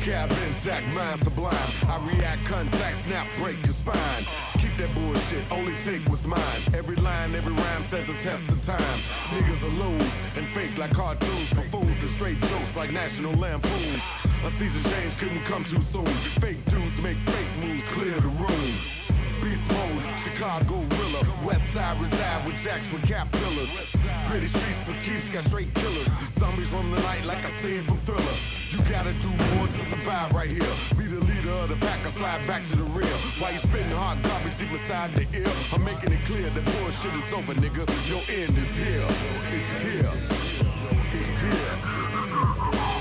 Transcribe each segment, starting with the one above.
Vocab intact, mind sublime. I react, contact, snap, break your spine. Keep that bullshit, only take what's mine. Every line, every rhyme says a test of time. Niggas are lose and fake like cartoons. Buffoons and straight jokes like National Lampoons. A season change couldn't come too soon. Fake dudes make fake moves, clear the room. Beast mode, Chicago Rilla. West side reside with jacks with cap pillars. Pretty streets for keeps, got straight killers. Zombies roam the night like a scene from Thriller. You gotta do more to survive right here. Be the leader of the pack or slide back to the rear. While you spitting hot garbage deep inside the ear, I'm making it clear that bullshit is over, nigga. Your end is here. It's here. It's here.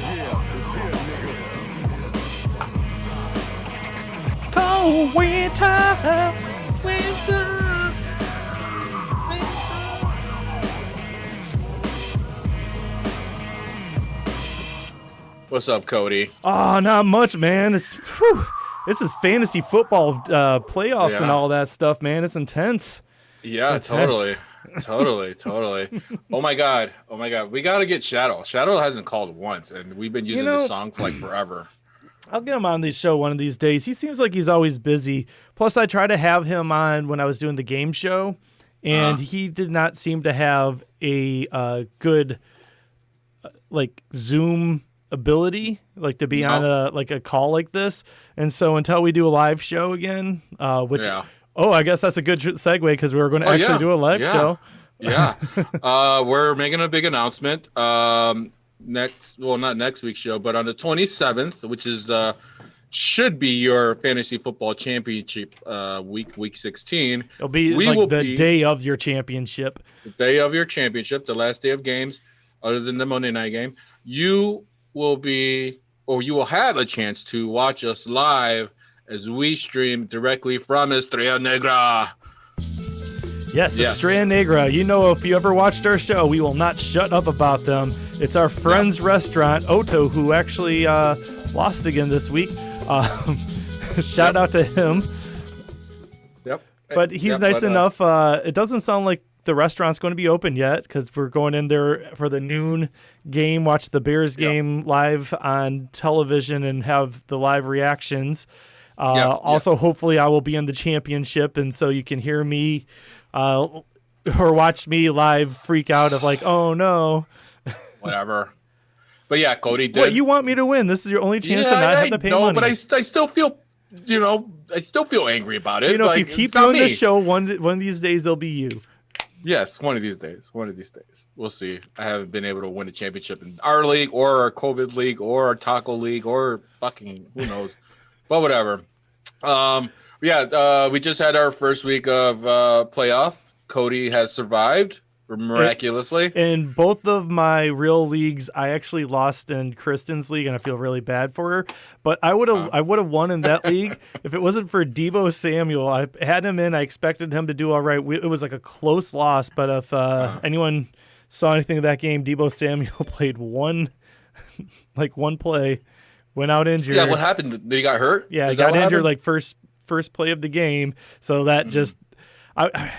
Yeah, it's here, nigga. Cold winter. What's up, Cody? Oh, not much, man. This is fantasy football playoffs and all that stuff, man. It's intense. Yeah, It's intense. totally. Oh my god. We gotta get Shadow. Shadow hasn't called once, and we've been using this song for like forever. I'll get him on the show one of these days. He seems like he's always busy. Plus, I tried to have him on when I was doing the game show, and he did not seem to have a good like Zoom ability, like to be on a call like this. And so until we do a live show again, I guess that's a good segue because we were going to actually do a live show. Yeah. We're making a big announcement. Not next week's show, but on the 27th, which is should be your fantasy football championship week 16. It'll be the day of your championship. The day of your championship, the last day of games, other than the Monday night game. You will have a chance to watch us live as we stream directly from Estrella Negra. Yes, Estrella Negra. You know, if you ever watched our show, we will not shut up about them. It's our friend's restaurant, Otto, who actually lost again this week. Shout out to him. Yep. But he's nice enough. It doesn't sound like the restaurant's going to be open yet because we're going in there for the noon game, watch the Bears game live on television and have the live reactions. Hopefully I will be in the championship, and so you can hear me or watch me live freak out of like, oh no. Whatever. But yeah, Cody did. What, you want me to win? This is your only chance to not have to pay money. But I still feel, I still feel angry about it. If you keep doing this show, one of these days it'll be you. Yes, one of these days. We'll see. I haven't been able to win a championship in our league or our COVID league or our taco league or fucking who knows. But whatever. We just had our first week of playoff. Cody has survived miraculously. In both of my real leagues, I actually lost in Kristen's league, and I feel really bad for her. But I would have won in that league if it wasn't for Deebo Samuel. I had him in. I expected him to do all right. It was like a close loss, but if anyone saw anything of that game, Deebo Samuel played one play, went out injured. Yeah, what happened? Did he got hurt? Yeah, he got injured like first play of the game. So that just. I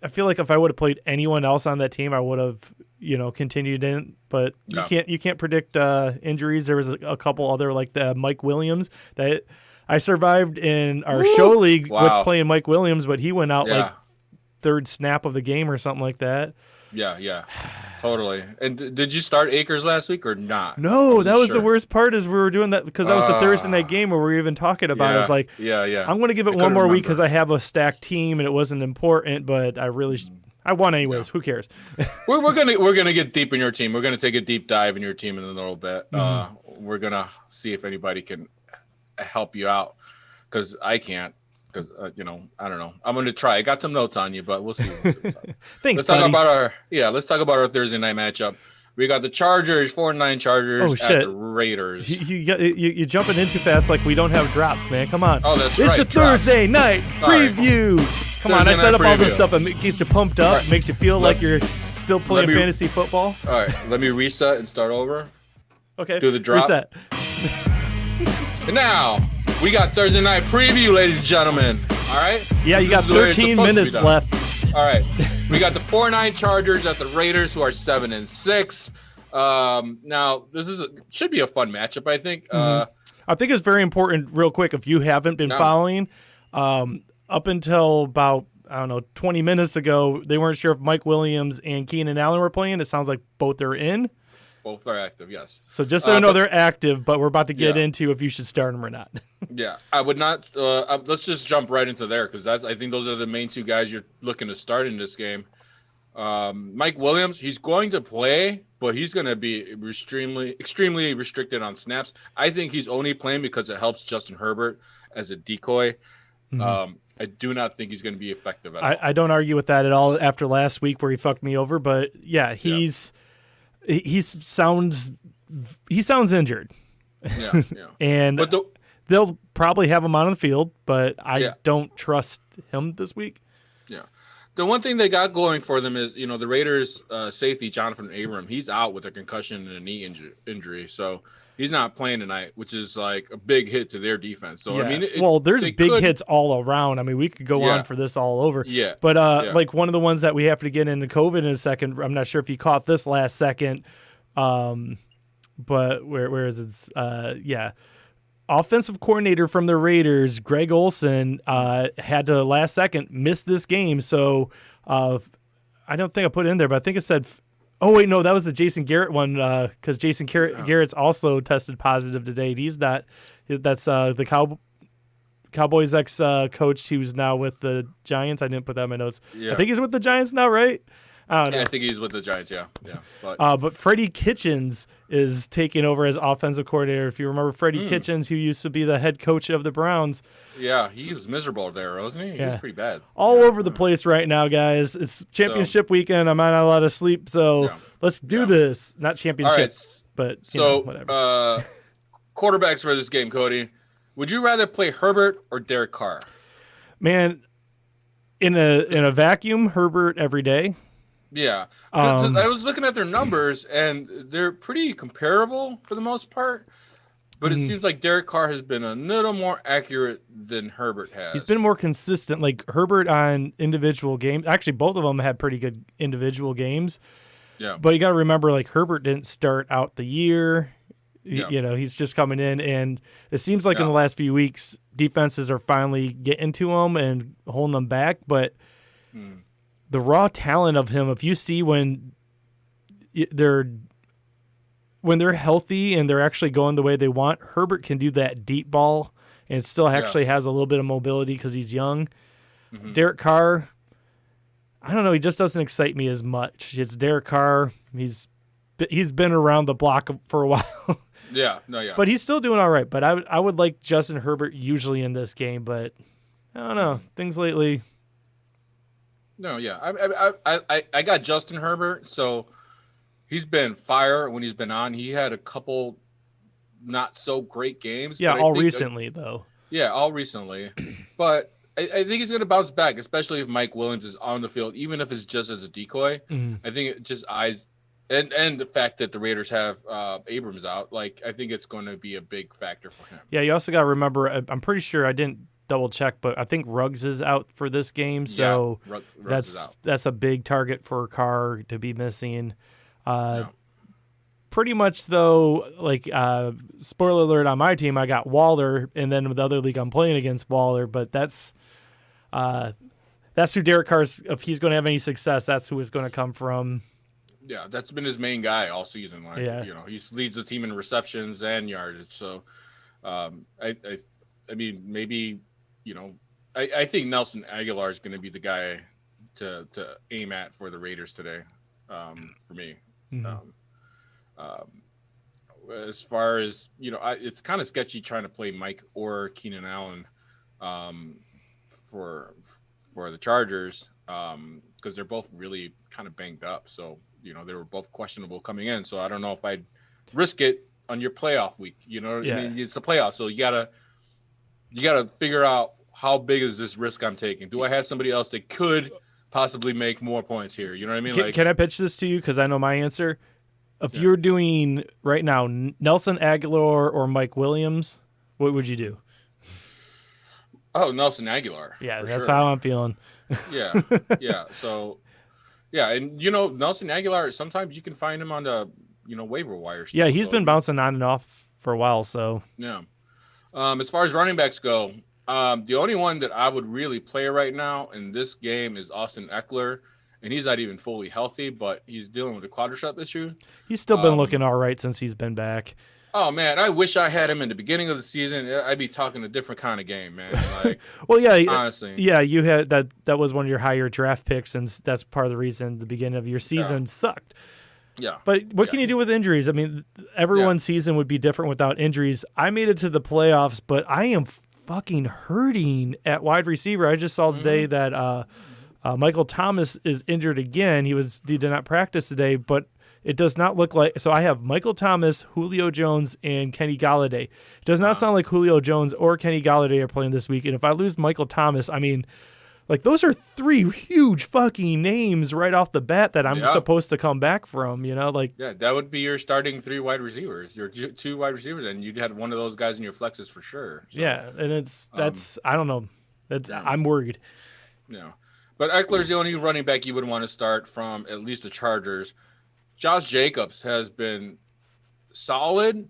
feel like if I would have played anyone else on that team, I would have, continued in. But you can't predict injuries. There was a couple other like the Mike Williams that I survived in our show league with playing Mike Williams, but he went out like third snap of the game or something like that. Yeah, totally. And did you start Akers last week or not? No, that was the worst part is we were doing that because that was the Thursday night game where we were even talking about it. It's like, I'm going to give it one more week because I have a stacked team and it wasn't important, but I won anyways. Who cares? we're gonna get deep in your team. We're gonna take a deep dive in your team in a little bit. We're gonna see if anybody can help you out because I can't. Because I don't know. I'm gonna try. I got some notes on you, but we'll see. Thanks. Let's talk about our Thursday night matchup. We got the Chargers, 4-9 Chargers at the Raiders. You jumping in too fast. Like we don't have drops, man. Come on. Oh, that's right. It's your Thursday night preview. Come on, I set up all this stuff and it keeps you pumped up. Makes you feel like you're still playing fantasy football. All right, let me reset and start over. Okay. Do the drop. Reset. And now. We got Thursday night preview, ladies and gentlemen. All right? Yeah, you got 13 minutes left. All right. We got the 4-9 Chargers at the Raiders, who are 7-6. Now, this should be a fun matchup, I think. I think it's very important, real quick, if you haven't been following, up until about, 20 minutes ago, they weren't sure if Mike Williams and Keenan Allen were playing. It sounds like both are in. Both are active, yes. So just so you know, they're active, but we're about to get into if you should start them or not. Yeah, I would not. Let's just jump right into there because I think those are the main two guys you're looking to start in this game. Mike Williams, he's going to play, but he's going to be extremely restricted on snaps. I think he's only playing because it helps Justin Herbert as a decoy. Mm-hmm. I do not think he's going to be effective at all. I don't argue with that at all after last week where he fucked me over, but yeah, he sounds injured. Yeah. And they'll probably have him on the field, but I don't trust him this week. Yeah. The one thing they got going for them is, the Raiders safety, Jonathan Abram, he's out with a concussion and a knee injury. So he's not playing tonight, which is like a big hit to their defense. So, there's big hits all around. I mean, we could go on for this all over. Yeah. But like one of the ones that we have to get into COVID in a second, I'm not sure if you caught this last second. But where is it? Offensive coordinator from the Raiders, Greg Olson, had to last second miss this game. So I don't think I put it in there, but I think it said, oh, wait, no, that was the Jason Garrett one because Jason Garrett's also tested positive today. He's not. That's the Cowboys ex-coach who's now with the Giants. I didn't put that in my notes. Yeah. I think he's with the Giants now, right? I don't know. I think he's with the Giants, yeah. But Freddie Kitchens is taking over as offensive coordinator. If you remember Freddie Kitchens, who used to be the head coach of the Browns. Yeah, he was miserable there, wasn't he? He was pretty bad. All over the place right now, guys. It's championship weekend. I'm not a lot of sleep, so let's do this. Not championship, but whatever. Quarterbacks for this game, Cody. Would you rather play Herbert or Derek Carr? Man, in a vacuum, Herbert every day. Yeah. I was looking at their numbers, and they're pretty comparable for the most part. But it seems like Derek Carr has been a little more accurate than Herbert has. He's been more consistent. Like Herbert on individual games. Actually, both of them had pretty good individual games. Yeah. But you got to remember, like Herbert didn't start out the year. Yeah. He's just coming in, and it seems like in the last few weeks, defenses are finally getting to him and holding them back. But the raw talent of him, if you see when they're healthy and they're actually going the way they want, Herbert can do that deep ball and still actually has a little bit of mobility because he's young. Mm-hmm. Derek Carr, I don't know, he just doesn't excite me as much. It's Derek Carr. He's been around the block for a while. Yeah. But he's still doing all right. But I would like Justin Herbert usually in this game, but I don't know. Things lately. No, yeah. I got Justin Herbert, so he's been fire when he's been on. He had a couple not so great games. Yeah, all recently, though. Yeah, all recently. But I think he's going to bounce back, especially if Mike Williams is on the field, even if it's just as a decoy. Mm-hmm. I think it just eyes and the fact that the Raiders have Abrams out, like I think it's going to be a big factor for him. Yeah, you also got to remember, I'm pretty sure I didn't double check, but I think Ruggs is out for this game, so Ruggs that's a big target for Carr to be missing. Pretty much though, like spoiler alert on my team, I got Waller, and then with the other league I'm playing against Waller, but that's who Derek Carr's, if he's going to have any success, that's who it's going to come from. Yeah, that's been his main guy all season. Like, he leads the team in receptions and yardage. So, I mean, maybe, I think Nelson Aguilar is going to be the guy to aim at for the Raiders today, for me. Mm-hmm. As far as, it's kind of sketchy trying to play Mike or Keenan Allen for the Chargers because they're both really kind of banged up. So, they were both questionable coming in. So I don't know if I'd risk it on your playoff week. I mean, it's a playoff, so you gotta figure out how big is this risk I'm taking. Do I have somebody else that could possibly make more points here? You know what I mean? Can I pitch this to you? Because I know my answer. If you're doing right now Nelson Aguilar or Mike Williams, what would you do? Oh, Nelson Aguilar. Yeah, that's how I'm feeling. Yeah. So, yeah, and Nelson Aguilar, sometimes you can find him on the waiver wire. Yeah, he's been bouncing on and off for a while. So yeah, As far as running backs go, the only one that I would really play right now in this game is Austin Eckler, and he's not even fully healthy, but he's dealing with a quadricep issue. He's still been looking all right since he's been back. Oh man, I wish I had him in the beginning of the season. I'd be talking a different kind of game, man. Like, well, yeah, honestly, yeah, you had that. That was one of your higher draft picks, and that's part of the reason the beginning of your season sucked. Yeah. But what can you do with injuries? I mean, everyone's season would be different without injuries. I made it to the playoffs, but I am fucking hurting at wide receiver. I just saw today that Michael Thomas is injured again. He did not practice today, but it does not look like. So I have Michael Thomas, Julio Jones, and Kenny Galladay. It does not sound like Julio Jones or Kenny Galladay are playing this week. And if I lose Michael Thomas, I mean, like, those are three huge fucking names right off the bat that I'm supposed to come back from, you know? Like, yeah, that would be your starting 3 wide receivers, your 2 wide receivers, and you'd have one of those guys in your flexes for sure. So, yeah, and that's I don't know. I'm worried. Yeah. But Eckler's the only running back you would want to start from at least the Chargers. Josh Jacobs has been solid,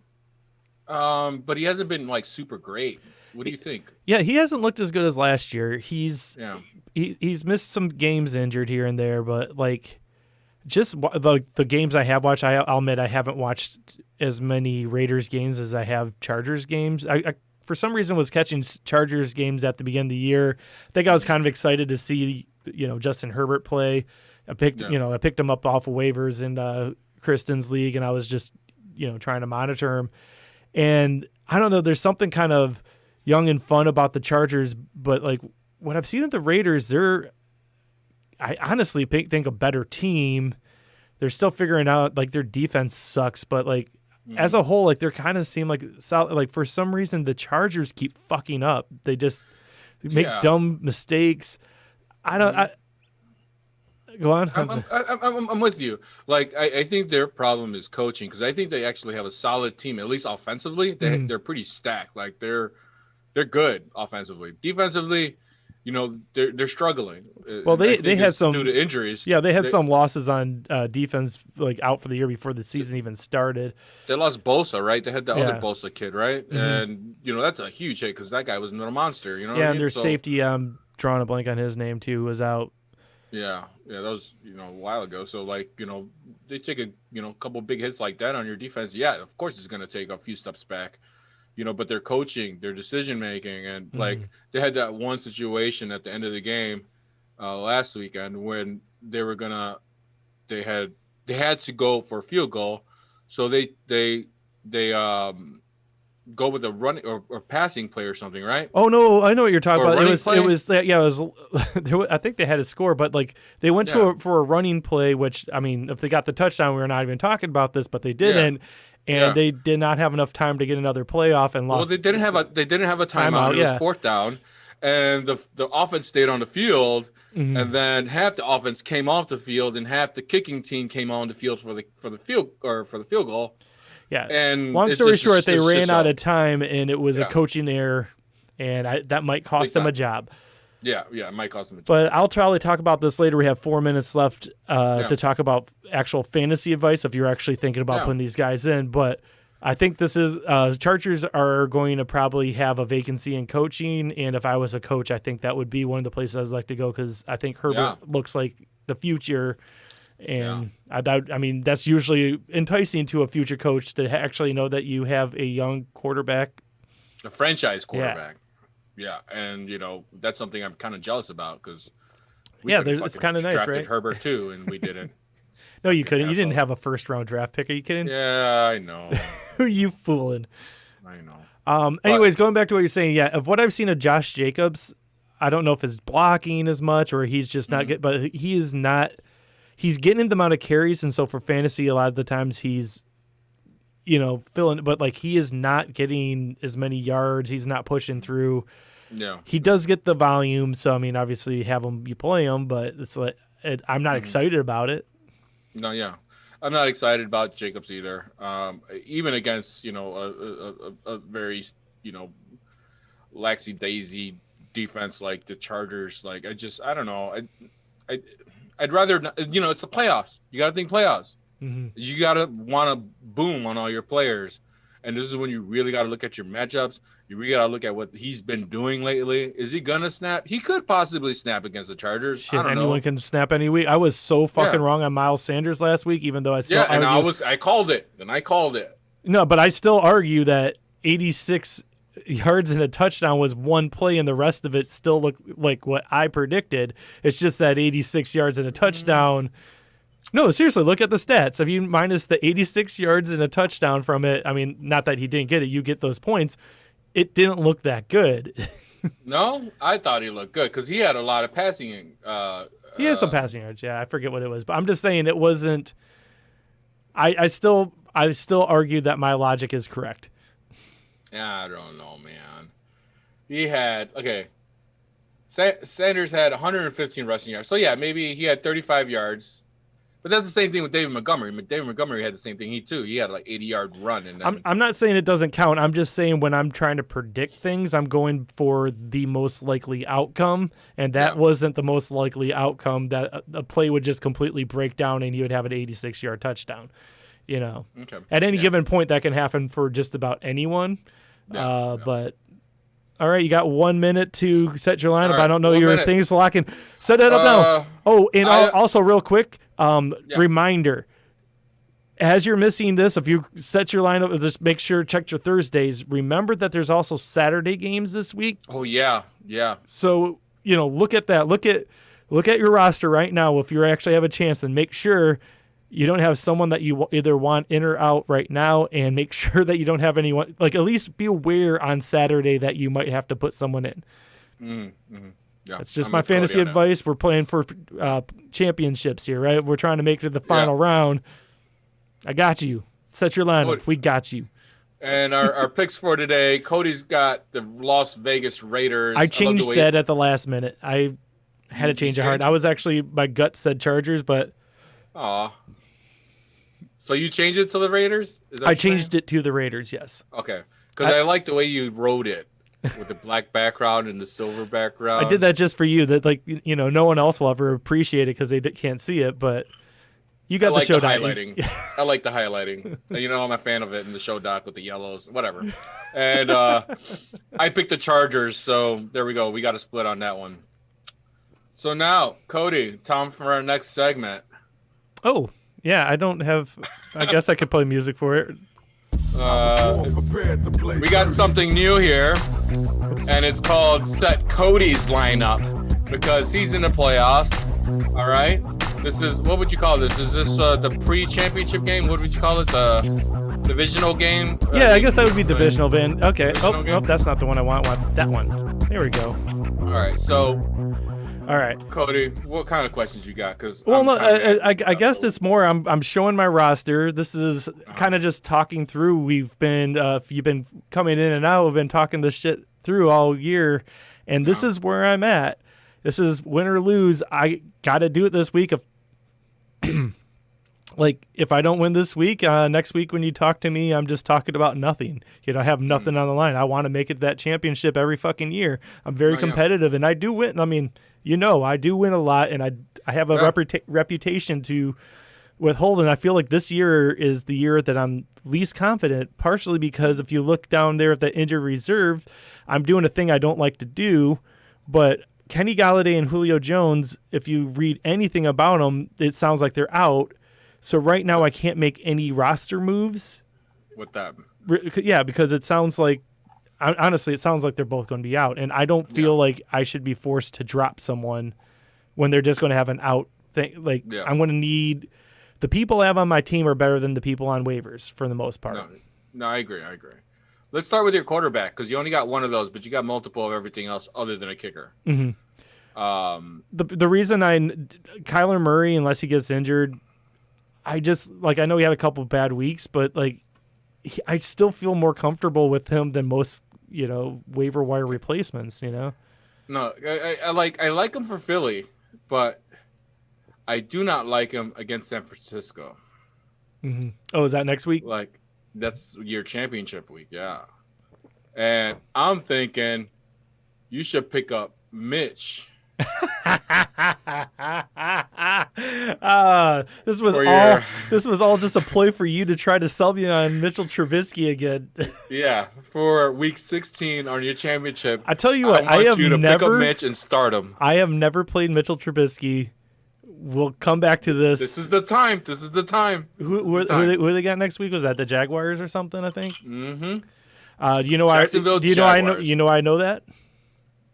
but he hasn't been like super great. What do you think? Yeah, he hasn't looked as good as last year. He's missed some games injured here and there, but like just the games I have watched, I'll admit I haven't watched as many Raiders games as I have Chargers games. I for some reason was catching Chargers games at the beginning of the year. I think I was kind of excited to see Justin Herbert play. I picked him up off of waivers in Kristen's league, and I was just trying to monitor him. And I don't know, there's something kind of young and fun about the Chargers, but like what I've seen of the Raiders, I honestly think a better team. They're still figuring out, like, their defense sucks, but like as a whole, like, they're kind of seem like solid. Like, for some reason the Chargers keep fucking up. They just make dumb mistakes. Go on. I'm with you. Like, I think their problem is coaching, because I think they actually have a solid team, at least offensively. They're pretty stacked. Like, they're good offensively. Defensively, they're struggling. Well, they had some due to injuries. Yeah, they had some losses on defense, like, out for the year before the season even started. They lost Bosa, right? They had the other Bosa kid, right? And that's a huge hit, because that guy was a monster. And their safety, drawing a blank on his name too, was out. Yeah, that was a while ago. So, like, they take a couple big hits like that on your defense. Yeah, of course it's going to take a few steps back. But their coaching, their decision making, and like they had that one situation at the end of the game last weekend when they had to go for a field goal, so they go with a running or passing play or something, right? Oh no, I know what you're talking about. It was I think they had a score, but like they went for a running play, which, I mean, if they got the touchdown, we were not even talking about this, but they didn't. And they did not have enough time to get another play off and lost. Well, they didn't have a timeout. It was 4th down, and the offense stayed on the field, and then half the offense came off the field, and half the kicking team came on the field for the field goal. Yeah. And long story short, they ran out of time, and it was a coaching error, and that might cost them a job. Yeah, it might cost them a job. But I'll probably talk about this later. We have 4 minutes left to talk about actual fantasy advice if you're actually thinking about putting these guys in. But I think this is Chargers are going to probably have a vacancy in coaching, and if I was a coach, I think that would be one of the places I'd like to go, because I think Herbert looks like the future. And I mean, that's usually enticing to a future coach to actually know that you have a young quarterback. A franchise quarterback. Yeah, and that's something I'm kind of jealous about, because it's kind of nice, drafted right? Herbert too, and we didn't. No, you couldn't. You didn't have a 1st-round draft pick. Are you kidding? Yeah, I know. Who are you fooling? I know. Anyways, going back to what you're saying, of what I've seen of Josh Jacobs, I don't know if it's blocking as much or he's just not good, but he is not. He's getting the amount of carries, and so for fantasy, a lot of the times he's, filling. But like, he is not getting as many yards. He's not pushing through. Yeah. He does get the volume, so I mean, obviously, you play him, but it's like I'm not excited about it. No, yeah, I'm not excited about Jacobs either. Even against a very laxy daisy defense like the Chargers. Like, I don't know. I'd rather not, it's the playoffs. You got to think playoffs. You got to want to boom on all your players. and this is when you really got to look at your matchups. You really got to look at what he's been doing lately. Is he gonna snap? He could possibly snap against the Chargers. Shit, I don't anyone know. can snap any week. I was so fucking wrong on Miles Sanders last week, even though I still Yeah, and argue, I called it, and I called it. no, but I still argue that 86 yards and a touchdown was one play, and the rest of it still looked like what I predicted. It's just that 86 yards and a touchdown. No, seriously, look at the stats. If you minus the 86 yards and a touchdown from it, I mean, not that he didn't get it, you get those points. It didn't look that good. No, I thought he looked good because he had a lot of passing. He had some passing yards, yeah. I forget what it was, but I'm just saying it wasn't. I still argue that my logic is correct. Yeah, I don't know, man. He had Sanders had 115 rushing yards. So yeah, maybe he had 35 yards. But that's the same thing with David Montgomery. David Montgomery had the same thing. He had like 80-yard run. And then, I'm not saying it doesn't count. I'm just saying when I'm trying to predict things, I'm going for the most likely outcome, and that wasn't the most likely outcome. That a play would just completely break down, and he would have an 86-yard touchdown. You know, at any given point, that can happen for just about anyone. But all right, you got 1 minute to set your lineup. Right, I don't know 1 your minute. things locking. Set it up now. Oh, and also real quick, reminder. As you're missing this, if you set your lineup, just make sure check your Thursdays. Remember that there's also Saturday games this week. Oh yeah. So look at that. Look at your roster right now. If you actually have a chance, and make sure you don't have someone that you either want in or out right now, and make sure that you don't have anyone. Like, at least be aware on Saturday that you might have to put someone in. Mm-hmm. Yeah, That's just my fantasy advice. We're playing for championships here, right? We're trying to make it to the final round. I got you. Set your lineup. We got you. And our picks for today, Cody's got the Las Vegas Raiders. I changed that at the last minute. I had to change of heart. I was actually, my gut said Chargers, but Aw. So you changed it to the Raiders? I changed it to the Raiders, yes. Okay. Because I like the way you wrote it with the black background and the silver background. I did that just for you. That, like, no one else will ever appreciate it because they can't see it, but you got the show doc. Highlighting. I like the highlighting. I'm a fan of it in the show doc with the yellows, whatever. And I picked the Chargers, so there we go. We got a split on that one. So now, Cody, time for our next segment. Oh, yeah, I don't have. I guess I could play music for it. We got something new here, and it's called Set Cody's Lineup, because he's in the playoffs. All right, this is, what would you call this? Is this the pre-championship game? What would you call it? The divisional game? Yeah, I guess that would be divisional, Vin. Okay. Divisional game? Nope, that's not the one I want. That one. There we go. All right, so. All right, Cody, what kind of questions you got? Because I guess it's more. I'm showing my roster. This is kind of just talking through. We've been you've been coming in and out. We've been talking this shit through all year, and this is where I'm at. This is win or lose. I got to do it this week. If I don't win this week, next week when you talk to me, I'm just talking about nothing. I have nothing on the line. I want to make it to that championship every fucking year. I'm very competitive, and I do win. I mean, I do win a lot, and I have a reputation to withhold, and I feel like this year is the year that I'm least confident, partially because if you look down there at the injured reserve, I'm doing a thing I don't like to do, but Kenny Golladay and Julio Jones, if you read anything about them, it sounds like they're out. So right now I can't make any roster moves. With that? Yeah, because it sounds like, honestly, it sounds like they're both going to be out. And I don't feel like I should be forced to drop someone when they're just going to have an out thing. I'm going to need, the people I have on my team are better than the people on waivers for the most part. No, I agree. Let's start with your quarterback, because you only got one of those, but you got multiple of everything else other than a kicker. Mm-hmm. The reason Kyler Murray, unless he gets injured, I just, I know he had a couple of bad weeks, but I still feel more comfortable with him than most, waiver wire replacements, No, I like him for Philly, but I do not like him against San Francisco. Mm-hmm. Oh, is that next week? That's your championship week, yeah. And I'm thinking you should pick up Mitch This was For all. your- This was all just a ploy for you to try to sell me on Mitchell Trubisky again. Yeah, for week 16 on your championship. I tell you what, I want have you to pick up never. Mitch and start him. I have never played Mitchell Trubisky. We'll come back to this. This is the time. This is the time. Who they got next week? Was that the Jaguars or something? I think. Mm-hmm. Do you know why? Jacksonville Do you know I know? Jaguars. You know I know that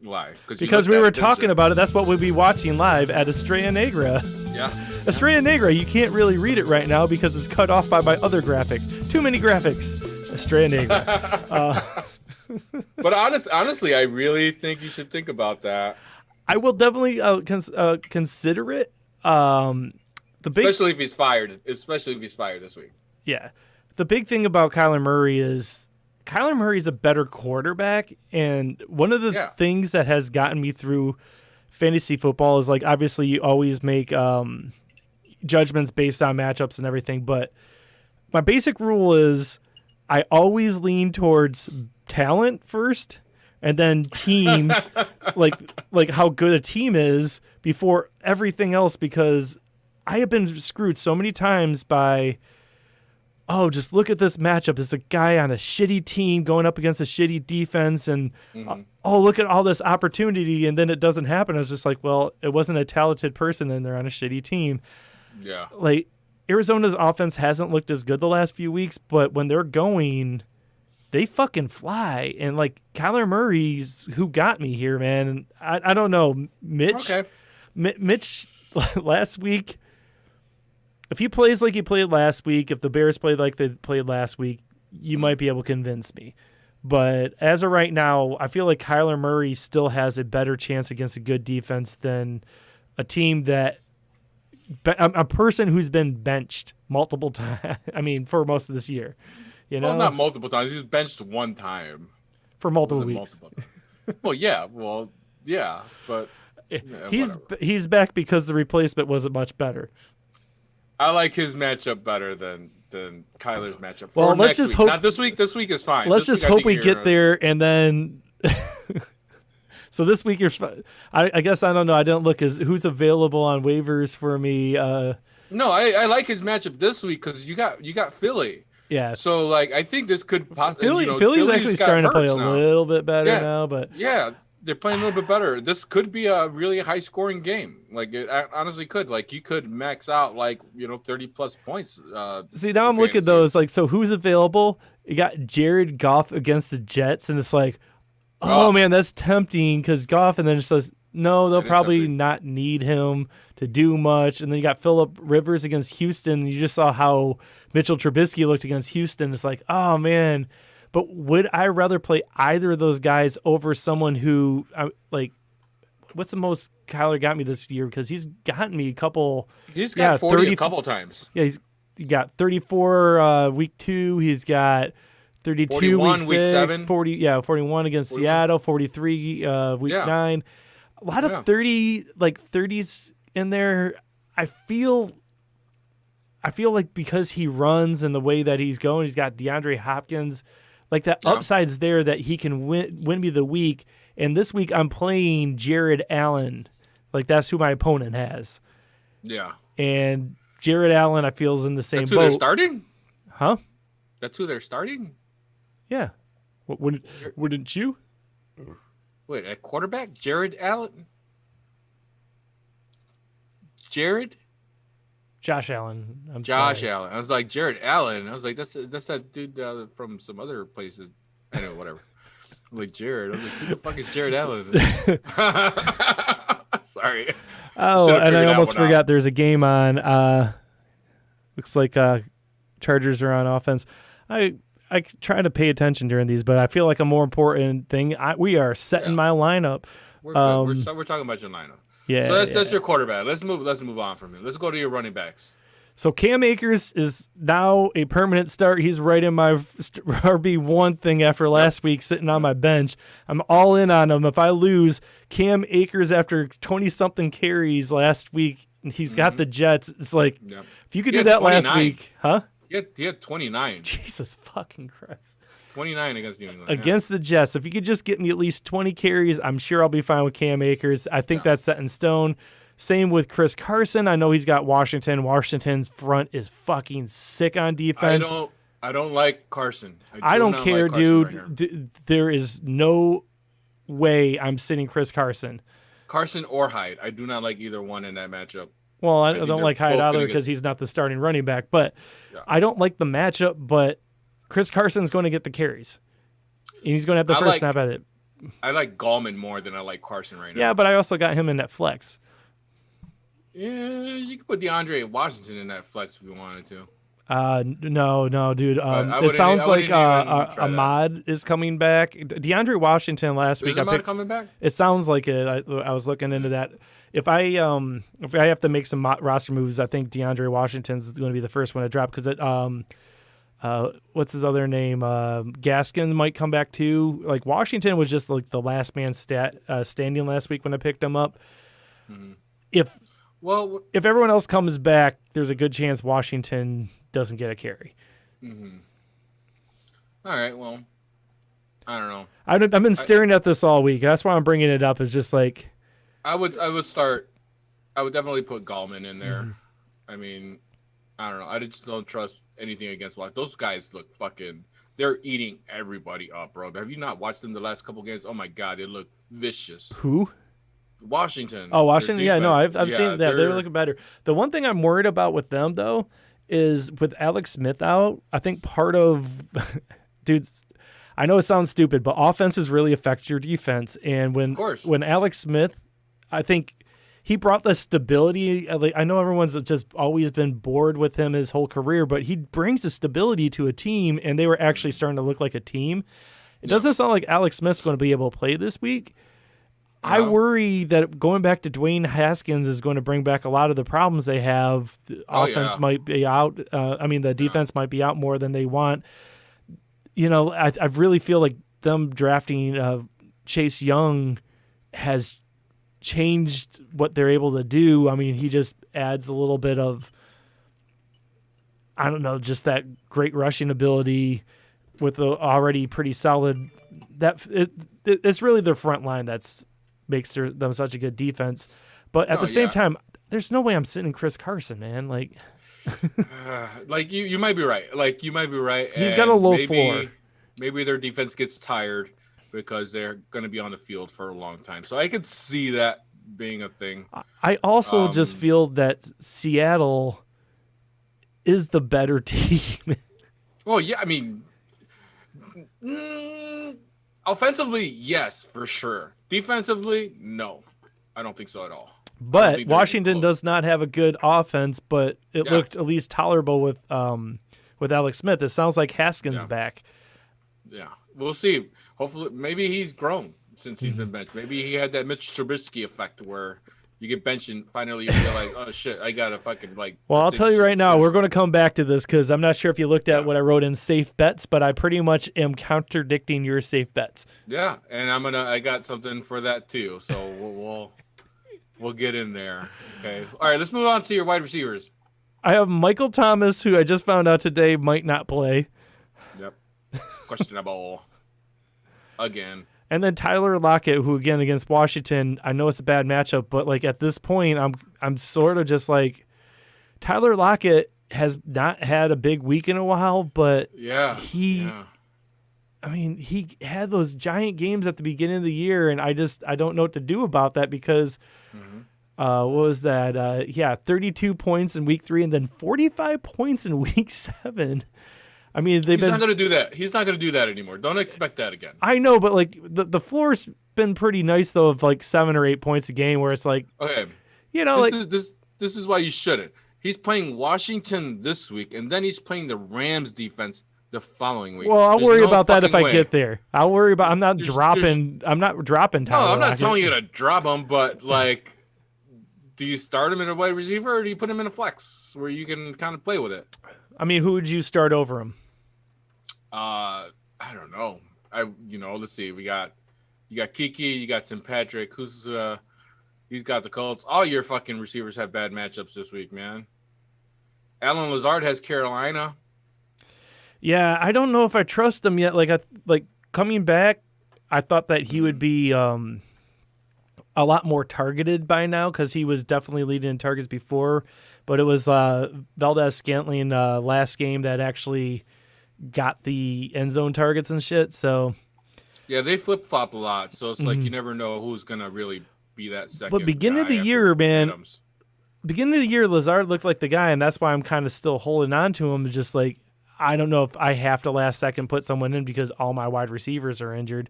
Why? because we were talking about it. That's what we'd be watching live at Estrella Negra. Yeah. Estrella Negra. You can't really read it right now because it's cut off by my other graphic. Too many graphics. Estrella Negra. But honestly, I really think you should think about that. I will definitely consider it. The big Especially if he's fired. Especially if he's fired this week. Yeah. The big thing about Kyler Murray is Kyler Murray's a better quarterback. And one of the things that has gotten me through fantasy football is, like, obviously you always make judgments based on matchups and everything. But my basic rule is I always lean towards talent first and then teams, like how good a team is before everything else, because I have been screwed so many times by, oh, just look at this matchup. There's a guy on a shitty team going up against a shitty defense, and oh, look at all this opportunity, and then it doesn't happen. I was just like, well, it wasn't a talented person, and they're on a shitty team. Yeah. Like, Arizona's offense hasn't looked as good the last few weeks, but when they're going, they fucking fly. And, like, Kyler Murray's who got me here, man. And I don't know. Mitch, Mitch last week, if he plays like he played last week, if the Bears played like they played last week, you might be able to convince me. But as of right now, I feel like Kyler Murray still has a better chance against a good defense than a team that a person who's been benched multiple times. I mean, for most of this year, you know, Well, not multiple times. He was benched one time. For multiple weeks. Well, yeah. Well, yeah. But yeah, he's back because the replacement wasn't much better. I like his matchup better than Kyler's matchup. Well, For let's next just week. hope. Not this week. This week is fine. Let's This just week, I hope we think get you're- there, and then. So this week I guess I don't know. I didn't look as who's available on waivers for me. No, I like his matchup this week because you got Philly. Yeah. So like I think this could possibly. Philly's actually got starting to play a Hurts now. little bit better Yeah. now, but Yeah, they're playing a little bit better. This could be a really high scoring game. Like it honestly could. Like you could max out 30 plus points. see, now I'm looking at those, like, so who's available? You got Jared Goff against the Jets, and it's like, oh man, that's tempting because Goff, and then it says, no, they'll That is probably tempting. not need him to do much. And then you got Phillip Rivers against Houston. And you just saw how Mitchell Trubisky looked against Houston. It's like, oh man. But would I rather play either of those guys over someone who, what's the most Kyler got me this year? Because he's gotten me a couple. He's got 40 30 a couple times. Yeah, he got 34 week 2. He's got 32 41 week week 6, 7. 41 against 41. Seattle, 43 week 9. A lot of 30s in there. I feel like because he runs and the way that he's going, he's got DeAndre Hopkins, like that upside's there that he can win me the week. And this week I'm playing Jared Allen. Like that's who my opponent has. Yeah. And Jared Allen, I feel, is in the same That's who boat. they're starting? Huh? That's who they're starting? Yeah. Wouldn't you? Wait, at quarterback? Jared Allen? Jared? Josh Allen. Josh sorry. Allen. I was like, Jared Allen. I was like, that's that dude from some other places. Anyway, whatever. I'm like, Jared. I was like, who the fuck is Jared Allen? Sorry. Oh, Should've and figured I that almost one out. forgot there's a game on. Looks like Chargers are on offense. I try to pay attention during these, but I feel like a more important thing. We are setting my lineup. We're talking about your lineup. Yeah. So that's your quarterback. Let's move on from him. Let's go to your running backs. So Cam Akers is now a permanent start. He's right in my RB1 thing after last week, sitting on my bench. I'm all in on him. If I lose, Cam Akers after 20-something carries last week, and he's got the Jets. It's like, if you could He do had that last 29. week, huh? He had 29. Jesus fucking Christ. 29 against New England. Against the Jets. If you could just get me at least 20 carries, I'm sure I'll be fine with Cam Akers. I think that's set in stone. Same with Chris Carson. I know he's got Washington. Washington's front is fucking sick on defense. I don't like Carson. I don't care, like Carson right dude. There is no way I'm sitting Chris Carson. Carson or Hyde. I do not like either one in that matchup. Well, I think don't they're like Hyde both either gonna because get- he's not the starting running back. But Yeah. I don't like the matchup, but Chris Carson's going to get the carries. And he's going to have the I first like- snap at it. I like Gallman more than I like Carson right now. Yeah, but I also got him in that flex. Yeah, you could put DeAndre Washington in that flex if you wanted to. No, dude. I It wouldn't- sounds I like wouldn't even try that. Ahmad is coming back. DeAndre Washington last Is week. I Ahmad picked, coming back? it sounds like it. I was looking into that. If I have to make some roster moves, I think DeAndre Washington's going to be the first one to drop because it. What's his other name? Gaskins might come back too. Like Washington was just like the last man standing last week when I picked him up. Mhm. If Well, everyone else comes back, there's a good chance Washington doesn't get a carry. mhm. All right. Well, I don't know. I've been staring at this all week. That's why I'm bringing it up. Is just like I would definitely put Gallman in there. Mm-hmm. I mean, I don't know. I just don't trust anything against Washington. Those guys look fucking. They're eating everybody up, bro. Have you not watched them the last couple games? Oh my god, they look vicious. who? Washington. Oh, Washington. their Yeah, no, defense. I've seen that. They're they're- looking better. The one thing I'm worried about with them though is with Alex Smith out. I think part of, dudes. I know it sounds stupid, but offenses really affect your defense. And Of course. when Alex Smith, I think he brought the stability. Like, I know everyone's just always been bored with him his whole career, but he brings the stability to a team, and they were actually starting to look like a team. It doesn't sound like Alex Smith's going to be able to play this week. I No. worry that going back to Dwayne Haskins is going to bring back a lot of the problems they have. The offense yeah. might be out. The defense might be out more than they want. You know, I really feel like them drafting Chase Young has changed what they're able to do. I mean, he just adds a little bit of, I don't know, just that great rushing ability with the already pretty solid. It's really their front line that's makes them such a good defense. But at the same time, there's no way I'm sitting Chris Carson, man. Like like you might be right. Like you might be right. He's got a and low maybe, floor. Maybe their defense gets tired because they're going to be on the field for a long time. So I could see that being a thing. I also just Um, feel that Seattle is the better team. Well, yeah, I mean, offensively, yes, for sure. Defensively, no, I don't think so at all. But think they're Washington close. does not have a good offense, but it Yeah. looked at least tolerable with Alex Smith. It sounds like Haskins Yeah. back. Yeah, we'll see. Hopefully, maybe he's grown since he's Mm-hmm. been benched. Maybe he had that Mitch Trubisky effect where you get benched and finally you realize, oh shit, I gotta fucking like. Well, I'll take tell you shit right now, seriously. we're going to come back to this because I'm not sure if you looked at Yeah. what I wrote in safe bets, but I pretty much am contradicting your safe bets. Yeah, and I got something for that too. So we'll get in there. Okay. All right, let's move on to your wide receivers. I have Michael Thomas, who I just found out today might not play, Yep. Questionable. Again. and then Tyler Lockett, who again against Washington, I know it's a bad matchup, but like at this point, I'm sort of just like Tyler Lockett has not had a big week in a while, but Yeah. he had those giant games at the beginning of the year, and I don't know what to do about that because what was that? 32 points in week 3 and then 45 points in week 7. I mean, He's not gonna do that. He's not gonna do that anymore. Don't expect that again. I know, but like the floor's been pretty nice though, of like 7 or 8 points a game, where it's like, Okay. you know, This is why you shouldn't. He's playing Washington this week, and then he's playing the Rams defense the following week. well, I'll There's worry no about that if I fucking way. get there. I'll worry about. I'm not There's- dropping Tyler. No, I'm not Lockett. telling you to drop him, but like, do you start him in a wide receiver or do you put him in a flex where you can kind of play with it? I mean, who would you start over him? I don't know. Let's see. You got Kiki, you got Tim Patrick. He's got the Colts. All your fucking receivers have bad matchups this week, man. Alan Lazard has Carolina. Yeah, I don't know if I trust him yet. Like coming back, I thought that he would be a lot more targeted by now because he was definitely leading in targets before. But it was Valdez-Scantling last game that actually got the end zone targets and shit. So Yeah, they flip flop a lot, so it's like you never know who's gonna really be that second. But beginning of guy the after year, man, Adams. beginning of the year, Lazard looked like the guy, and that's why I'm kind of still holding on to him. Just like I don't know if I have to last second put someone in because all my wide receivers are injured.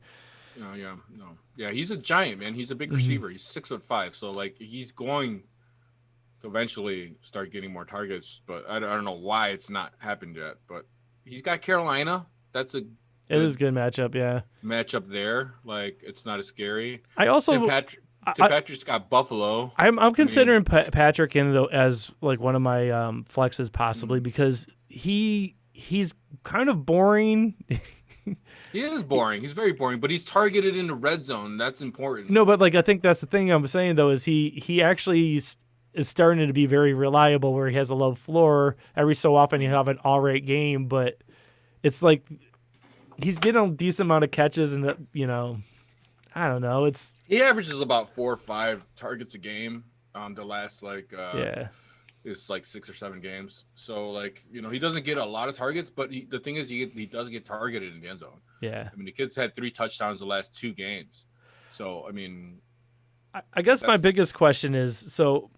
Yeah, he's a giant, man. He's a big receiver. He's 6'5", so like he's going to eventually start getting more targets. But I don't know why it's not happened yet. But he's got Carolina. That's a It is a good matchup, yeah. matchup there. Like it's not as scary. I also Patrick's got Buffalo. I'm considering Patrick in as like one of my flexes possibly because he's kind of boring. He is boring. He's very boring, but he's targeted in the red zone. That's important. No, but like I think that's the thing I'm saying though is he actually is starting to be very reliable where he has a low floor. Every so often he'll have an all right game, but it's like he's getting a decent amount of catches and I don't know. He averages about 4 or 5 targets a game on the last it's like 6 or 7 games. So like, he doesn't get a lot of targets, but the thing is he does get targeted in the end zone. Yeah. I mean, the kid's had 3 touchdowns the last 2 games. So, I mean, I guess my biggest question is, so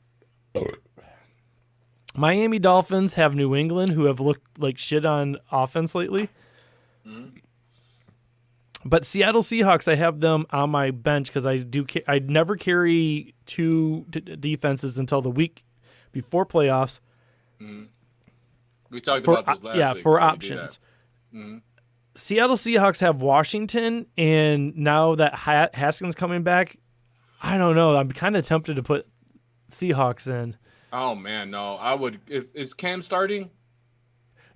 Miami Dolphins have New England who have looked like shit on offense lately. Mm-hmm. But Seattle Seahawks, I have them on my bench because I never carry 2 defenses until the week before playoffs. Mm-hmm. We talked about this last week. For options. Mm-hmm. Seattle Seahawks have Washington, and now that Haskins coming back, I don't know. I'm kind of tempted to put Seahawks in. Oh man, no. I would. Is Cam starting?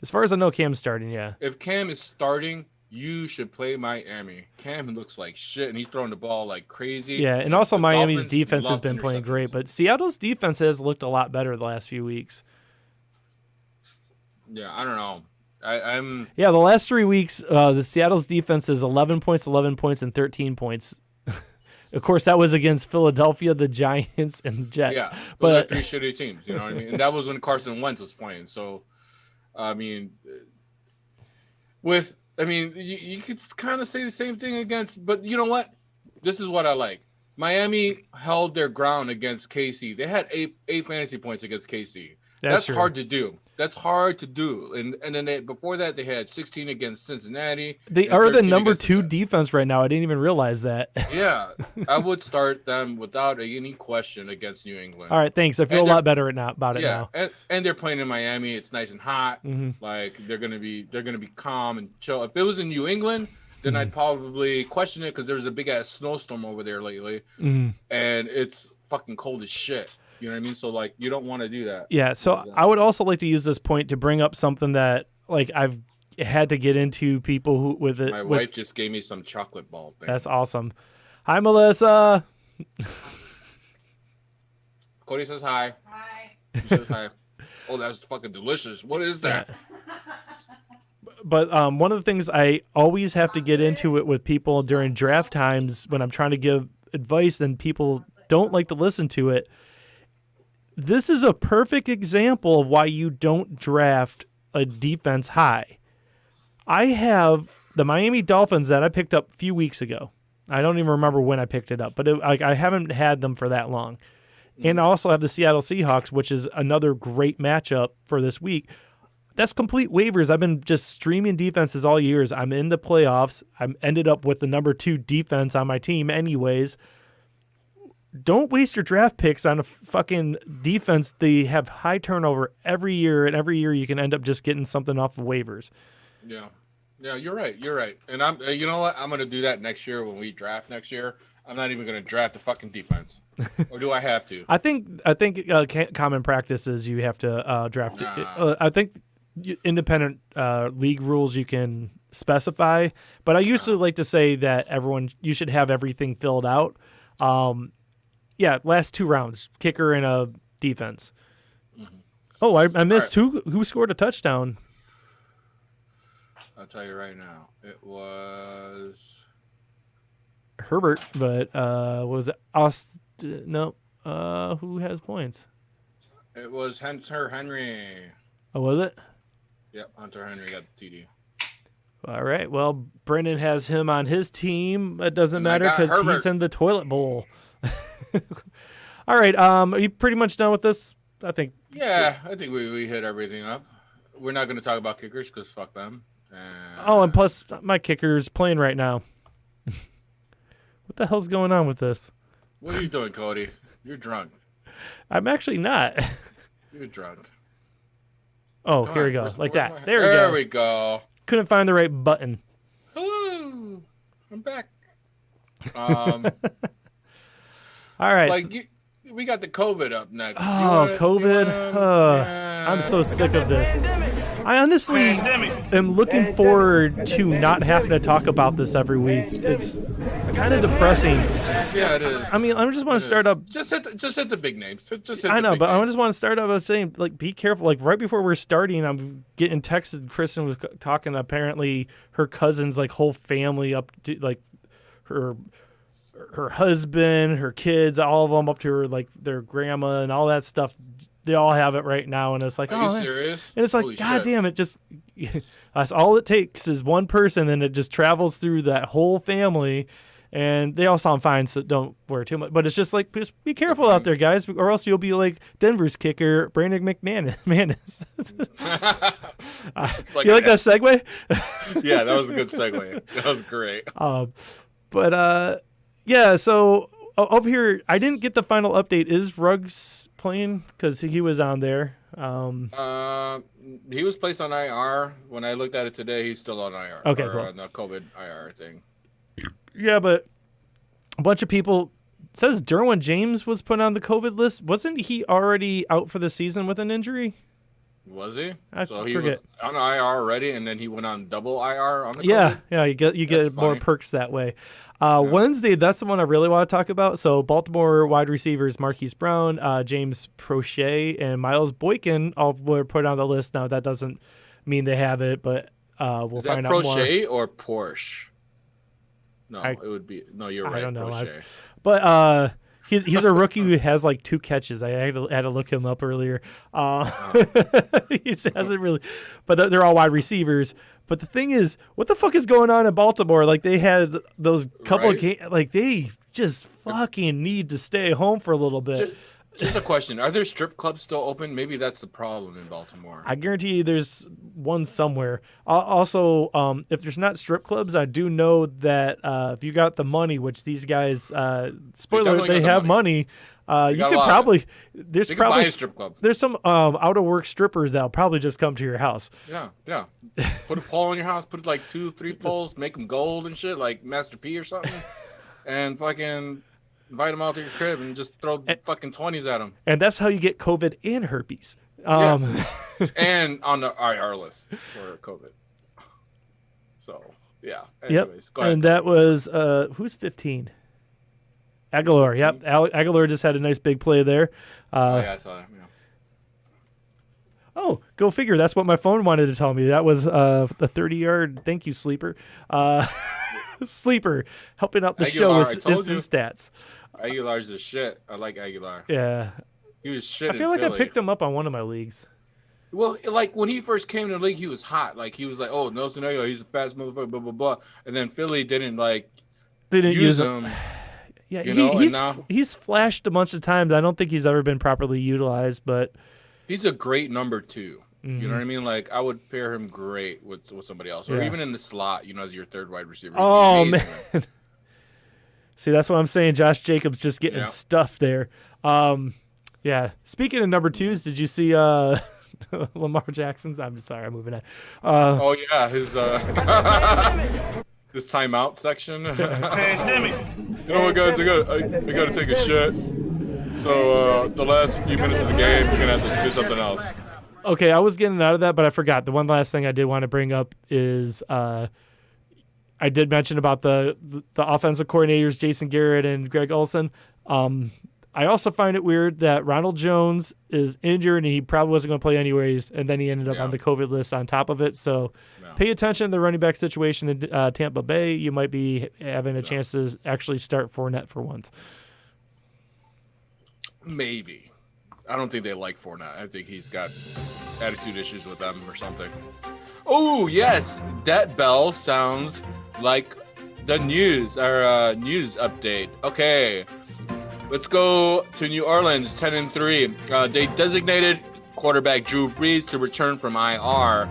As far as I know, Cam's starting. Yeah. If Cam is starting, you should play Miami. Cam looks like shit, and he's throwing the ball like crazy. Yeah, and also the Miami's Dolphins defense has love been playing great, interceptions. but Seattle's defense has looked a lot better the last few weeks. Yeah, I don't know. I'm. Yeah, the last 3 weeks, the Seattle's defense is 11 points, and 13 points. Of course, that was against Philadelphia, the Giants, and the Jets. Yeah, but those are 3 shitty teams. You know what I mean? And that was when Carson Wentz was playing. So, I mean, you could kind of say the same thing against. But you know what? This is what I like. Miami held their ground against KC. They had 8 fantasy points against KC. That's true. hard to do. That's hard to do. And then before that, they had 16 against Cincinnati. They and are the 13 number against 2 the Jets. defense right now. I didn't even realize that. Yeah, I would start them without any question against New England. All right, thanks. I feel a And lot better about it Yeah, now. and they're playing in Miami. It's nice and hot. Mm-hmm. Like they're gonna be calm and chill. If it was in New England, then I'd probably question it because there's a big ass snowstorm over there lately, Mm-hmm. and it's fucking cold as shit. You know what I mean? So like you don't want to do that. Yeah, so I would also like to use this point to bring up something that like I've had to get into people who with it. My wife just gave me some chocolate ball thing. That's awesome. Hi, Melissa. Cody says hi. Hi. He says hi. Oh, that's fucking delicious. What is that? But one of the things I always have to get into it with people during draft times when I'm trying to give advice and people don't like to listen to it. This is a perfect example of why you don't draft a defense high. I have the Miami Dolphins that I picked up a few weeks ago. I don't even remember when I picked it up, but I haven't had them for that long. And I also have the Seattle Seahawks, which is another great matchup for this week. That's complete waivers. I've been just streaming defenses all years. I'm in the playoffs. I'm ended up with the number 2 defense on my team anyways. Don't waste your draft picks on a fucking defense. They have high turnover every year, and every year you can end up just getting something off the waivers. Yeah. Yeah, you're right. You're right. And I'm, you know what? I'm going to do that next year when we draft next year. I'm not even going to draft the fucking defense. Or do I have to? I think common practice is you have to draft. Nah. I think independent league rules you can specify, but I usually like to say that you should have everything filled out. Yeah, last 2 rounds, kicker and a defense. Mm-hmm. Oh, I missed Right. who scored a touchdown. I'll tell you right now. It was Herbert, but was it Austin? No. Who has points? It was Hunter Henry. Oh, was it? Yep, Hunter Henry got the TD. All right. Well, Brendan has him on his team. It doesn't And I matter got because Herbert. he's in the toilet bowl. All right. Are you pretty much done with this? I think. Yeah, I think we hit everything up. We're not going to talk about kickers because fuck them. Oh, and plus my kicker's playing right now. What the hell's going on with this? What are you doing, Cody? You're drunk. I'm actually not. You're drunk. Oh, Come here we on, go. where's- Like where's that. my- There we There go. we go. Couldn't find the right button. Hello, I'm back. All right. Like we got the COVID up next. Oh, COVID. I'm so sick of this. I honestly am looking forward to not having to talk about this every week. It's kind of depressing. Yeah, it is. I mean, I just want It to start is. up. Just hit the big names. Just hit I the know, big but I names. just want to start out by saying, like, be careful. Like, right before we're starting, I'm getting texted. Kristen was talking. Apparently, her cousin's like whole family up to like her husband, her kids, all of them up to her like their grandma and all that stuff. They all have it right now, and it's like, Are oh, you serious? and it's like, Holy God shit. damn it, just that's all it takes is one person, and it just travels through that whole family, and they all sound fine, so don't worry too much. But it's just like, just be careful out there, guys, or else you'll be like Denver's kicker, Brandon McManus. Like You like that segue? Yeah, that was a good segue. That was great. Yeah, so up here, I didn't get the final update. Is Ruggs playing? Because he was on there. He was placed on IR. When I looked at it today, he's still on IR. Okay, or cool. on the COVID IR thing. Yeah, but a bunch of people says Derwin James was put on the COVID list. Wasn't he already out for the season with an injury? Was he? I So he forget. was on IR already, and then he went on double IR on the Yeah, COVID? yeah, you get That's more funny. perks that way. Wednesday, that's the one I really want to talk about. So Baltimore wide receivers Marquise Brown, James Prochet, and Miles Boykin all were put on the list. Now that doesn't mean they have it, but we'll Is that find out more. Prochet or Porsche? No, I- it would be. No, you're right. I don't know. Prochet. But he's a rookie who has like 2 catches. I had to look him up earlier. He hasn't really, but they're all wide receivers. But the thing is, what the fuck is going on in Baltimore? Like they had those couple of Right. games, like they just fucking need to stay home for a little bit. Just a question: are there strip clubs still open? Maybe that's the problem in Baltimore. I guarantee you there's one somewhere. Also, if there's not strip clubs, I do know that if you got the money, which these guys, spoiler, definitely they got the have money. You got a could lot of probably there's They can buy probably a strip club. there's some out of work strippers that'll probably just come to your house. Yeah. Put a pole in your house. Put like 2-3 poles. Make them gold and shit, like Master P or something, and fucking invite them out to your crib and just throw fucking 20s at them. And that's how you get COVID and herpes. And on the IR list for COVID. So yeah. Yep. Anyways, go ahead. And that was who's 15? Aguilar. Yep. Aguilar just had a nice big play there. Oh, yeah, I saw that. Yeah. Oh, go figure. That's what my phone wanted to tell me. That was the 30-yard. Thank you, Sleeper. Sleeper helping out the show Aguilar, with I told instant stats. Aguilar's the shit. I like Aguilar. Yeah. He was shit. I feel like in I Philly. picked him up on one of my leagues. Well, like when he first came to the league, he was hot. Like he was like, "Oh, Nelson Aguilar, he's a fast motherfucker." Blah blah blah. And then Philly didn't like They didn't use him. him. Yeah, you know, and he's now- he's flashed a bunch of times. I don't think he's ever been properly utilized, but He's a great number 2. You Mhm. know what I mean? Like I would pair him great with somebody else, or Yeah. even in the slot. You know, as your third wide receiver. He'd be oh amazing. man. See, that's what I'm saying. Josh Jacobs just getting Yeah. stuffed there. Yeah. Speaking of number 2s, did you see Lamar Jackson's? I'm sorry, I'm moving on. Oh yeah, his his timeout section. Hey, Timmy. You know what, guys? I gotta take a shit. So the last few minutes of the game, we're gonna have to do something else. Okay, I was getting out of that, but I forgot. The one last thing I did want to bring up is I did mention about the offensive coordinators, Jason Garrett and Greg Olson. I also find it weird that Ronald Jones is injured and he probably wasn't going to play anyways, and then he ended up on the COVID list on top of it. So pay attention to the running back situation in Tampa Bay. You might be having a chance to actually start Fournette for once. Maybe. I don't think they like Fournette. I think he's got attitude issues with them or something. Oh, yes. That bell sounds like the news, our news update. Okay. Let's go to New Orleans, 10-3. They designated quarterback Drew Brees to return from IR.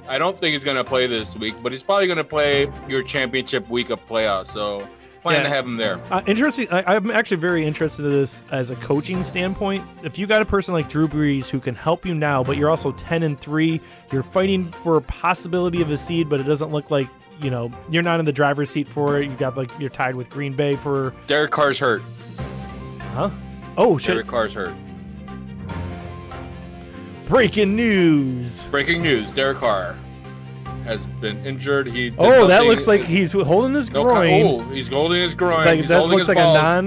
I don't think he's going to play this week, but he's probably going to play your championship week of playoffs. So plan to have him there. Interesting. I'm actually very interested in this as a coaching standpoint. If you got a person like Drew Brees who can help you now, but you're also 10-3, you're fighting for a possibility of a seed, but it doesn't look like, you're not in the driver's seat for it. You got you're tied with Green Bay for. Derek Carr's hurt. Huh? Oh, shit. Derek Carr's hurt. Breaking news. Derek Carr has been injured. That looks like he's holding his groin. He's holding his groin. That looks like a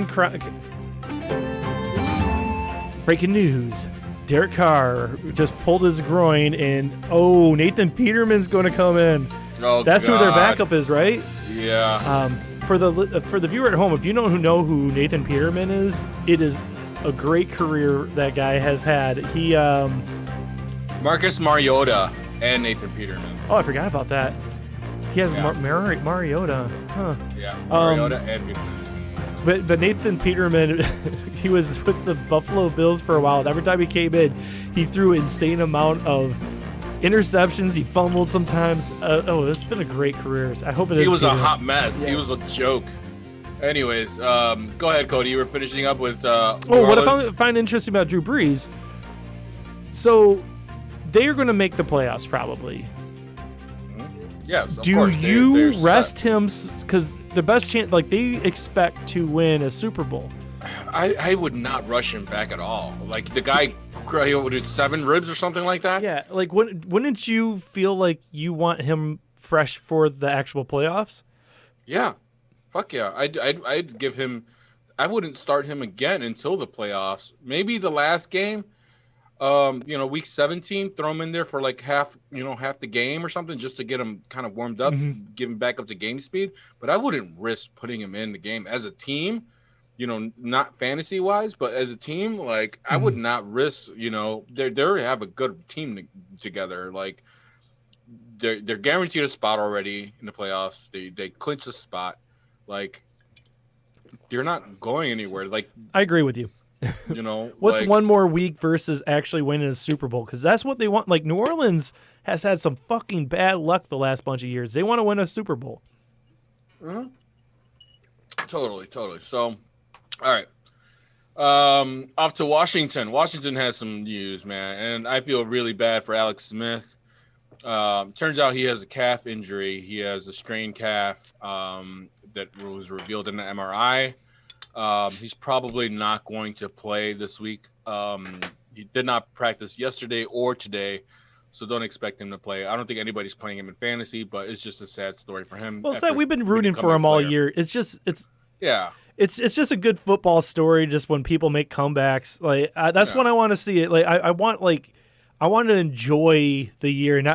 Breaking news. Derek Carr just pulled his groin, and Nathan Peterman's going to come in. Oh, that's God. Who their backup is, right? Yeah. For the viewer at home, if you don't know who Nathan Peterman is, it is a great career that guy has had. He Marcus Mariota and Nathan Peterman. Oh, I forgot about that. He has Mariota. Huh. Yeah, Mariota and Peterman. But Nathan Peterman, he was with the Buffalo Bills for a while. And every time he came in, he threw an insane amount of interceptions. He fumbled sometimes. It's been a great career. I hope it is. He was Peterman. a hot mess. Yeah. He was a joke. Anyways, go ahead, Cody. You were finishing up with. What I find interesting about Drew Brees. So they're going to make the playoffs probably. Yes. Of Do course. you rest him? Because the best chance, they expect to win a Super Bowl. I would not rush him back at all. Like the guy did 7 ribs or something like that. Yeah. Wouldn't you feel like you want him fresh for the actual playoffs? Yeah. Fuck yeah. I'd give him. I wouldn't start him again until the playoffs. Maybe the last game. Week 17, throw him in there for half the game or something just to get him kind of warmed up, get him back up to game speed. But I wouldn't risk putting him in the game as a team, not fantasy wise, but as a team, I would not risk, they have a good team together. They're guaranteed a spot already in the playoffs. They clinch a spot. They're not going anywhere. I agree with you. What's one more week versus actually winning a Super Bowl? Because that's what they want. New Orleans has had some fucking bad luck the last bunch of years. They want to win a Super Bowl. Mm-hmm. Totally. So, all right. Off to Washington. Washington has some news, man, and I feel really bad for Alex Smith. Turns out he has a calf injury. He has a strained calf that was revealed in the MRI. He's probably not going to play this week. He did not practice yesterday or today, so don't expect him to play. I don't think anybody's playing him in fantasy, but it's just a sad story for him. Well, we've been rooting for him all year. It's just a good football story. Just when people make comebacks, that's when I want to see it. I want to enjoy the year, and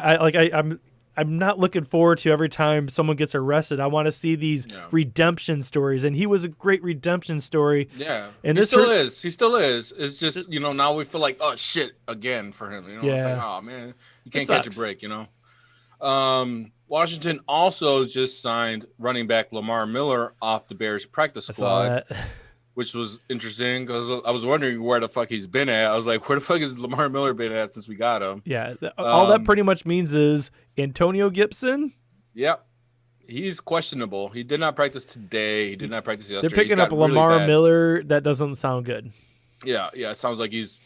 I'm not looking forward to every time someone gets arrested. I want to see these redemption stories, and he was a great redemption story. Yeah, and He still is. It's just now we feel like, oh shit again for him. It's oh man, you can't catch a break. Washington also just signed running back Lamar Miller off the Bears practice squad, which was interesting because I was wondering where the fuck he's been at. I was like, where the fuck has Lamar Miller been at since we got him? Yeah, all that pretty much means is Antonio Gibson. Yep. He's questionable. He did not practice today. He did not practice yesterday. They're picking up Lamar Miller. That doesn't sound good. Yeah. It sounds like he's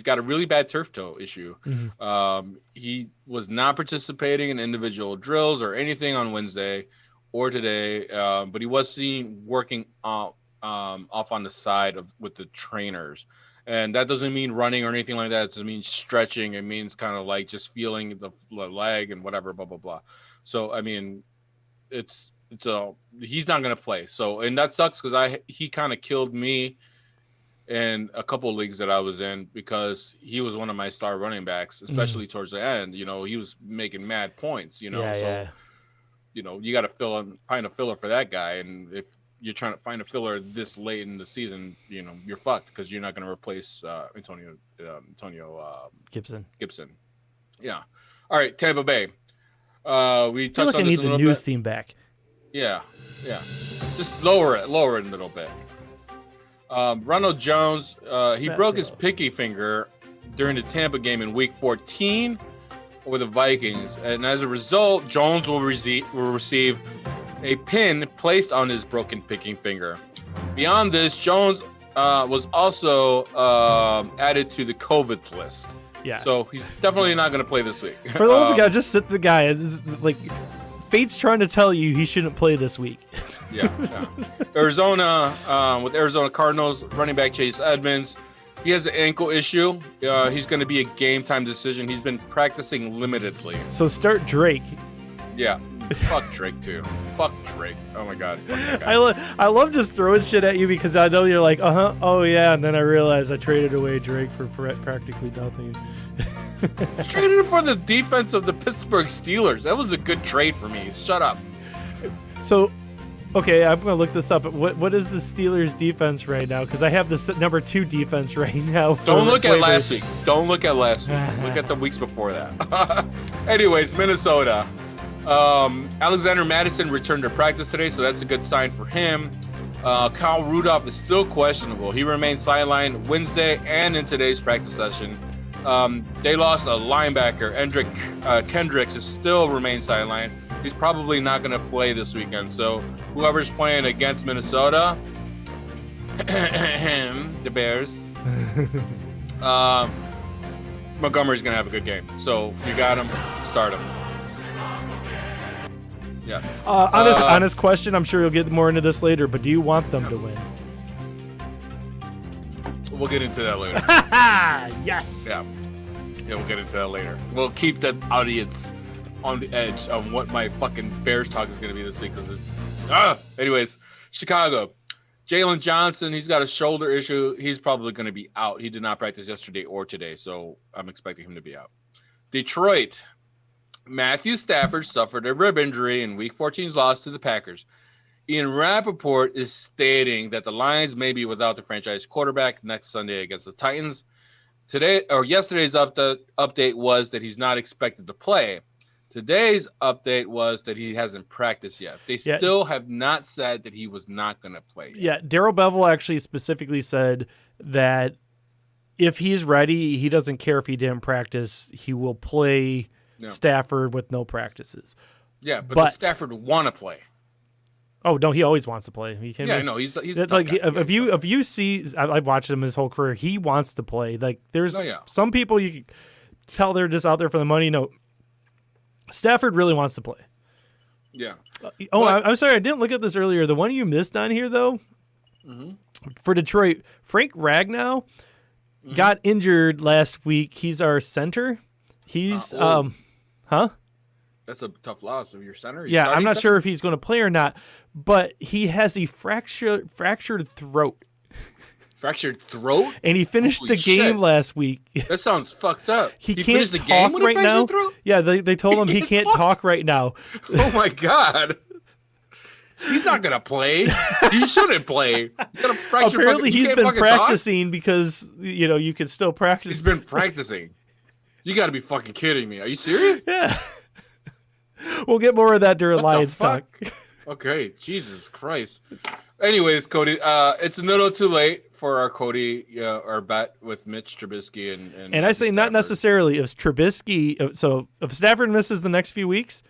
got a really bad turf toe issue. Mm-hmm. He was not participating in individual drills or anything on Wednesday or today, but he was seen working off on the side with the trainers. And that doesn't mean running or anything like that. It doesn't mean stretching. It means kind of just feeling the leg and whatever, blah, blah, blah. So, I mean, he's not going to play. So, and that sucks because he kind of killed me in a couple of leagues that I was in because he was one of my star running backs, especially towards the end. You know, he was making mad points. You know, you know, you got to find a filler for that guy, and if you're trying to find a filler this late in the season, you know, you're fucked because you're not going to replace Antonio Gibson. Yeah. All right, Tampa Bay. We I feel touched like I on need this a the little news bit. theme back. Yeah. Just lower it a little bit. Ronald Jones, he broke his pinky finger during the Tampa game in Week 14 over the Vikings, and as a result, Jones will receive a pin placed on his broken pinky finger. Beyond this, Jones was also added to the COVID list. Yeah. So he's definitely not going to play this week. For the love of God, just sit the guy. It's like fate's trying to tell you he shouldn't play this week. Yeah. Arizona, with Arizona Cardinals running back Chase Edmonds, he has an ankle issue. He's going to be a game time decision. He's been practicing limitedly. So start Drake. Yeah. Fuck Drake too. Fuck Drake. Oh my God. I love just throwing shit at you because I know you're like, oh yeah, and then I realize I traded away Drake for practically nothing. Traded him for the defense of the Pittsburgh Steelers. That was a good trade for me. Shut up. So, okay, I'm gonna look this up. What is the Steelers defense right now? Because I have this number 2 defense right now. Don't look at last week. Don't look at last week. Look at the weeks before that. Anyways, Minnesota. Alexander Madison returned to practice today, so that's a good sign for him. Kyle Rudolph is still questionable. He remains sidelined Wednesday and in today's practice session. They lost a linebacker. Kendricks is still remains sidelined. He's probably not going to play this weekend. So whoever's playing against Minnesota, the Bears, Montgomery's going to have a good game. So if you got him, start him. Yeah. Honest question. I'm sure you'll get more into this later, but do you want them to win? We'll get into that later. Yes. Yeah, we'll get into that later. We'll keep the audience on the edge of what my fucking Bears talk is going to be this week because it's. Anyways, Chicago. Jalen Johnson, he's got a shoulder issue. He's probably going to be out. He did not practice yesterday or today, so I'm expecting him to be out. Detroit. Matthew Stafford suffered a rib injury in Week 14's loss to the Packers. Ian Rappaport is stating that the Lions may be without the franchise quarterback next Sunday against the Titans. Yesterday's update was that he's not expected to play. Today's update was that he hasn't practiced yet. They still have not said that he was not going to play yet. Yeah, Darrell Bevell actually specifically said that if he's ready, he doesn't care if he didn't practice. He will play Stafford with no practices. Yeah, but does Stafford want to play? Oh no, he always wants to play. I know he's like if you see, I've watched him his whole career. He wants to play. Like there's some people you can tell they're just out there for the money. No, Stafford really wants to play. Yeah. I'm sorry, I didn't look at this earlier. The one you missed on here though, for Detroit, Frank Ragnow got injured last week. He's our center. He's That's a tough loss of your center. Yeah, I'm not sure if he's going to play or not, but he has a fractured throat. Fractured throat? And he finished the game last week. That sounds fucked up. He can't talk right now. Yeah, they told him he can't talk right now. Oh my God. He's not going to play. He shouldn't play. Apparently he's been practicing because, you can still practice. He's been practicing. You got to be fucking kidding me. Are you serious? Yeah. We'll get more of that during Lions talk. Okay, Jesus Christ. Anyways, Cody, it's a little too late for our our bet with Mitch Trubisky and I say Stafford. Not necessarily. If Stafford misses the next few weeks,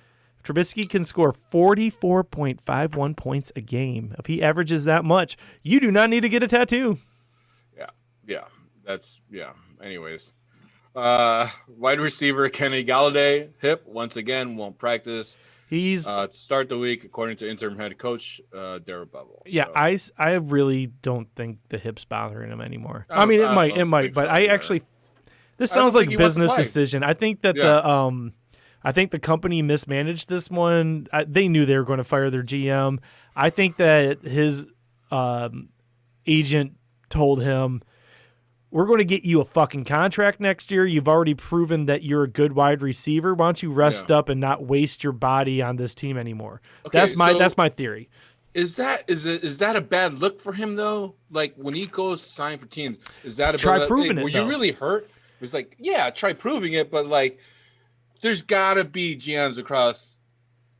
Trubisky can score 44.51 points a game. If he averages that much, you do not need to get a tattoo. Yeah. Anyways. Wide receiver Kenny Galladay, hip, once again, won't practice. He's to start the week, according to interim head coach Darrell Bevell. Yeah, so. I really don't think the hip's bothering him anymore. I mean, it might, but I actually, this sounds like a business decision. I think that the company mismanaged this one. They knew they were going to fire their GM. I think that his agent told him, we're going to get you a fucking contract next year. You've already proven that you're a good wide receiver. Why don't you rest up and not waste your body on this team anymore? Okay, that's my theory. Is that a bad look for him though? Like when he goes to sign for teams, is that a try bad proving look? it? Were though. you really hurt? It was like, yeah, try proving it, but like, there's gotta be GMs across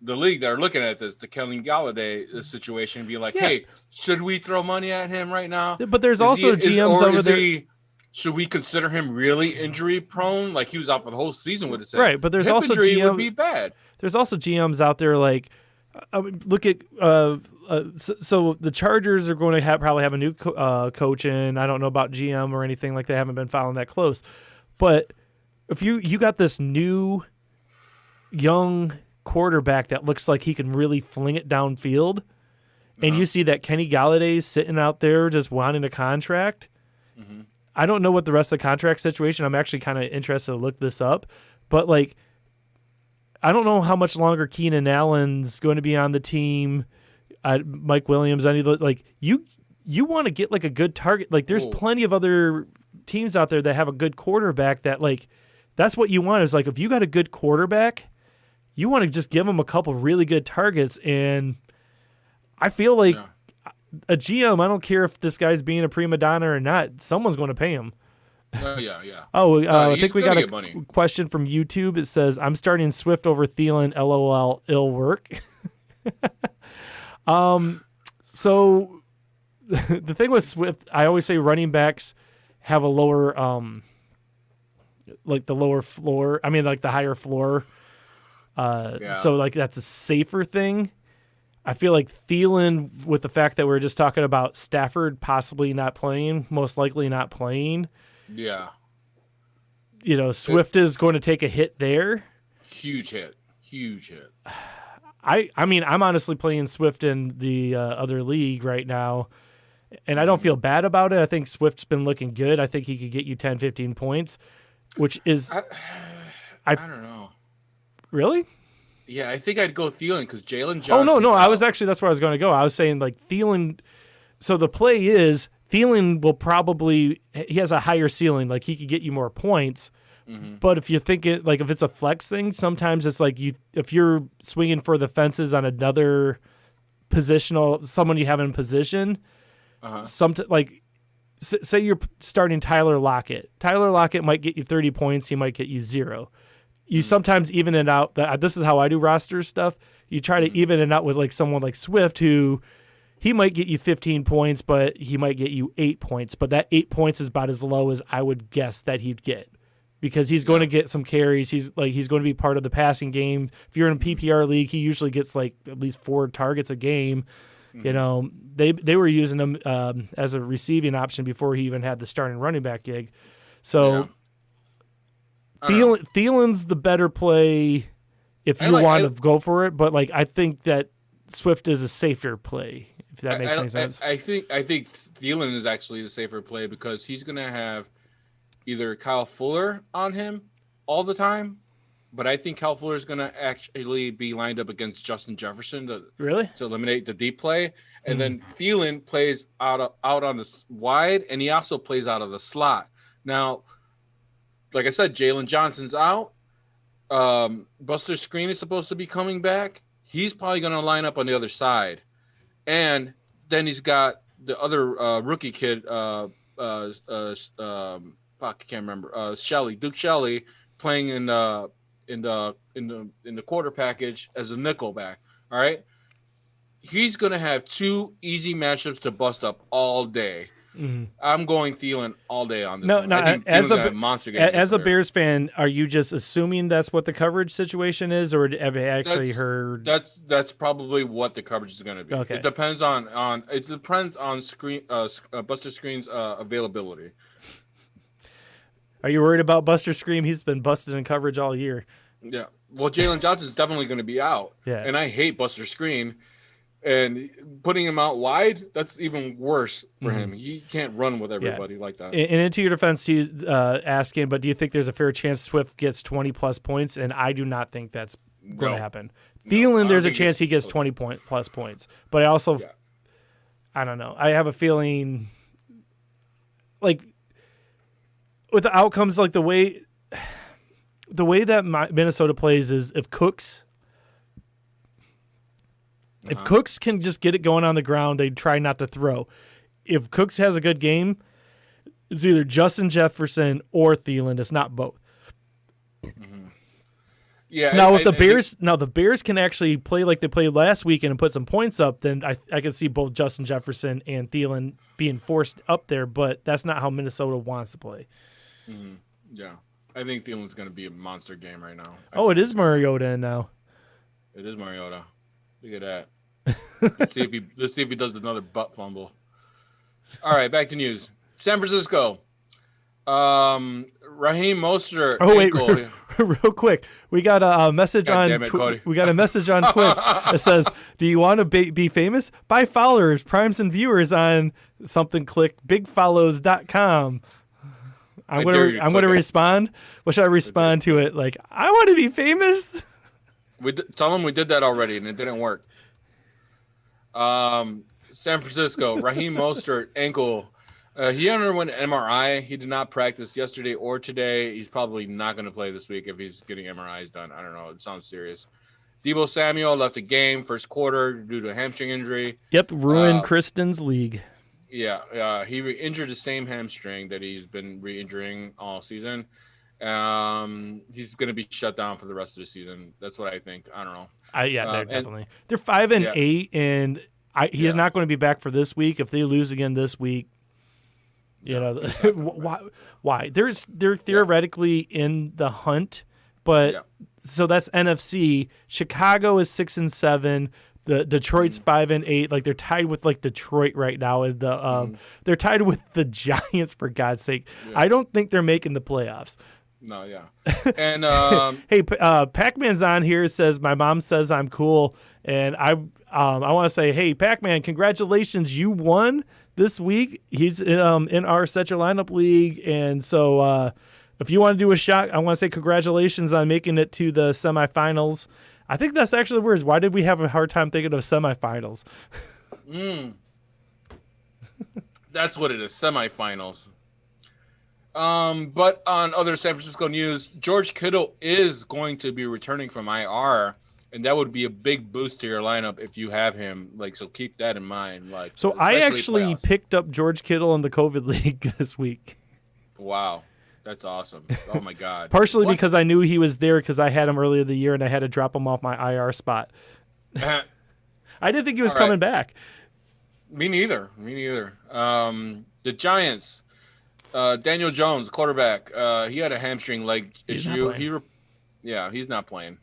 the league that are looking at the Kenny Galladay situation and be like, hey, should we throw money at him right now? But there's GMs over there. Should we consider him really injury prone? Like he was out for the whole season with it. Right, but there's hip also injury would be bad. There's also GMs out there like, look at so the Chargers are going to probably have a new coach in. I don't know about GM or anything like that. I haven't been following that close, but if you got this new young quarterback that looks like he can really fling it downfield, and you see that Kenny Galladay's sitting out there just wanting a contract. Mm-hmm. I don't know what the rest of the contract situation. I'm actually kind of interested to look this up, but like, I don't know how much longer Keenan Allen's going to be on the team. Mike Williams, you want to get like a good target. Like there's plenty of other teams out there that have a good quarterback that like, that's what you want is like, if you got a good quarterback, you want to just give them a couple really good targets. And I feel like a GM, I don't care if this guy's being a prima donna or not, someone's going to pay him. Yeah. I think we got a question from YouTube. It says, I'm starting Swift over Thielen, LOL, ill work. So the thing with Swift, I always say running backs have a lower, like the lower floor. I mean, like the higher floor. So like that's a safer thing. I feel like Thielen, with the fact that we're just talking about Stafford possibly not playing, most likely not playing. Yeah. Swift is going to take a hit there. Huge hit. I mean, I'm honestly playing Swift in the other league right now, and I don't feel bad about it. I think Swift's been looking good. I think he could get you 10, 15 points, which is... I don't know. Really? Yeah, I think I'd go Thielen because Jalen Johnson... Oh, no. That's where I was going to go. I was saying, like, Thielen... So the play is Thielen will probably... He has a higher ceiling. Like, he could get you more points. Mm-hmm. But if you think it... Like, if it's a flex thing, sometimes it's like if you're swinging for the fences on another positional... Someone you have in position... Say you're starting Tyler Lockett. Tyler Lockett might get you 30 points. He might get you 0. You sometimes even it out. This is how I do roster stuff. You try to even it out with like someone like Swift, who he might get you 15 points, but he might get you 8 points. But that 8 points is about as low as I would guess that he'd get, because he's going to get some carries. He's going to be part of the passing game. If you're in a PPR league, he usually gets like at least 4 targets a game. They were using him as a receiving option before he even had the starting running back gig. So Thielen's the better play if you want to go for it, but like I think that Swift is a safer play, if that makes any sense. I think Thielen is actually the safer play because he's going to have either Kyle Fuller on him all the time, but I think Kyle Fuller is going to actually be lined up against Justin Jefferson to eliminate the deep play. And then Thielen plays out on the wide, and he also plays out of the slot. Now, like I said, Jalen Johnson's out. Buster Screen is supposed to be coming back. He's probably going to line up on the other side. And then he's got the other rookie kid, I can't remember, Duke Shelley, playing in the quarter package as a nickel back. All right. He's going to have 2 easy matchups to bust up all day. Mm-hmm. I'm going Thielen all day on this. No, as a player. Bears fan, are you just assuming that's what the coverage situation is, or have you actually heard? That's probably what the coverage is going to be. Okay. It depends on Screen Buster Screen's availability. Are you worried about Buster Scream? He's been busted in coverage all year. Yeah. Well, Jalen Johnson's definitely going to be out. Yeah. And I hate Buster Screen. And putting him out wide, that's even worse for him. He can't run with everybody like that. And into your defense, he's asking, but do you think there's a fair chance Swift gets 20-plus points? And I do not think that's going to happen. Thielen, there's a chance he gets 20-plus points. But I also, I don't know. I have a feeling, like, with the outcomes, like the way that Minnesota plays is if Cooks can just get it going on the ground, they try not to throw. If Cooks has a good game, it's either Justin Jefferson or Thielen. It's not both. Yeah. Now, if the Bears can actually play like they played last weekend and put some points up, then I can see both Justin Jefferson and Thielen being forced up there. But that's not how Minnesota wants to play. Yeah, I think Thielen's going to be a monster game right now. It is Mariota now. It is Mariota. Look at that. Let's see if he does another butt fumble. All right, back to news. San Francisco. Raheem Mostert. Oh wait, real quick, we got a message we got a message on Twitch that says, "Do you want to be famous? Buy followers, primes, and viewers on something. Click bigfollows.com." I'm gonna respond. What should I respond to it? Like, I want to be famous. Tell them we did that already and it didn't work. San Francisco. Raheem Mostert ankle. He underwent an MRI. He did not practice yesterday or today. He's probably not going to play this week if he's getting MRIs done. I don't know. It sounds serious. Deebo Samuel left the game first quarter due to a hamstring injury. Yep, ruined Kristen's league. Yeah, he injured the same hamstring that he's been re-injuring all season. He's going to be shut down for the rest of the season. That's what I think. I don't know. They're definitely. They're 5-8, and he's not going to be back for this week. If they lose again this week, why? They're theoretically in the hunt, but so that's NFC. Chicago is 6-7. The Detroit's 5-8. Like, they're tied with like Detroit right now. And they're tied with the Giants, for God's sake. Yeah. I don't think they're making the playoffs. No, yeah. And hey, Pac-Man's on here. Says my mom says I'm cool, and I want to say, hey, Pac-Man, congratulations, you won this week. He's in our Set Your Lineup League, and so if you want to do a shot, I want to say congratulations on making it to the semifinals. I think that's actually the words. Why did we have a hard time thinking of semifinals? That's what it is, semifinals. But on other San Francisco news, George Kittle is going to be returning from IR, and that would be a big boost to your lineup if you have him. Like, so keep that in mind. Like, so I actually picked up George Kittle in the COVID league this week. Wow, that's awesome! Oh my God. Partially because I knew he was there because I had him earlier the year and I had to drop him off my IR spot. I didn't think he was coming back. Me neither. The Giants. Daniel Jones, quarterback. He had a hamstring leg issue. He's not playing.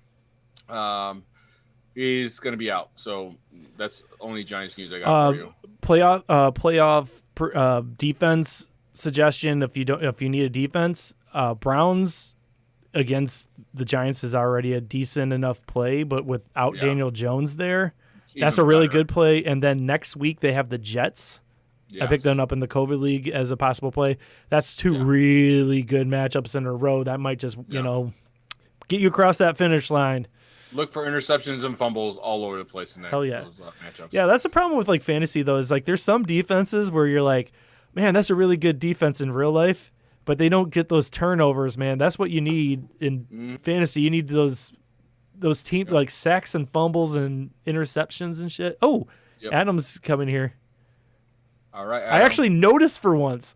He's going to be out. So that's only Giants news I got for you. Playoff defense suggestion. If you need a defense, Browns against the Giants is already a decent enough play, but without Daniel Jones there, that's a really good play. And then next week they have the Jets. Yes. I picked them up in the COVID league as a possible play. That's two really good matchups in a row. That might just, get you across that finish line. Look for interceptions and fumbles all over the place in that. Hell yeah. Those matchups. Yeah, that's a problem with like fantasy though. Is like there's some defenses where you're like, man, that's a really good defense in real life, but they don't get those turnovers, man. That's what you need in fantasy. You need those teams like sacks and fumbles and interceptions and shit. Oh, Adam's coming here. All right, Adam. I actually noticed for once.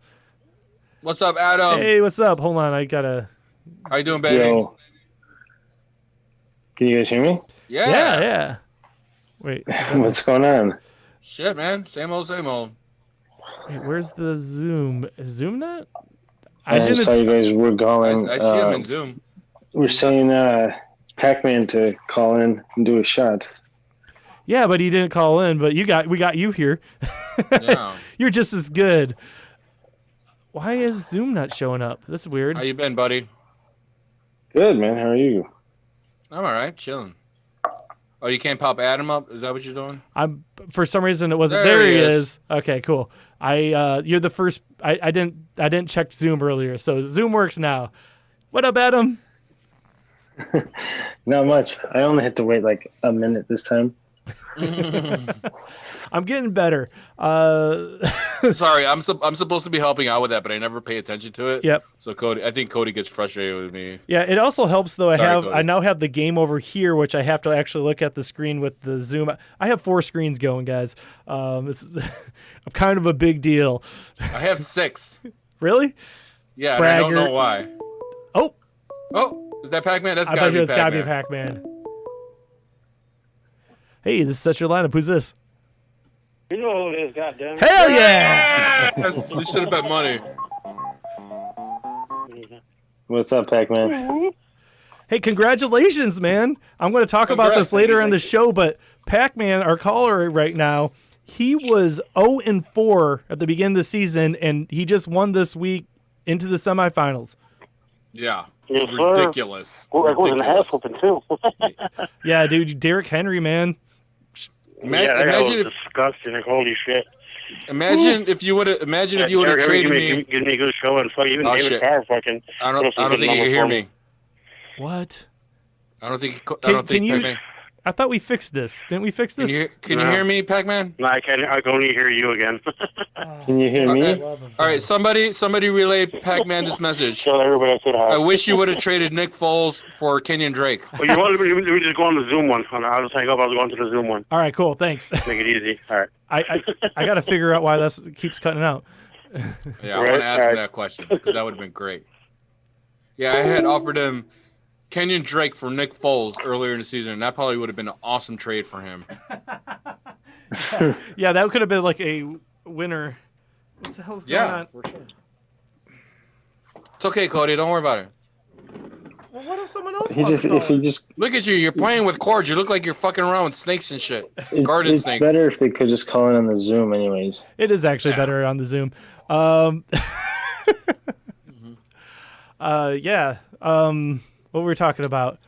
What's up, Adam? Hey, what's up? Hold on, I gotta. How you doing, baby? Yo. Can you guys hear me? Yeah. Wait. What's going on? Shit, man. Same old. Wait, where's the Zoom? Is Zoom not? I saw you guys were going. I see him in Zoom. We're saying Pac-Man to call in and do a shot. Yeah, but he didn't call in. But we got you here. Yeah. You're just as good. Why is Zoom not showing up? That's weird. How you been, buddy? Good, man. How are you? I'm all right, chilling. Oh, you can't pop Adam up? Is that what you're doing? For some reason it wasn't. There he is. Okay, cool. You're the first. I didn't check Zoom earlier, so Zoom works now. What up, Adam? Not much. I only had to wait like a minute this time. I'm getting better. Sorry, I'm supposed to be helping out with that, but I never pay attention to it. Yep. So I think Cody gets frustrated with me. Yeah, it also helps though. Sorry, I Cody. now have the game over here, which I have to actually look at the screen with the zoom. I have 4 screens going, guys. It's I'm kind of a big deal. I have 6. Really? Yeah, and I don't know Braggart. why. Oh, Is that Pac-Man? That's I gotta bet you be it's gotta be Pac-Man. Pac-Man. Hey, this is such your lineup. Who's this? You know who it is, goddamn. Hell yeah! Yes! We should have bet money. What's up, Pac-Man? Hey, congratulations, man. I'm going to talk about Congrats, this later thank in you. the show, but Pac-Man, our caller right now, he was 0-4 at the beginning of the season, and he just won this week into the semifinals. Yeah. Yes, sir. Ridiculous. Well, it was an Ridiculous. ass whooping, too. Yeah, dude, Derrick Henry, man. Yeah, that guy Imagine was if disgusting. Like, holy shit. you would have Derrick, traded give me a good show and fuck even Oh, David shit. Carr fucking. I don't think you can hear me. What? I don't think Can you- Pac-Man. I thought we fixed this. Didn't we fix Can this? you hear me, Pac-Man? No, I can only hear you again. Can you hear me? All right, somebody relay Pac-Man this message. Tell everybody I said hi. I wish you would have traded Nick Foles for Kenyon Drake. Well, you want me just go on the Zoom one? I'll just hang up. I'll go on to the Zoom one. All right, cool. Thanks. Make it easy. All right. I got to figure out why that keeps cutting out. Yeah, I want to ask him that question because that would have been great. Yeah, I had offered him Kenyon Drake for Nick Foles earlier in the season, and that probably would have been an awesome trade for him. Yeah, that could have been like a winner. What the hell's going on? For sure. It's okay, Cody. Don't worry about it. Well, what if someone else He wants just to if he call? just Look at you. You're playing with cords. You look like you're fucking around with snakes and shit. it's, Garden it's snakes. better if they could just call in on the Zoom anyways. It is actually Yeah. better on the Zoom. Yeah. What were we talking about?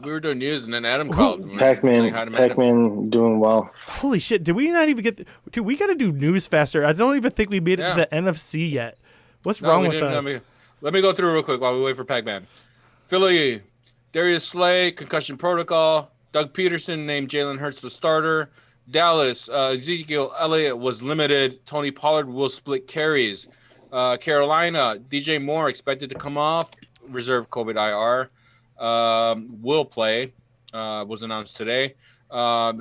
We were doing news, and then Adam called. and saying Pac-Man, hi to Madden. Pac-Man doing well. Holy shit! Did we not even get? Dude, we got to do news faster. I don't even think we made it Yeah. to the NFC yet. What's No, wrong we with didn't. us? Let me go through real quick while we wait for Pac-Man. Philly, Darius Slay, concussion protocol. Doug Peterson named Jalen Hurts the starter. Dallas, Ezekiel Elliott was limited. Tony Pollard will split carries. Carolina, DJ Moore expected to come off reserve COVID IR. Will play. Was announced today.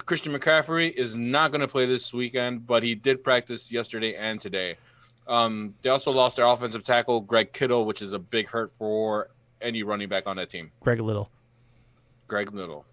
Christian McCaffrey is not going to play this weekend, but he did practice yesterday and today. They also lost their offensive tackle, Greg Kittle, which is a big hurt for any running back on that team. Greg Little. Greg Little.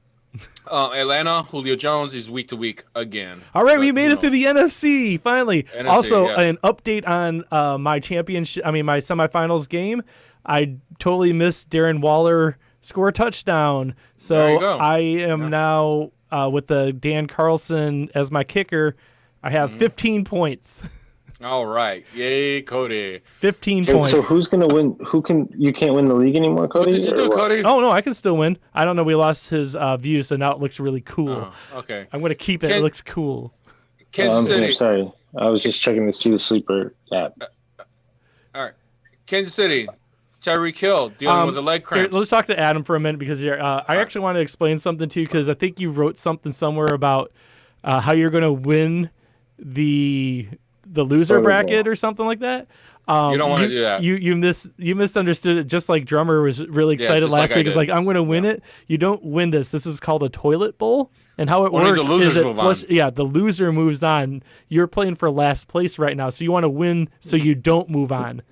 Atlanta, Julio Jones is week to week again. All right, we But made who it through the NFC finally. NFC, Also, yeah. an update on my championship. I mean, my semifinals game. I totally missed Darren Waller score a touchdown, There so you go. I am now with the Dan Carlson as my kicker. I have Mm-hmm. 15 points. All right. Yay, Cody. 15 Okay, points. so who's gonna win? You can't win the league anymore, Cody? What did you or do, what? Cody? Oh no, I can still win. I don't know. We lost his view, so now it looks really cool. Oh, okay. I'm gonna keep it. It Can- looks cool. Kansas I'm City. here, sorry. I was just checking to see the sleeper app. All right. Kansas City. Tyreek Hill dealing with a leg Here, cramp. let's talk to Adam for a minute because I actually want to explain something too because I think you wrote something somewhere about how you're going to win the loser Toilet bracket bowl. or something like that. You don't wanna do that. You misunderstood it. Just like Drummer was really excited just last like I week. It's did. like I'm going to win it. You don't win this. This is called a toilet bowl. And how it Only the works losers is it move on. the loser moves on. You're playing for last place right now, so you want to win so you don't move on.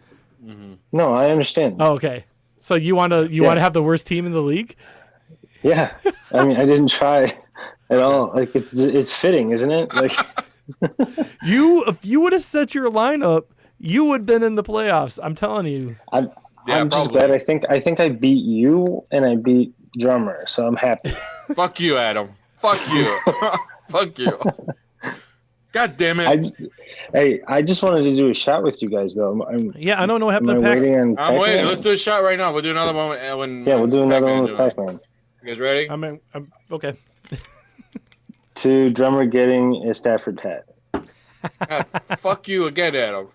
No, I understand. Oh, okay. So you want to have the worst team in the league? Yeah, I mean, I didn't try at all. Like it's fitting, isn't it? Like If you would have set your lineup, you would have been in the playoffs. I'm telling you. I'm just probably. glad. I think I beat you and I beat Drummer, so I'm happy. Fuck you, Adam. Fuck you. Fuck you. God damn it. I just wanted to do a shot with you guys, though. Yeah, I don't know what Am happened I to Pac. waiting on I'm Pac-Man? waiting. Let's do a shot right now. We'll do another one when. Yeah, we'll do another one with Pac-Man. Pac-Man. You guys ready? I'm okay. To Drummer getting a Stafford hat. God, fuck you again, Adam.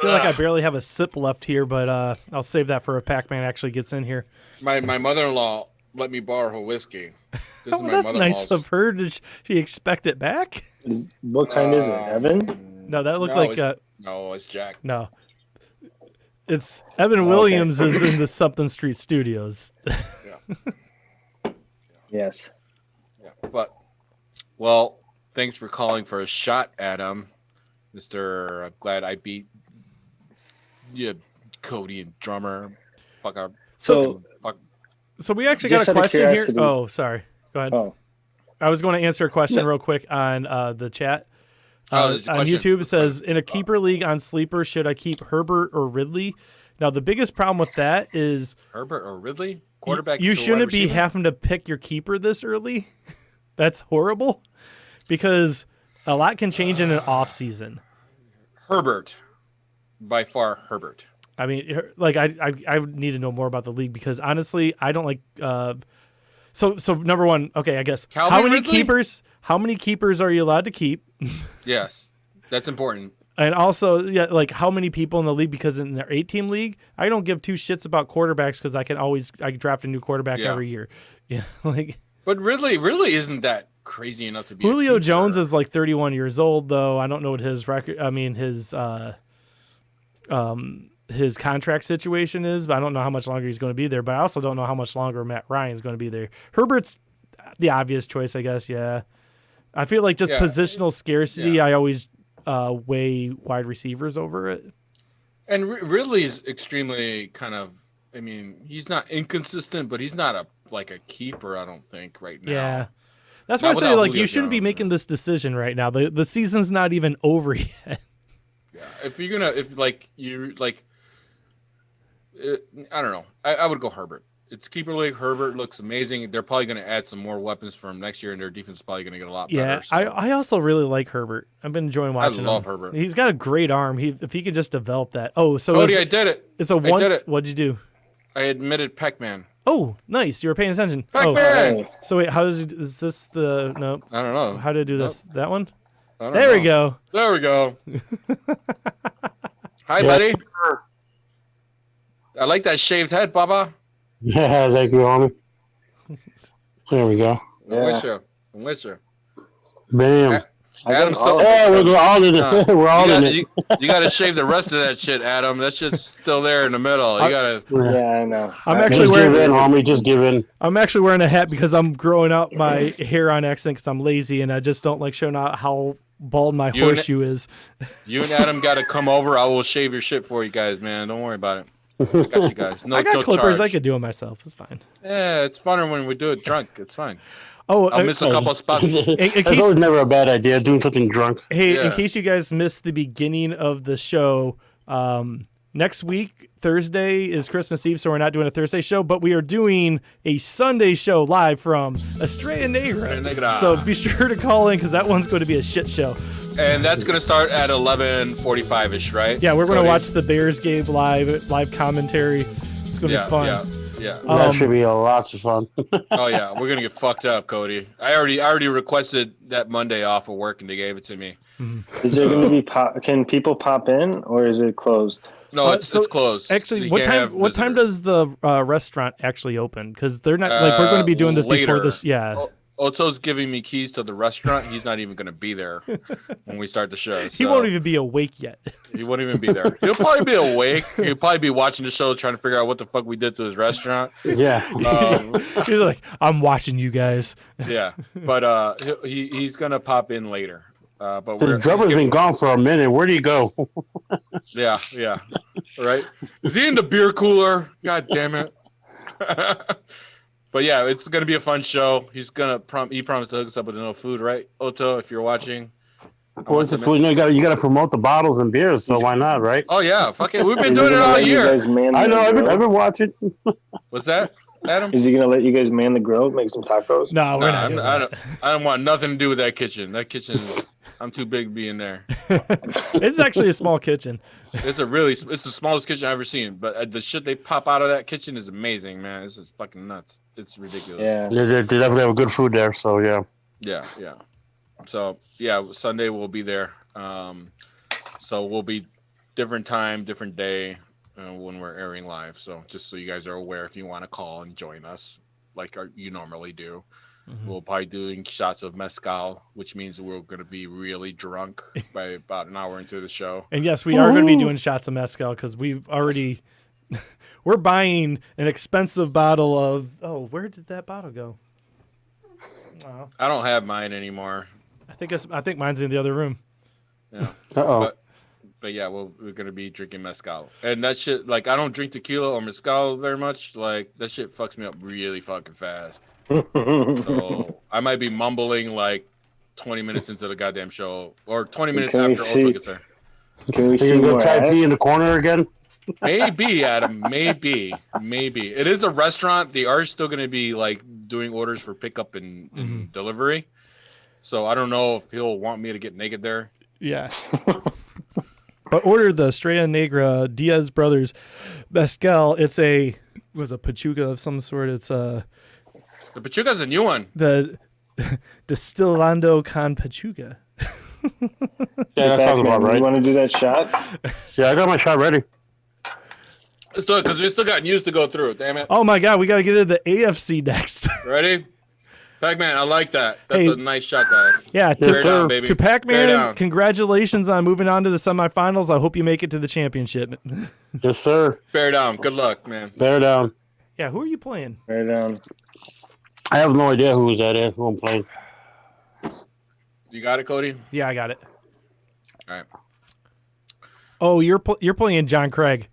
feel like I barely have a sip left here, but I'll save that for if Pac-Man actually gets in here. My mother-in-law let me borrow her whiskey. This is Oh, my that's nice mother-in-law's. of her. Did she expect it back? What kind is it, Evan? No, that looked no, like no, it's Jack. no. It's Evan Williams is in the Something Street Studios. Yes. Yeah, but well, thanks for calling for a shot, Adam. Mister, glad I beat you, Cody and drummer. Fuck up. So, Fuck. So we actually Just got a out of question here. curiosity- Oh, sorry. Go ahead. oh, I was going to answer a question No. real quick on the chat. There's a On question. YouTube, it says, in a keeper league on Sleeper, should I keep Herbert or Ridley? Now, the biggest problem with that is Herbert or Ridley, quarterback. you to wide shouldn't be receiver? having to pick your keeper this early. That's horrible because a lot can change in an off season. Herbert, by far Herbert. I mean, like I need to know more about the league because honestly, I don't like. So number one, okay, I guess Calvin how many Ridley? keepers? How many keepers are you allowed to keep? Yes, that's important. And also, yeah, like how many people in the league? Because in their 8-team league, I don't give two shits about quarterbacks because I can draft a new quarterback Yeah. every year. Yeah, like But Ridley isn't that crazy enough to be. Julio a keeper. Jones is like 31 years old, though. I don't know what his record. I mean, his contract situation is, but I don't know how much longer he's going to be there. But I also don't know how much longer Matt Ryan's going to be there. Herbert's the obvious choice, I guess. Yeah, I feel like just Yeah. positional scarcity. Yeah. I always weigh wide receivers over it. And Ridley's extremely kind of. I mean, he's not inconsistent, but he's not like a keeper. I don't think right now. Yeah. That's why I Not say, without like, Julio you shouldn't be Jones, making man. this decision right now. The season's not even over yet. Yeah. If you're gonna, if like you like, I don't know. I would go Herbert. It's keeper league. Herbert looks amazing. They're probably going to add some more weapons for him next year, and their defense is probably going to get a lot Yeah, better. So. I also really like Herbert. I've been enjoying watching love him. Herbert. He's got a great arm. If he could just develop that. Oh, so Cody, I did it. it's a I one. did it. What'd you do? I admitted Pac-Man. Oh, nice. You were paying attention. Oh, Pac-Man. hey, so wait, how did you, is this the no? I don't know. How did I do this? That one? I don't There we know. go. There we go. Hi, Yeah. buddy. I like that shaved head, Baba. Yeah, thank you, homie. There we go. I'm Yeah. with you. I'm with you. Bam. I Adam's think all still- of Oh, it- we're all in it. Uh, We're all in you, it. got, you got to shave the rest of that shit, Adam. That shit's still there in the middle. You got to. Yeah, I know. I'm I- actually Just give wearing- in, homie. Just give in. I'm actually wearing a hat because I'm growing out my hair on accident because I'm lazy and I just don't like showing out how bald my You and- horseshoe is. You and Adam got to come over. I will shave your shit for you guys, man. Don't worry about it. I got you guys. No, I got no clippers. I charge. could do it myself. It's fine. Yeah, it's funner when we do it drunk. It's fine. Oh, I'll miss a couple of spots. in That's case- always never a bad idea, doing something drunk. Hey, in Yeah. case you guys missed the beginning of the show, next week, Thursday is Christmas Eve, so we're not doing a Thursday show, but we are doing a Sunday show live from Estrella Negra. Estrella Negra. So be sure to call in because that one's going to be a shit show. And that's going to start at 11:45-ish, right? Yeah, we're going to Cody? watch the Bears game live commentary. It's going to Yeah, be fun. yeah. That should be lots of fun. Oh yeah, we're gonna get fucked up, Cody. I already requested that Monday off of work, and they gave it to me. Is there going to be can people pop in or is it closed? No, it's so closed. Actually, You what can't time? have What time visitors. does the restaurant actually open? Because they're not like we're going to be doing this before later. this. Yeah, O- Oto's giving me keys to the restaurant. He's not even gonna be there when we start the show. he so won't even be awake yet. He won't even be there. He'll probably be awake. He'll probably be watching the show, trying to figure out what the fuck we did to his restaurant. Yeah. He's like, I'm watching you guys. Yeah, but he's gonna pop in later. But The we're drummer's been gone for a minute. Where'd he go? Yeah, right. Is he in the beer cooler? God damn it. But yeah, it's gonna be a fun show. He's gonna he promised to hook us up with no food, right, Oto? If you're watching. What's the food? No, you got to promote the bottles and beers, so why not, right? Oh yeah, fuck it. We've been Is he doing it gonna all let you year. guys man I the know. I've grill? been watching. What's that, Adam? Is he going to let you guys man the grill, make some tacos? No, we're Nah, not doing I that. don't want nothing to do with that kitchen. That kitchen, I'm too big to be in there. It's actually a small kitchen. It's the smallest kitchen I've ever seen. But the shit they pop out of that kitchen is amazing, man. It's just fucking nuts. It's ridiculous. Yeah. They definitely have good food there, so yeah. Yeah. So yeah, Sunday we'll be there. So we'll be different time, different day when we're airing live. So just so you guys are aware, if you want to call and join us like you normally do, we'll probably doing shots of mezcal, which means we're going to be really drunk by about an hour into the show. And yes, we are going to be doing shots of mezcal because we've already we're buying an expensive bottle of. Oh, where did that bottle go? Oh, I don't have mine anymore. I think mine's in the other room. Yeah. Uh-oh. But yeah, we're gonna be drinking mezcal, and that shit. Like, I don't drink tequila or mezcal very much. Like, that shit fucks me up really fucking fast. So I might be mumbling like 20 minutes into the goddamn show, or 20 minutes Can we after see- Ocho gets there. Can we You see can go more type ass? P in the corner again. Maybe, Adam. Maybe. It is a restaurant. They are still gonna be like doing orders for pickup and delivery. So I don't know if he'll want me to get naked there. Yeah. But order the Estrella Negra Diaz Brothers mezcal. It's a pachuga of some sort. It's The Pachuca's a new one. the Destillando con Pachuga. Yeah, that sounds Pac-Man, about right. You want to do that shot? Yeah, I got my shot ready. Let's do it because we still got news to go through. Damn it. Oh my God, we got to get into the AFC next. Ready? Pac-Man, I like that. That's Hey. a nice shot, guys. Yeah, Yes, Bear sir. down, baby. to Bear Pac-Man, down. congratulations on moving on to the semifinals. I hope you make it to the championship. Yes, sir. Bear down. Good luck, man. Bear down. Yeah, who are you playing? Right down. I have no idea who was that is, who I'm playing. You got it, Cody? Yeah, I got it. All right. Oh, you're playing John Craig.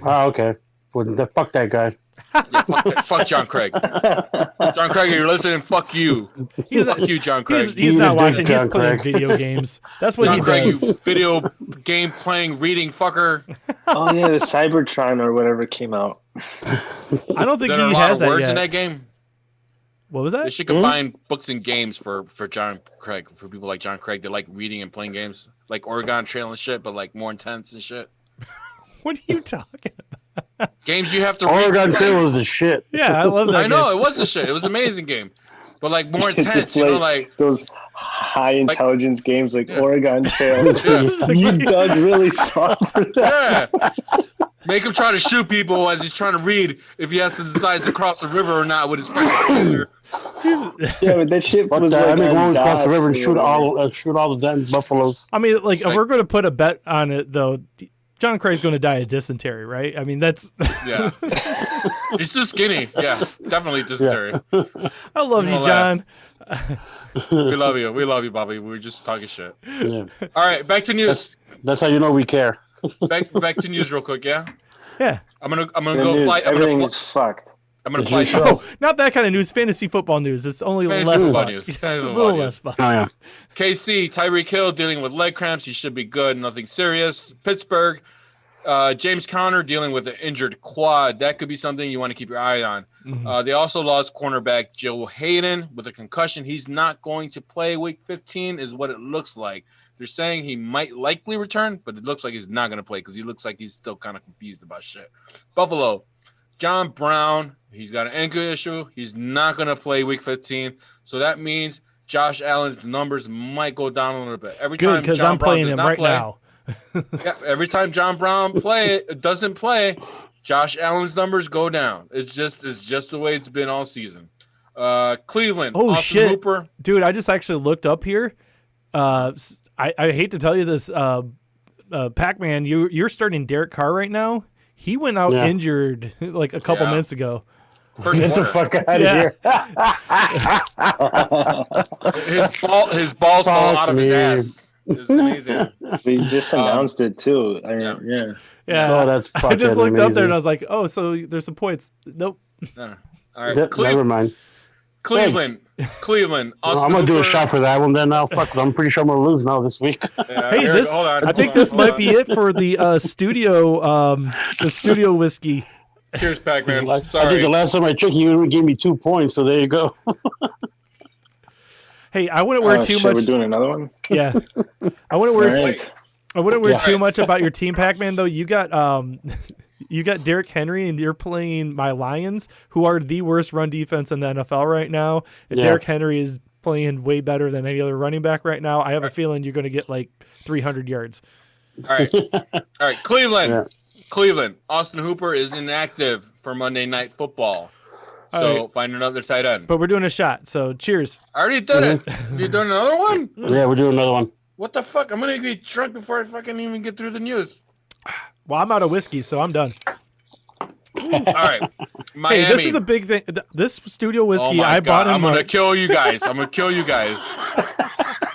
Oh, okay. Well, fuck that guy. Fuck John Craig. John Craig, you're listening. Fuck you. He's Fuck you, John Craig. He's You not the dick, watching. John He's playing Craig. video games. That's what John he Craig, does. you video game playing, reading fucker. Oh yeah, the Cybertron or whatever came out. I don't think There are he a lot has of that words yet. in that game. What was They that? should combine books and games for John Craig. For people like John Craig, they like reading and playing games, like Oregon Trail and shit, but like more intense and shit. What are you talking about? Games you have to read. Oregon Trail was the shit. Yeah, I love that. I know game. it was the shit. It was an amazing game, but like more To intense. You know, like those high intelligence games like Yeah. Oregon Trail. yeah, You dug really far for that. yeah. Make him try to shoot people as he's trying to read if he has to decide to cross the river or not with his fucking finger. Yeah, but that shit But was I like mean, on one was across the DOS river and or shoot all the damn buffaloes. I mean, like, if Like- we're going to put a bet on it, though, John Craig's going to die of dysentery, right? I mean, that's. Yeah, he's too skinny. Yeah, definitely dysentery. I love you, Don't John. We love you. We love you, Bobby. We were just talking shit. Yeah. All right, back to news. That's how you know we care. Back to news real quick. Yeah, Yeah. I'm gonna The go news, fly. everything is fucked. I'm gonna As fly. usual. Oh, not that kind of news. Fantasy football news. It's only Fantasy less football fun. news. A Fantasy little football less fun. Oh yeah. KC, Tyreek Hill dealing with leg cramps. He should be good. Nothing serious. Pittsburgh, James Conner dealing with an injured quad. That could be something you want to keep your eye on. Mhm. They also lost cornerback Joe Hayden with a concussion. He's not going to play week 15 is what it looks like. They're saying he might likely return, but it looks like he's not going to play because he looks like he's still kind of confused about shit. Buffalo, John Brown, he's got an ankle issue. He's not going to play week 15. So that means Josh Allen's numbers might go down a little bit. Every Good, time because John I'm Brown playing does him not right play, now. yeah, every time John Brown doesn't play, Josh Allen's numbers go down. It's just the way it's been all season. Cleveland. Oh, Austin shit. Hooper. Dude, I just actually looked up here. I hate to tell you this, Pac-Man, you're starting Derek Carr right now. He went out Yeah. injured like a couple Yeah. minutes ago. First Get the quarter. fuck out of Yeah. here. His balls fall Fuck out of his me. ass. It's amazing. We just announced it too. I mean, yeah. Yeah. Oh, that's I just fucking looked up there amazing. and I was like, oh, so there's some points. Nope. All right. Never mind. Cleveland. Austin I'm gonna do a Hooper. shot for that one then. Now, fuck. I'm pretty sure I'm gonna lose now this week. Yeah, Hey, here, this hold on, I think hold on, this hold might on. be it for the studio whiskey. Cheers, Pac-Man. Like, I Sorry. think the last time I checked, you gave me 2 points. So there you go. Hey, I wouldn't worry Oh, too shit, much. we're doing another one. Yeah. I wouldn't All worry right. I wouldn't worry Yeah. too much about your team, Pac-Man, though. You got you got Derrick Henry, and you're playing my Lions, who are the worst run defense in the NFL right now. And Yeah. Derrick Henry is playing way better than any other running back right now. I have a feeling you're going to get like 300 yards. All right. All right. Cleveland. Yeah. Cleveland. Austin Hooper is inactive for Monday Night Football. All So right. find another tight end. But we're doing a shot, so cheers. I already did it. You doing another one? Yeah, we're doing another one. What the fuck? I'm gonna be drunk before I fucking even get through the news. Well, I'm out of whiskey, so I'm done. All right. Miami. Hey, this is a big thing. This studio Oh whiskey my I bought God. in I'm gonna March. kill you guys. I'm gonna kill you guys.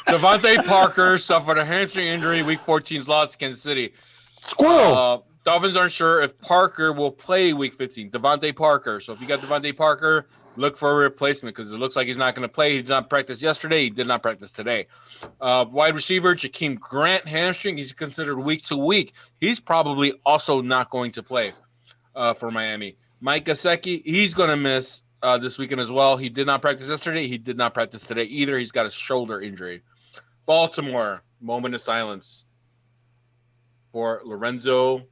Devontae Parker suffered a hamstring injury week 14's loss to Kansas City. Squirrel. Dolphins aren't sure if Parker will play week 15. Devontae Parker. So if you got Devontae Parker, look for a replacement because it looks like he's not going to play. He did not practice yesterday. He did not practice today. Wide receiver Jakeem Grant hamstring. He's considered week to week. He's probably also not going to play for Miami. Mike Gesicki, he's going to miss this weekend as well. He did not practice yesterday. He did not practice today either. He's got a shoulder injury. Baltimore, moment of silence for Lorenzo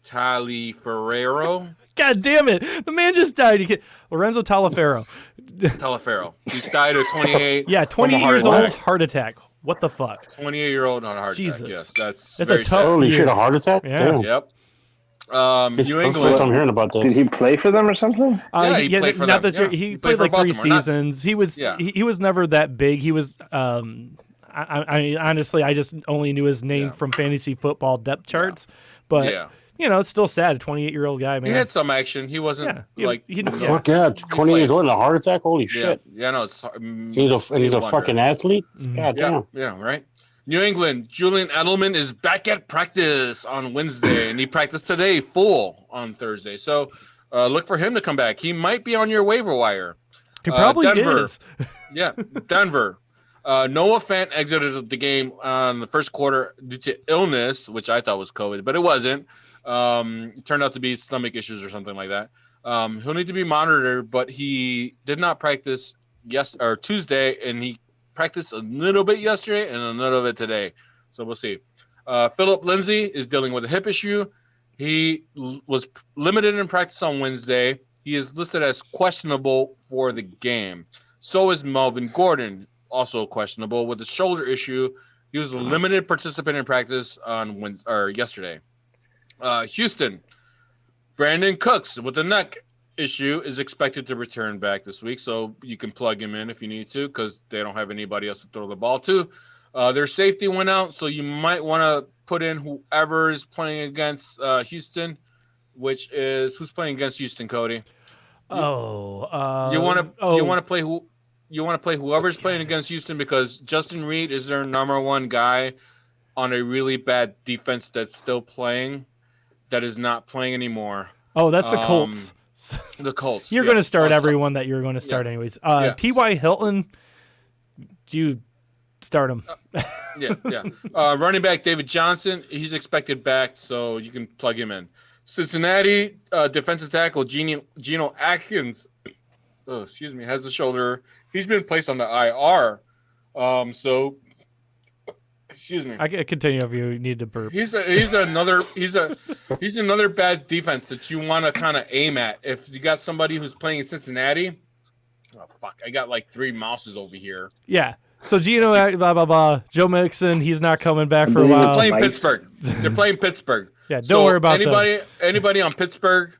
Taliaferro. God damn it! The man just died. Lorenzo Taliaferro. Taliaferro. He's died at 28. Yeah, from 20 a heart years old, attack. heart attack. What the fuck? 28-year-old on a heart Jesus. attack. Yes, that's That's a very tough- sad. Holy yeah. shit, a heart attack? Yeah. Damn. Yep. That's New the first England. I'm hearing about Did this. he play for them or something? Yeah, he played for not them. this year. Yeah. He He played played like for 3 Baltimore, not- seasons. He was Yeah. he was never that big. He was I honestly I just only knew his name Yeah. from fantasy football depth charts. But Yeah. you know, it's still sad. A 28-year-old guy, man. He had some action. He wasn't Yeah, he- like he- no- yeah. Fuck yeah, 20 years old and a heart attack? Holy Yeah, shit. yeah, no. It's, He's a wonder. fucking athlete? God Yeah, damn. yeah, right. New England, Julian Edelman is back at practice on Wednesday, and he practiced today full on Thursday. So look for him to come back. He might be on your waiver wire. He probably Denver. is. Yeah, Denver. Noah Fant exited the game on the first quarter due to illness, which I thought was COVID, but it wasn't. It turned out to be stomach issues or something like that. He'll need to be monitored, but he did not practice Tuesday, and he practiced a little bit yesterday and a little bit today. So we'll see. Philip Lindsay is dealing with a hip issue. He was limited in practice on Wednesday. He is listed as questionable for the game. So is Melvin Gordon, also questionable with a shoulder issue. He was a limited participant in practice on yesterday. Houston, Brandon Cooks with a neck issue is expected to return back this week, so you can plug him in if you need to because they don't have anybody else to throw the ball to. Their safety went out, so you might want to put in whoever is playing against Houston, which is who's playing against Houston, Cody. You want to play whoever's playing against Houston because Justin Reed is their number one guy on a really bad defense that's still playing, that is not playing anymore. Oh, that's the Colts. The Colts. You're yeah. going to start Oh, everyone that you're going to start anyways. Yeah. T.Y. Hilton, do you start him? Yeah. Running back David Johnson, he's expected back, so you can plug him in. Cincinnati defensive tackle Geno Atkins, has a shoulder. He's been placed on the IR. I can continue if you need to burp. He's another bad defense that you want to kind of aim at. If you got somebody who's playing in Cincinnati, oh fuck, I got like 3 mouses over here. Yeah. So Gino, blah blah blah. Joe Mixon, he's not coming back for a believe it's while. They're playing Mice. Pittsburgh. They're playing Pittsburgh. Yeah, don't worry about anybody on Pittsburgh.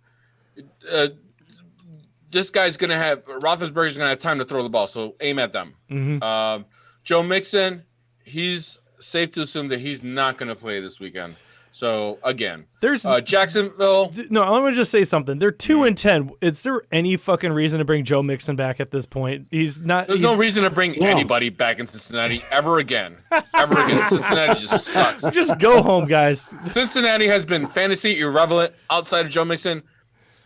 This guy's gonna have Roethlisberger's gonna have time to throw the ball, so aim at them. Mm-hmm. Joe Mixon, he's safe to assume that he's not gonna play this weekend. So again, There's Jacksonville. no. I'm gonna just say something. They're 2-10. Is there any fucking reason to bring Joe Mixon back at this point? He's not. There's no reason to bring No. anybody back in Cincinnati ever again. Ever again. Cincinnati just sucks. Just go home, guys. Cincinnati has been fantasy irrelevant outside of Joe Mixon.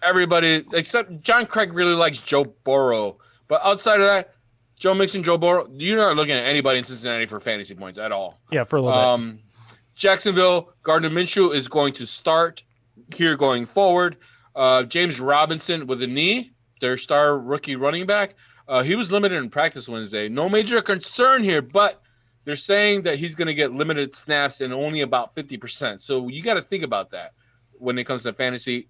Everybody except John Craig really likes Joe Burrow, but outside of that, Joe Mixon, Joe Burrow, you're not looking at anybody in Cincinnati for fantasy points at all. Yeah, for a little bit. Jacksonville, Gardner Minshew is going to start here going forward. James Robinson with a knee, their star rookie running back. He was limited in practice Wednesday. No major concern here, but they're saying that he's going to get limited snaps and only about 50%. So you got to think about that when it comes to fantasy.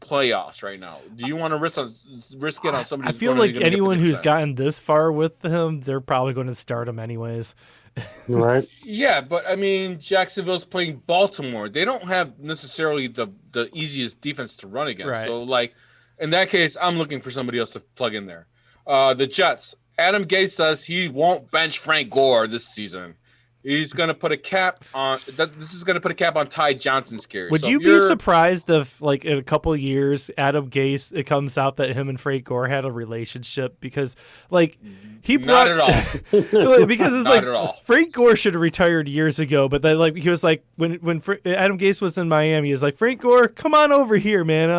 playoffs right now. Do you want to risk it on somebody? I who's feel only like gonna get anyone who's 50%? gotten this far with him, they're probably going to start him anyways. Right. Yeah, but I mean, Jacksonville's playing Baltimore. They don't have necessarily the easiest defense to run against. Right. So, like, in that case, I'm looking for somebody else to plug in there. The Jets. Adam Gase says he won't bench Frank Gore this season. He's going to put a cap on this is going to put a cap on Ty Johnson's carry. Would So you if be you're- surprised if, like, in a couple of years, Adam Gase, it comes out that him and Frank Gore had a relationship? Because, like, he brought Not at all. Because it's Not like at all. Frank Gore should have retired years ago, but then, like, he was like when Adam Gase was in Miami, he was like, Frank Gore, come on over here, man.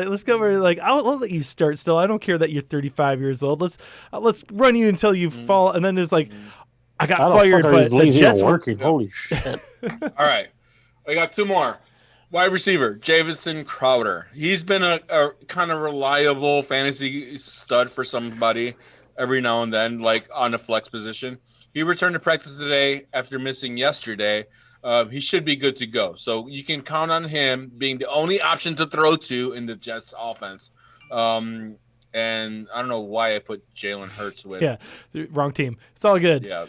Let's go over. Like, I'll let you start. Still, I don't care that you're 35 years old. Let's run you until you fall. And then there's like, I got How fired, the fuck are but these the lazy Jets and were working? Holy shit. All right. I got two more. Wide receiver, Jamison Crowder. He's been a kind of reliable fantasy stud for somebody every now and then, like on a flex position. He returned to practice today after missing yesterday. He should be good to go. So you can count on him being the only option to throw to in the Jets offense. And I don't know why I put Jalen Hurts with. Yeah, wrong team. It's all good. Yeah.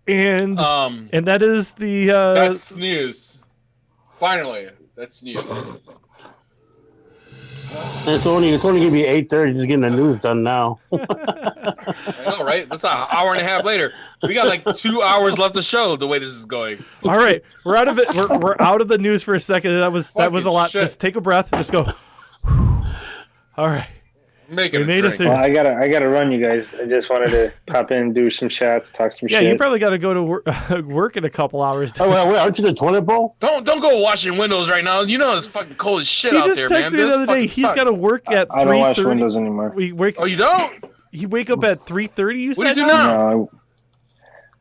And that is the That's news. Finally, that's news. And it's only gonna be 8:30. Just getting the news done now. I know, right? That's an hour and a half later. We got like 2 hours left to show the way this is going. all right. We're out of it. We're out of the news for a second. That was a Fucking lot. shit. Just take a breath. Just go. All right. Making We a made it drink. through. Well, I gotta run, you guys. I just wanted to pop in, do some chats, talk some Yeah, shit. you probably got to go to work in a couple hours. Oh wait, aren't you the toilet bowl? Don't go washing windows right now. You know it's fucking cold as shit He out just there, texted man. me the This other day. fucking He's sucks. got to work at I don't watch 3:30. Windows anymore. We wake. Oh, you don't? You wake up at 3:30. You What do said you do now?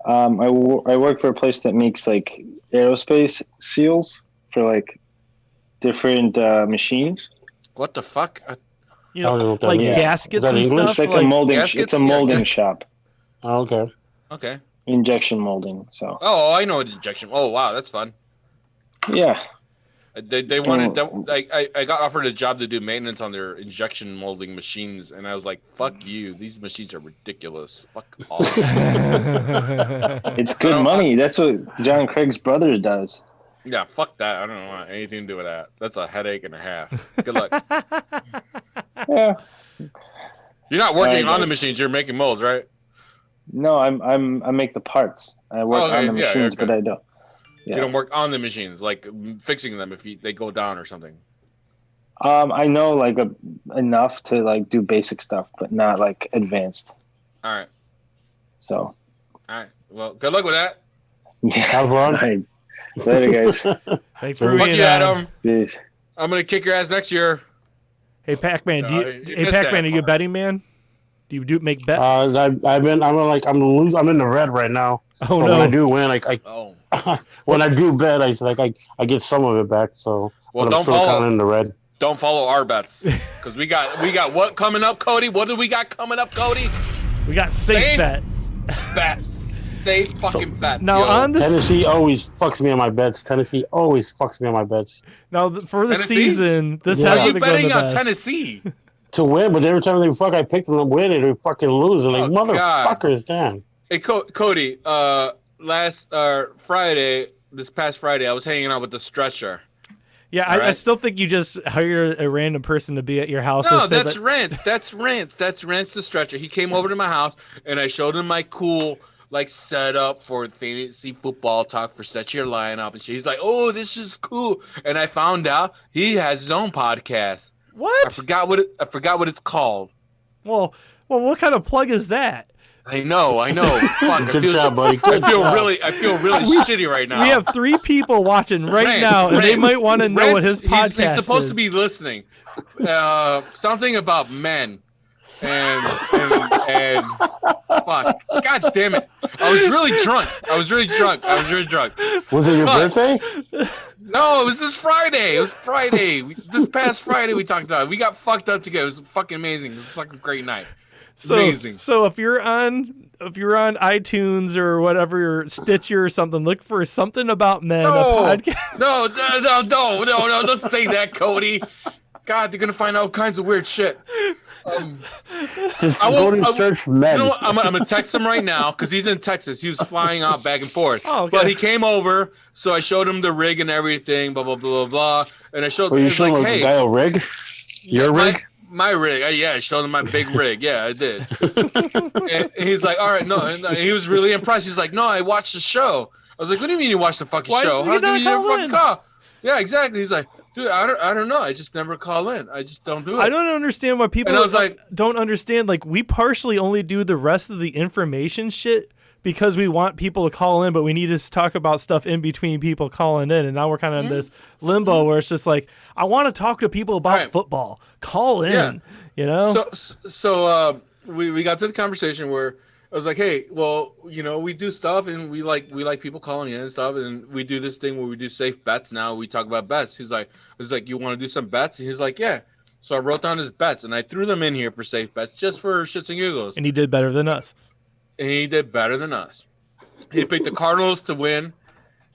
No, I work for a place that makes like aerospace seals for like different machines. What the fuck? You I don't know know, what that like means. gaskets Is that and English? stuff. It's like a molding. gaskets? It's a molding Yeah. shop, Oh, okay. Okay. injection molding. So Oh, I know injection. Oh, wow, that's fun. yeah, They wanted like I got offered a job to do maintenance on their injection molding machines, and I was like, "Fuck you! These machines are ridiculous. Fuck off." it's good money. That's what John Craig's brother does. Yeah, fuck that. I don't want anything to do with that. That's a headache and a half. Good luck. Yeah. You're not working Right, on the guys. machines. You're making molds, right? No, I make the parts. I work Okay, on the yeah, machines, okay. but I don't. Yeah. You don't work on the machines, like fixing them if they go down or something. I know like enough to like do basic stuff, but not like advanced. All right. So All right. Well, good luck with that. yeah. Have fun. All right. Later, guys. Thanks for Fuck being you, on. Adam. Peace. I'm gonna kick your ass next year. Hey, Pac-Man. No, you Hey, missed Pac-Man. that Are you a part. betting man? Do you make bets? I'm in the red right now. Oh But when I no. do win, Oh. when I do bet, I get some of it back. So Well, but I'm don't still kind of follow. in the red. Don't follow our bets because we got what coming up, Cody? What do we got coming up, Cody? We got safe Safe. bets. Bets. Safe fucking bets. Now yo. on this. Tennessee always fucks me on my bets. For the For the Tennessee? season, this Yeah. Why are hasn't you been going betting the on best. Tennessee? To win, but every time they I pick them to win, they fucking lose. And like Oh, God. motherfuckers, damn. Hey, Cody. Last this past Friday, I was hanging out with the Stretcher. Yeah, All I right. still think you just hired a random person to be at your house. No, and say that's that- Rance. That's Rance. That's Rance the Stretcher. He came over to my house, and I showed him my cool like setup for fantasy football talk for set your lineup and shit. He's like, "Oh, this is cool," and I found out he has his own podcast. I What? forgot what it's called. Well, what kind of plug is that? I know. Fuck, Good job, buddy. Good I feel job. really shitty right now. We have 3 people watching right Rance, now, and they Rance, might want to know what his Rance, podcast he's supposed is. to be listening. Something about men. And fuck. God damn it. I was really drunk. Was it your Fuck. birthday? No, it was this Friday. This past Friday we talked about it. We got fucked up together. It was fucking amazing. It was a fucking great night. Amazing. So if you're on iTunes or whatever, or Stitcher or something, look for Something About Men, No. a podcast. No, don't say that, Cody. God, they're gonna find all kinds of weird shit. Just I go won't- to search men. You know what? I'm gonna text him right now because he's in Texas. He was flying out back and forth. Oh, okay. But he came over, so I showed him the rig and everything, blah blah blah blah blah. And I showed Were you he's showing like, a hey, guy a rig? Your rig? my rig. Yeah, I showed him my big rig. Yeah, I did. And he's like, all right, no. And he was really impressed. He's like, no, I watched the show. I was like, what do you mean you watched the fucking Why show? does he How not come you didn't call fucking in? call? Yeah, exactly. He's like, dude, I don't know. I just never call in. I just don't do it. I don't understand why people And I was like- don't understand. Like, we partially only do the rest of the information shit because we want people to call in, but we need to talk about stuff in between people calling in. And now we're kind of in this limbo where it's just like, I want to talk to people about Right. football. Call in, Yeah. you know? So we got to the conversation where I was like, hey, well, you know, we do stuff and we like people calling in and stuff, and we do this thing where we do safe bets now. We talk about bets. He's like, you want to do some bets? And he's like, yeah. So I wrote down his bets and I threw them in here for safe bets just for shits and giggles. And he did better than us. And he did better than us. He picked the Cardinals to win.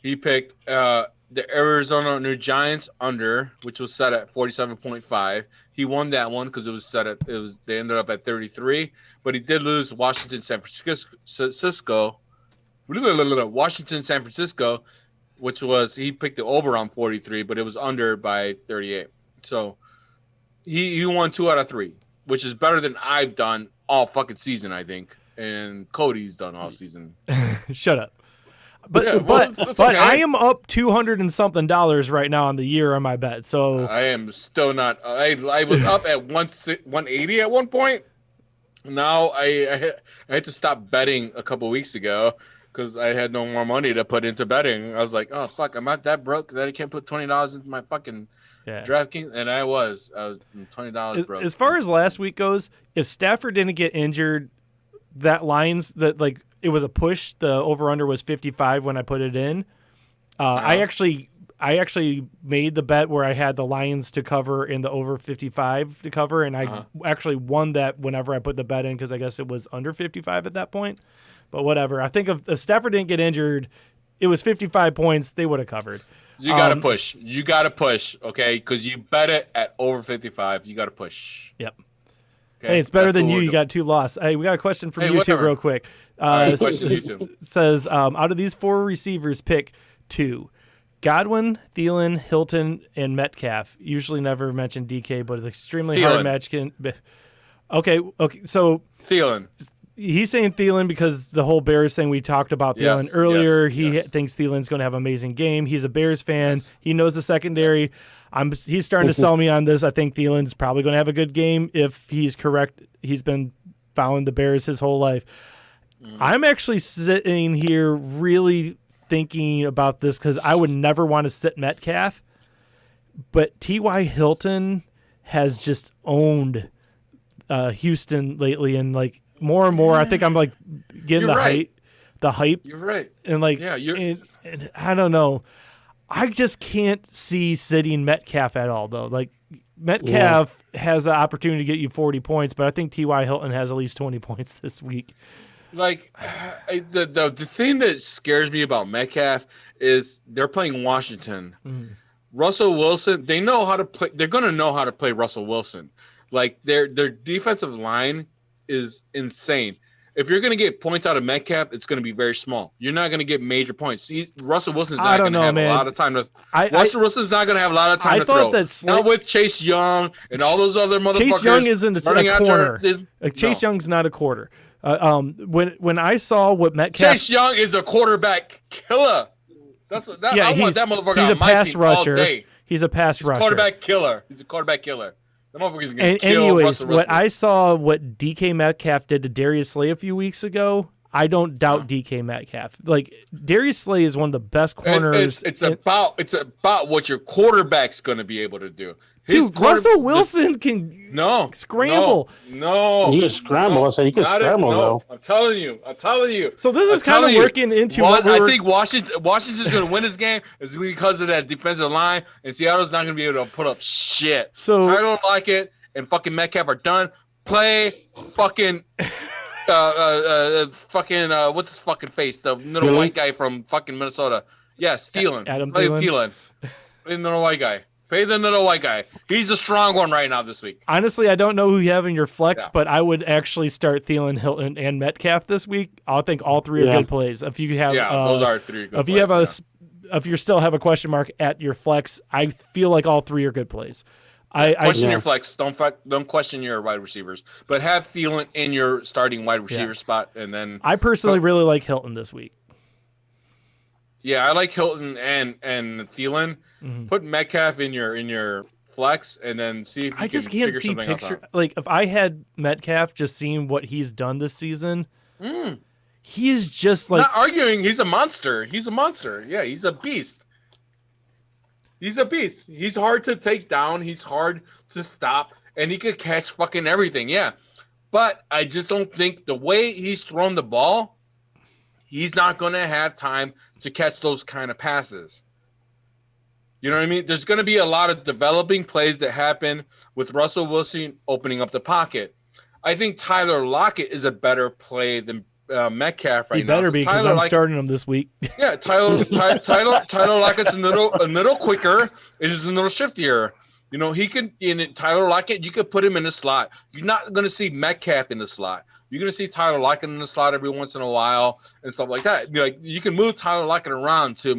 He picked the Arizona New Giants under, which was set at 47.5. He won that one because they ended up at 33. But he did lose Washington, San Francisco, which was he picked the over on 43, but it was under by 38. So he won 2 out of 3, which is better than I've done all fucking season, I think. And Cody's done all season. Shut up. But Yeah, well, that's but okay. I am up $200 and something right now on the year on my bet. So I am still not. I was up at 180 at one point. Now I had to stop betting a couple weeks ago because I had no more money to put into betting. I was like, oh fuck, I'm not that broke that I can't put $20 into my fucking yeah. DraftKings, and I was $20 broke. As far as last week goes, if Stafford didn't get injured, that lines that like it was a push. The over under was 55 when I put it in. I actually made the bet where I had the Lions to cover and the over 55 to cover, and I actually won that whenever I put the bet in because I guess it was under 55 at that point. But whatever. I think if Stafford didn't get injured, it was 55 points. They would have covered. You gotta push. You gotta push, okay? Because you bet it at over 55. You gotta push. Yep. Okay? Hey, it's better That's than what you. we're You doing. got 2 losses. Hey, we got a question from Hey, YouTube whatever. real quick. All right, question, YouTube. Says, out of these 4 receivers, pick 2. Godwin, Thielen, Hilton, and Metcalf. Usually never mention DK, but it's extremely hard Thielen. match. Okay. So Thielen. he's saying Thielen because the whole Bears thing we talked about Thielen Yes, earlier. yes, He yes. thinks Thielen's going to have an amazing game. He's a Bears fan. He knows the secondary. He's starting to sell me on this. I think Thielen's probably going to have a good game if he's correct. He's been following the Bears his whole life. I'm actually sitting here really thinking about this because I would never want to sit Metcalf, but T.Y. Hilton has just owned Houston lately, and like more and more, I think I'm like getting You're right. the hype, You're right. and like, Yeah, and I don't know. I just can't see sitting Metcalf at all, though. Like Metcalf has the opportunity to get you 40 points, but I think T.Y. Hilton has at least 20 points this week. Like the thing that scares me about Metcalf is they're playing Washington. Russell Wilson, they know how to play. They're gonna know how to play Russell Wilson. Like their defensive line is insane. If you're gonna get points out of Metcalf, it's gonna be very small. You're not gonna get major points. Russell Wilson's I not don't gonna know, have man. a lot of time to. I Russell Wilson's not gonna have a lot of time to thought throw. that Not with Chase Young and all those other motherfuckers. Chase Young isn't running a after corner. this- Chase No. Young's not a quarter. When I saw what Metcalf, Chase Young is a quarterback killer. I want that motherfucker he's on a my pass team all rusher. day. He's a pass rusher. Quarterback killer. He's a quarterback killer. That motherfucker's gonna And kill anyways, Russell what Wilson. I saw what DK Metcalf did to Darius Slay a few weeks ago, I don't doubt DK Metcalf. Like Darius Slay is one of the best corners. It's about what your quarterback's gonna be able to do. Dude, Russell Wilson can scramble. No, He can scramble. I said he can Not it, scramble, no. though. I'm telling you. So this is I'm kind of telling you, working into what we I were. think Washington's going to win this game is because of that defensive line, and Seattle's not going to be able to put up shit. So- I don't like it, and fucking Metcalf are done. Play fucking what's his fucking face? The little Thielen? white guy from fucking Minnesota. Yes, Thielen. Adam Play Thielen? Thielen. Play the little white guy. Pay the little white guy. He's the strong one right now this week. Honestly, I don't know who you have in your flex, Yeah. but I would actually start Thielen, Hilton, and Metcalf this week. I think all three are Yeah. good plays. If you have, Those are 3 good if you have plays, if you still have a question mark at your flex, I feel like all 3 are good plays. I question your flex. Don't question your wide receivers, but have Thielen in your starting wide receiver spot, and then I personally really like Hilton this week. I like Hilton and Thielen. Put Metcalf in your flex, and then see if you I just can't see picture like if I had Metcalf, just seeing what he's done this season. He is just like Not arguing. He's a monster. He's a monster. Yeah, he's a beast. He's a beast. He's hard to take down. He's hard to stop, and he could catch fucking everything. Yeah, but I just don't think the way he's thrown the ball, he's not going to have time to catch those kind of passes. You know what I mean? There's going to be a lot of developing plays that happen with Russell Wilson opening up the pocket. I think Tyler Lockett is a better play than Metcalf right he better now. be because I'm starting him this week. Yeah, Tyler Lockett's a little quicker. It's just a little shiftier. You know, he can in Tyler Lockett. You could put him in the slot. You're not going to see Metcalf in the slot. You're going to see Tyler Lockett in the slot every once in a while and stuff like that. Like you can move Tyler Lockett around to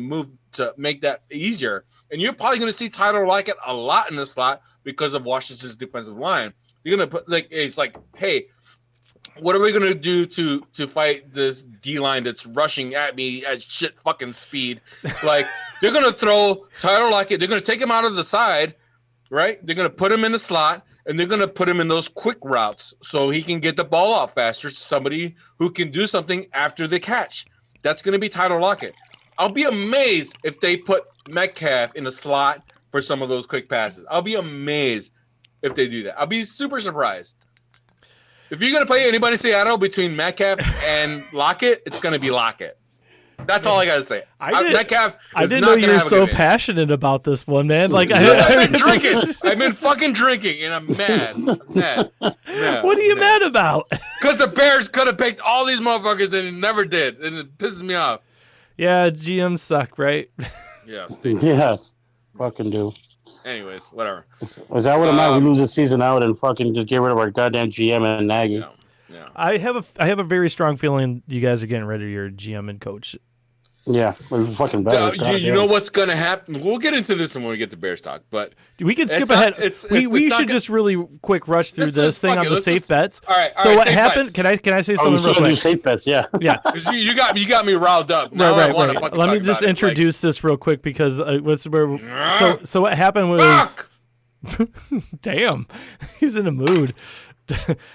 make that easier. And you're probably going to see Tyler Lockett a lot in the slot because of Washington's defensive line. You're going to put it's like, hey, what are we going to do to fight this D-line that's rushing at me at shit fucking speed? Like, they're going to throw Tyler Lockett. They're going to take him out of the side, right? They're going to put him in the slot, and they're going to put him in those quick routes so he can get the ball out faster to somebody who can do something after the catch. That's going to be Tyler Lockett. I'll be amazed if they put Metcalf in the slot for some of those quick passes. I'll be amazed if they do that. I'll be super surprised. If you're going to play anybody in Seattle between Metcalf and Lockett, it's going to be Lockett. That's all I got to say. Metcalf I didn't know you were so passionate about this one, man. Like I've been drinking. I've been fucking drinking, and I'm mad. Mad. What are you mad about? Because the Bears could have picked all these motherfuckers, and it never did, and it pisses me off. Yeah, GMs suck, right? Yeah. Yeah, fucking do. Anyways, whatever. Is that what it might? We lose the season out and fucking just get rid of our goddamn GM and Nagy. Yeah. I have a very strong feeling you guys are getting rid of your GM and coach. Yeah, we're fucking better. You know what's going to happen? We'll get into this when we get to Bears talk, but we can skip ahead. We should just really quick rush through this thing on the safe bets. All right. So what happened? Bets. Can I say something real quick? Do safe bets, yeah. Yeah. You got me riled up. Now right. Let me just introduce this real quick because so what happened was. Damn, he's in a mood.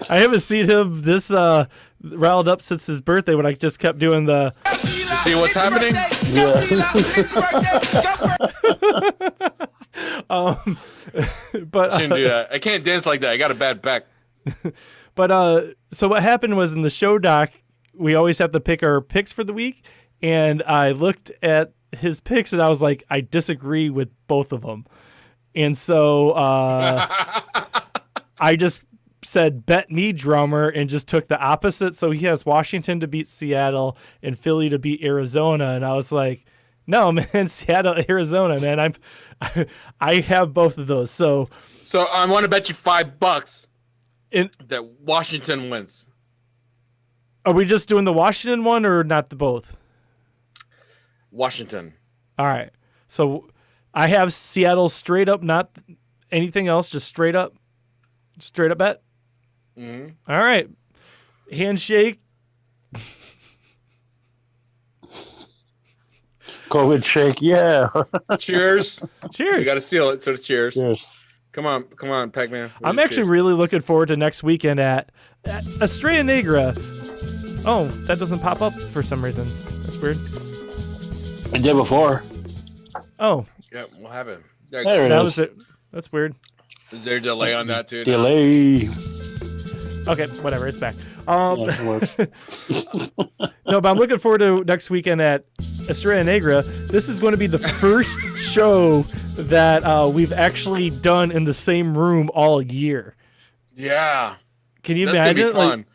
I haven't seen him this riled up since his birthday when I just kept doing the. See what's happening? But I shouldn't do that. I can't dance like that. I got a bad back. But so what happened was in the show doc, we always have to pick our picks for the week, and I looked at his picks and I was like, I disagree with both of them, and so I just said bet me drummer and just took the opposite. So he has Washington to beat Seattle and Philly to beat Arizona, and I was like, no, man, Seattle, Arizona, man. I have both of those. So I want to bet you $5 that Washington wins. Are we just doing the Washington one or not the both? Washington. All right. So I have Seattle straight up, not anything else, just straight up bet. Mm-hmm. All right. Handshake. COVID shake, yeah. Cheers. Cheers. You got to seal it. So cheers. Cheers. Come on, Pac-Man. I'm actually really looking forward to next weekend at Estrella Negra. Oh, that doesn't pop up for some reason. That's weird. I did before. Oh. Yeah, what happened? There it that is. was it. That's weird. Is there a delay on that too? Delay. Okay, whatever. It's back. Yeah, it works. No, but I'm looking forward to next weekend at Estrella Negra. This is going to be the first show that we've actually done in the same room all year. Yeah. Can you That's gonna be imagine? fun.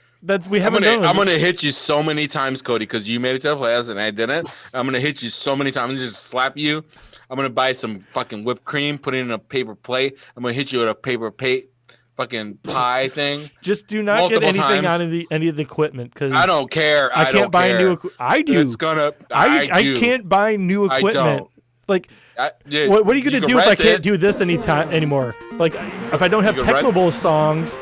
I'm gonna hit you so many times, Cody, because you made it to the playoffs and I didn't. I'm gonna hit you so many times and just slap you. I'm gonna buy some fucking whipped cream, put it in a paper plate. I'm gonna hit you with a paper plate fucking pie thing. Just do not multiple get anything times. out of any of the equipment because I don't care. I can't don't buy care. new. I do. It's gonna. I do. can't buy new I equipment. don't. Like, Yeah, what are you gonna can do if I rent can't it. do this anymore? Like, if I don't have You can rent- Technobowl songs,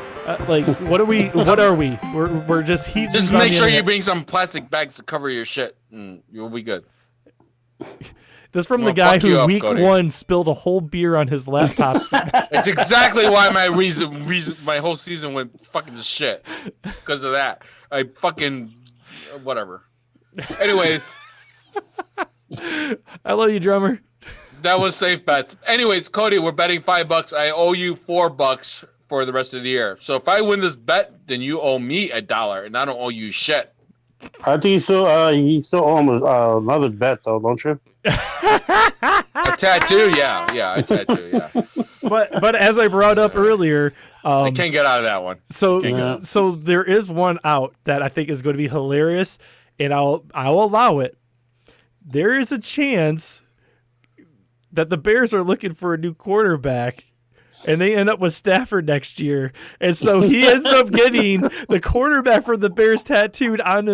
like, what are we? What are we? We're just heathens. Just on make the sure you internet. bring some plastic bags to cover your shit, and you'll be good. This from the Well, guy fuck you who up, week Cody. 1 spilled a whole beer on his laptop. It's exactly why my my whole season went fucking to shit because of that. I fucking whatever. Anyways, I love you, drummer. that was safe bets. Anyways, Cody, we're betting $5. I owe you $4 for the rest of the year. So if I win this bet, then you owe me $1, and I don't owe you shit. I think you still owe him another bet though, don't you? A tattoo, yeah, a tattoo, yeah. But as I brought up earlier, I can't get out of that one. so Yeah. so there is one out that I think is going to be hilarious, and I'll allow it. There is a chance that the Bears are looking for a new quarterback, and they end up with Stafford next year, and so he ends up getting the quarterback for the Bears tattooed on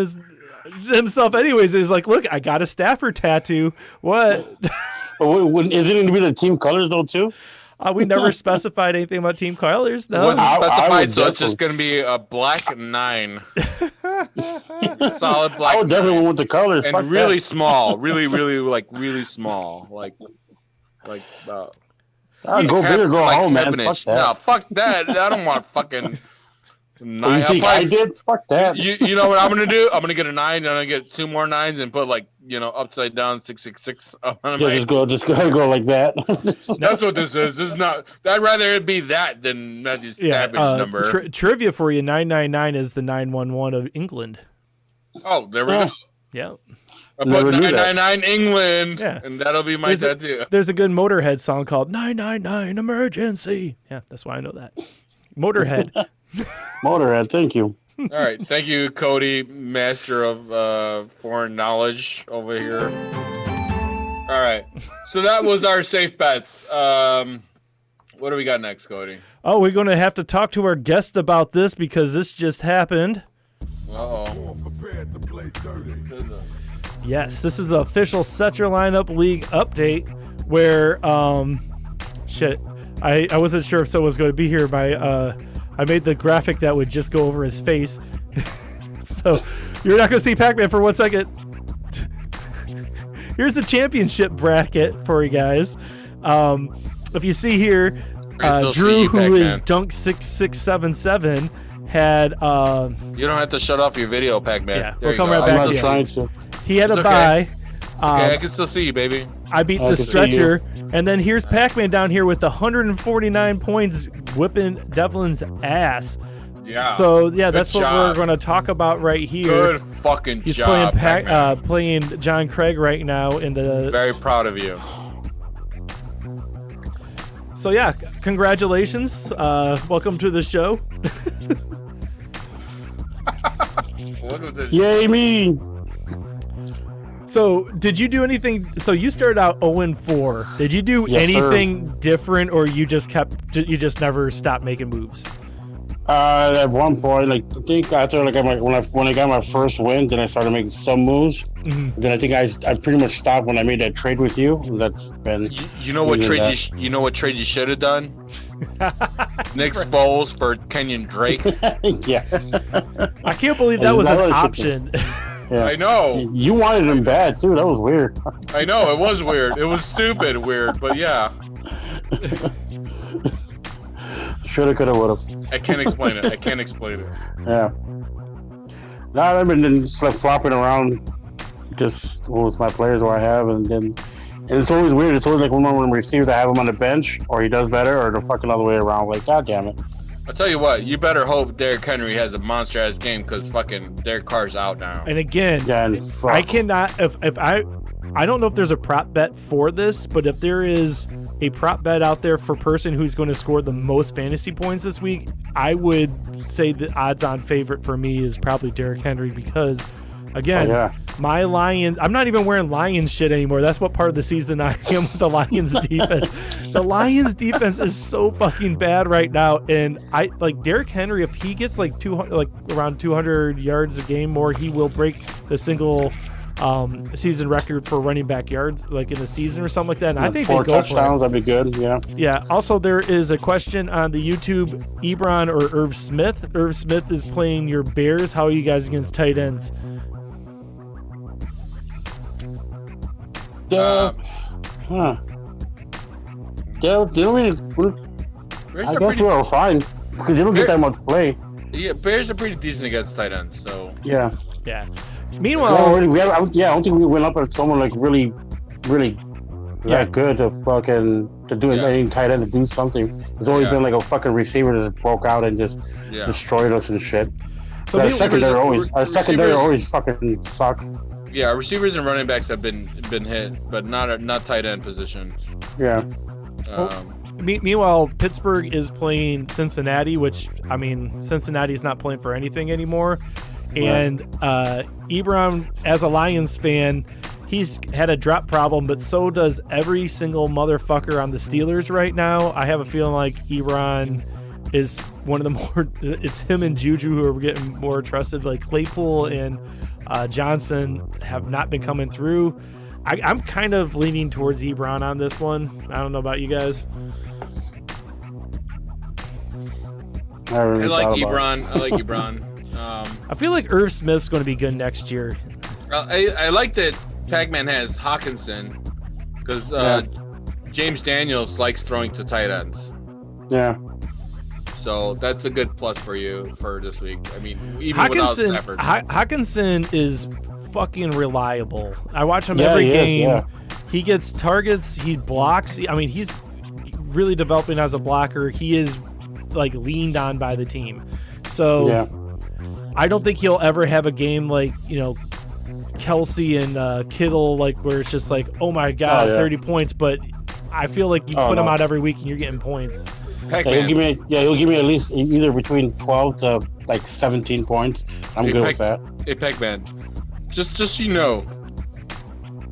himself. Anyways, he's like, "Look, I got a Stafford tattoo. What?" Is it going to be the team colors though too? We never specified anything about team colors. No. Wasn't I specified, would so it's just definitely- going to be a black 9. Solid black I would definitely 9. went with the colors. And Fuck really that. small. Really small. Like I'll go big or go home, man. 11 Fuck inch. that. No, fuck that. I don't want fucking Oh, 9. you think I did? Fuck that. You know what I'm gonna do? I'm gonna get a 9, and I'm gonna get 2 more 9s and put upside down 666 on Yeah, my. just go like that. That's what this is. This is not. I'd rather it be that than Matthew Stafford's number. Trivia for you: 999 is the 911 of England. Oh, there we go. Yeah. I put Never knew that. 999 England, Yeah. and that'll be my tattoo. There's a good Motorhead song called 999 Emergency. Yeah, that's why I know that. Motorhead. Motorhead, thank you. All right, thank you, Cody, master of foreign knowledge over here. All right, so that was our safe bets. What do we got next, Cody? Oh, we're going to have to talk to our guest about this because this just happened. Uh-oh. Prepared to play dirty. Yes, this is the official Set Your Lineup League update where, I wasn't sure if someone was going to be here. I made the graphic that would just go over his face. So you're not going to see Pac-Man for 1 second. Here's the championship bracket for you guys. If you see here, still see Drew, you, who is Pac-Man. Dunk 6677, had You don't have to shut off your video, Pac-Man. Yeah, There we'll you come go. right I'm back not to you. trying to. he had It's a okay. bye. Okay, I can still see you, baby. I beat I the can see stretcher, and then here's Pac-Man down here with 149 points, whipping Devlin's ass. Yeah. So yeah, Good that's what job. we're going to talk about right here. Good fucking He's job, playing Pac-Man. playing John Craig right now in the. Very proud of you. So yeah, congratulations. Welcome to the show. Look at this. Yay me! So did you do anything? So you started out 0-4. Did you do Yes, sir. anything different, or you just never stopped making moves? At one point, I think after when I got my first win, then I started making some moves. Mhm. Then I think I pretty much stopped when I made that trade with you. That's been You know what Look at trade that. you know what trade you should have done? Nick Foles for Kenyon Drake. yeah. I can't believe I that was an really should- option. Yeah. I know. You wanted him bad too. That was weird. I know. It was weird. It was stupid weird, but yeah. Shoulda, coulda, woulda. I can't explain it. I can't explain it. Yeah. No, I've been just flopping around, just with my players who I have, and it's always weird. It's always like when I'm received, I have him on the bench, or he does better, or the fucking other way around. Like, god damn it. I'll tell you what. You better hope Derrick Henry has a monster ass game because fucking Derek Carr's out now. And again, Yeah, and fuck. I cannot. If I don't know if there's a prop bet for this, but if there is a prop bet out there for person who's going to score the most fantasy points this week, I would say the odds-on favorite for me is probably Derrick Henry because Again, yeah. my Lions. I'm not even wearing Lions shit anymore. That's what part of the season I am with the Lions defense. The Lions defense is so fucking bad right now, and I like Derrick Henry. If he gets like around 200 yards a game more, he will break the single season record for running back yards, like in the season or something like that. And I think 4 they go touchdowns, for it. that'd be good. Yeah. Yeah. Also, there is a question on the YouTube: Ebron or Irv Smith? Irv Smith is playing your Bears. How are you guys against tight ends? Yeah. Huh. Yeah, they don't really. Bears I are guess pretty, we're all fine because they don't get that much play. yeah, Bears are pretty decent against tight ends. So Yeah. Yeah. Well, Meanwhile, I don't think we went up at someone like really Yeah. that good to do any tight end to do something. It's always been like a fucking receiver that just broke out and just yeah, destroyed us and shit. so Our me- secondary receivers- always fucking suck. yeah. Receivers and running backs have been hit, but not tight end positions. Yeah. Meanwhile, Pittsburgh is playing Cincinnati, which, I mean, Cincinnati's not playing for anything anymore. And Ebron, as a Lions fan, he's had a drop problem, but so does every single motherfucker on the Steelers right now. I have a feeling like Ebron is one of the more, it's him and Juju who are getting more trusted. Like Claypool and Johnson have not been coming through. I'm kind of leaning towards Ebron on this one. I don't know about you guys. I like Ebron. I feel like Irv Smith's going to be good next year. I like that Pac-Man has Hawkinson because James Daniels likes throwing to tight ends. Yeah. So that's a good plus for you for this week. I mean, even without Stafford. Hawkinson is fucking reliable. I watch him Yeah, every he is, game. yeah. He gets targets. He blocks. I mean, he's really developing as a blocker. He is like leaned on by the team. So Yeah. I don't think he'll ever have a game like, Kelsey and Kittle, like where it's just like, oh my God, 30 points. But I feel like you put him out every week and you're getting points. Pac-Man. He'll give me at least either between 12 to like 17 points. I'm good with that. Hey, Pac-Man. Just so you know,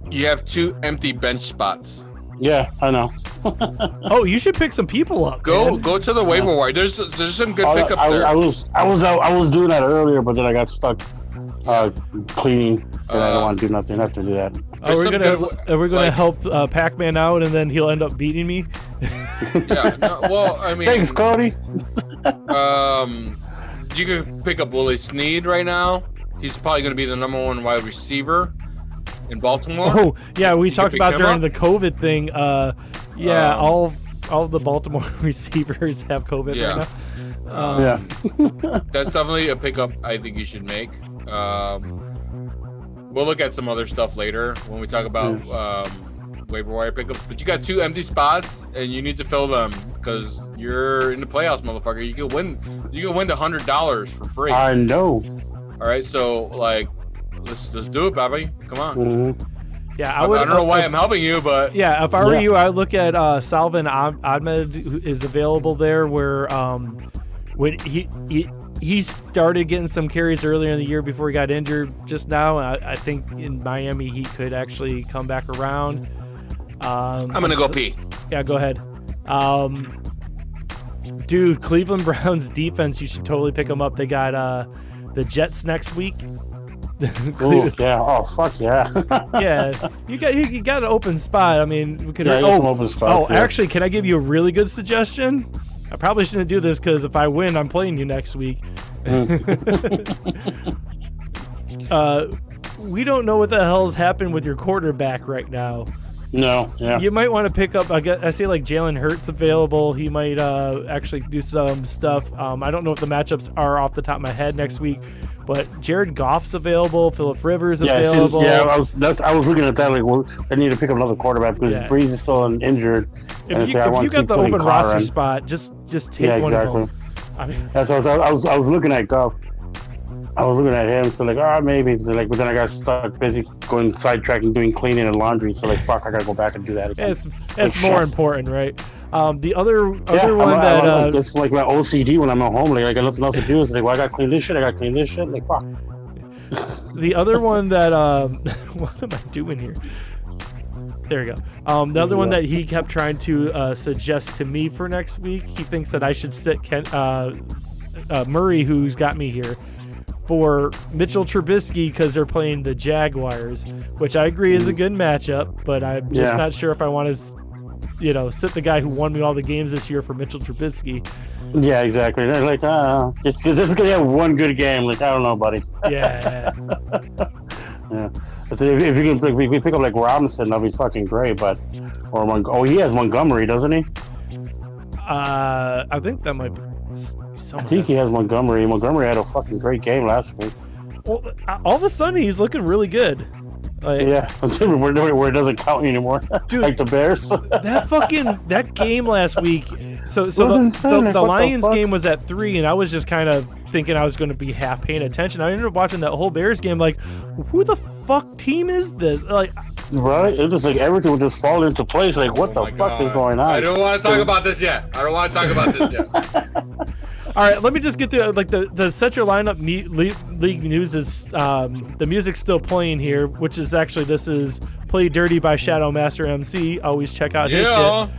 you have 2 empty bench spots. Yeah, I know. Oh, you should pick some people up. Go man. to the waiver wire. There's some good pickups there. I was doing that earlier, but then I got stuck cleaning, and I don't want to do nothing. I have to do that. We're gonna help Pac-Man out, and then he'll end up beating me. Yeah. No, well, I mean, Thanks, Cody. You can pick up Willie Snead right now. He's probably going to be the number 1 wide receiver in Baltimore. Oh yeah, we You talked can pick about him during up? the COVID thing. All the Baltimore receivers have COVID Yeah. right now. Yeah. That's definitely a pickup I think you should make. We'll look at some other stuff later when we talk about waiver wire pickups. But you got 2 empty spots, and you need to fill them because you're in the playoffs, motherfucker. You can win the $100 for free. I know. All right, so like, let's do it, Bobby. Come on. Mm-hmm. Yeah, I don't know why I'm helping you, but Yeah, if I were you, I'd look at Salvin Ahmed, who is available there. Where when he started getting some carries earlier in the year before he got injured just now. I think in Miami he could actually come back around. I'm gonna go pee. Yeah, go ahead. Dude, Cleveland Browns defense, you should totally pick them up. They got the Jets next week. Ooh, yeah. Oh, fuck yeah. Yeah, you got an open spot. I mean, we could. Yeah, you got some open spots, yeah. Actually, can I give you a really good suggestion? I probably shouldn't do this because if I win, I'm playing you next week. We don't know what the hell's happened with your quarterback right now. No, yeah. You might want to pick up. I see like Jalen Hurts available. He might actually do some stuff. I don't know if the matchups are off the top of my head next week, but Jared Goff's available. Phillip Rivers available. I was looking at that like, well, I need to pick up another quarterback because Breeze is still injured. If you got the open roster spot, just take one of them. I mean, that's what I was looking at Goff. I was looking at him, so like, maybe. So like, but then I got stuck busy going sidetracking, doing cleaning and laundry. So like, fuck, I gotta go back and do that again. It's more important, right? The other one it's like my OCD when I'm at home. Like I got nothing else to do. It's like, well, I gotta clean this shit. Like fuck. The other one that what am I doing here? There we go. The other one that he kept trying to suggest to me for next week, he thinks that I should sit Murray, who's got me here, for Mitchell Trubisky because they're playing the Jaguars, which I agree is a good matchup, but I'm just not sure if I want to, sit the guy who won me all the games this year for Mitchell Trubisky. Yeah, exactly. They're like, just because they have one good game, like, I don't know, buddy. Yeah. Yeah. So if you can we pick up like Robinson, that'll be fucking great. But he has Montgomery, doesn't he? I think that might be. I think he has Montgomery. Montgomery had a fucking great game last week. Well, all of a sudden he's looking really good. Like, yeah, where it doesn't count anymore. Dude, like the Bears. that game last week. So the Lions game was at 3, and I was just kind of thinking I was going to be half paying attention. I ended up watching that whole Bears game. Like, who the fuck team is this? Like, right? It was like everything would just fall into place. Like, what the fuck is going on? I don't want to talk about this yet. All right, let me just get to like the set your lineup league news is the music's still playing here, which is actually this is Play Dirty by Shadow Master MC. Always check out his shit.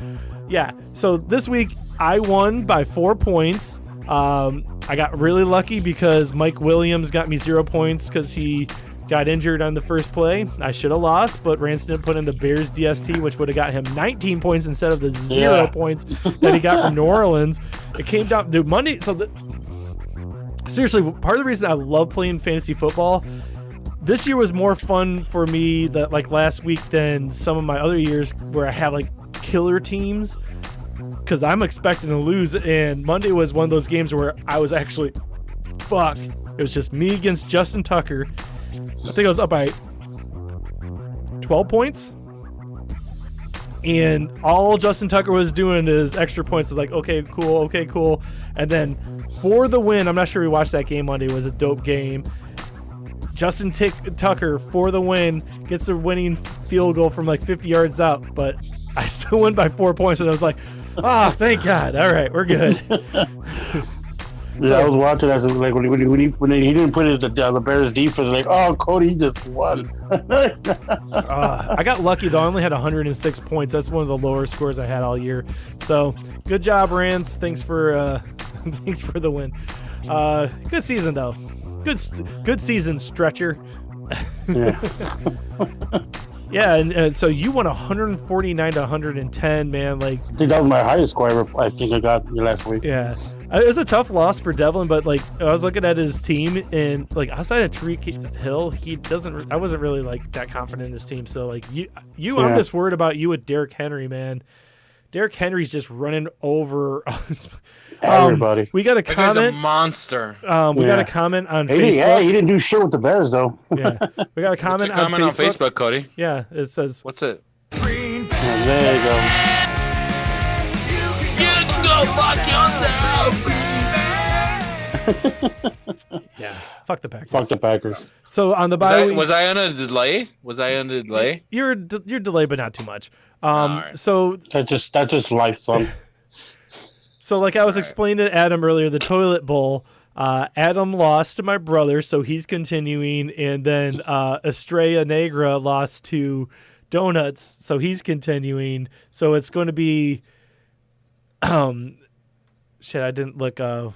Yeah. So this week I won by 4 points. I got really lucky because Mike Williams got me 0 points because he got injured on the first play. I should have lost, but Ranston put in the Bears DST, which would have got him 19 points instead of the 0 points that he got from New Orleans. It came down to Monday. So seriously, part of the reason I love playing fantasy football, this year was more fun for me like last week than some of my other years where I had like killer teams because I'm expecting to lose. And Monday was one of those games where I was actually, it was just me against Justin Tucker. I think I was up by 12 points. And all Justin Tucker was doing is extra points. Like, okay, cool. And then for the win, I'm not sure we watched that game Monday. It was a dope game. Justin Tucker, for the win, gets the winning field goal from like 50 yards out. But I still win by 4 points. And I was like, thank God. All right, we're good. Yeah, I was watching that. Like when he didn't put it the Bears defense, like, oh, Cody, he just won. I got lucky though. I only had 106 points. That's one of the lower scores I had all year. So good job, Rans. Thanks for the win. Good season though. Good season, Stretcher. Yeah. Yeah, and so you won 149 to 110, man. Like, I think that was my highest score I think I got last week. Yeah, it was a tough loss for Devlin, but like I was looking at his team, and like outside of Tariq Hill, I wasn't really like that confident in his team. So like I'm just worried about you with Derrick Henry, man. Derrick Henry's just running over everybody. We got a comment. That guy's a monster. We got a comment on Facebook. He didn't do shit with the Bears though. Yeah, we got a comment, on Facebook, Cody. Yeah, it says, "What's it?" There you go. You go fuck yourself. Yeah, fuck the Packers. Fuck the Packers. So on the bye week, was I on a delay? You're delayed, but not too much. Right. So that's just life, son. So like I was explaining to Adam earlier, the toilet bowl. Adam lost to my brother, so he's continuing, and then Estrella Negra lost to Donuts, so he's continuing. So it's going to be, shit, I didn't look. I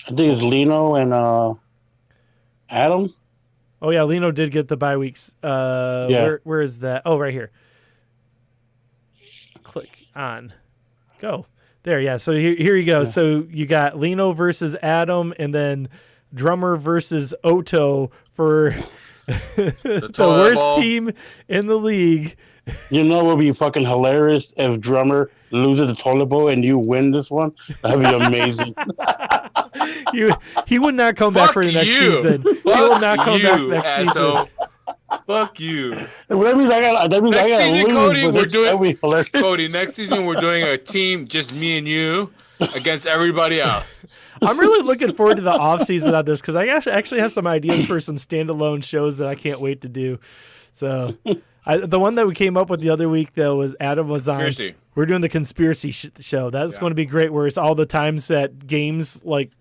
think it's Lino and Adam. Oh yeah, Lino did get the bye weeks. Where is that? Oh, right here. Click on, go. There, yeah. So here you go. Yeah. So you got Lino versus Adam, and then Drummer versus Oto for the worst team in the league. You know what would be fucking hilarious if Drummer loses the toilet bowl and you win this one? That'd be amazing. He would not come back for the next season. He will not come back next season. Fuck you. That means I got to lose. Cody, next season we're doing a team, just me and you, against everybody else. I'm really looking forward to the off season on this because I actually have some ideas for some standalone shows that I can't wait to do. So, the one that we came up with the other week though was Adam was on. Conspiracy. We're doing the conspiracy show. That's going to be great. Where it's all the times that games like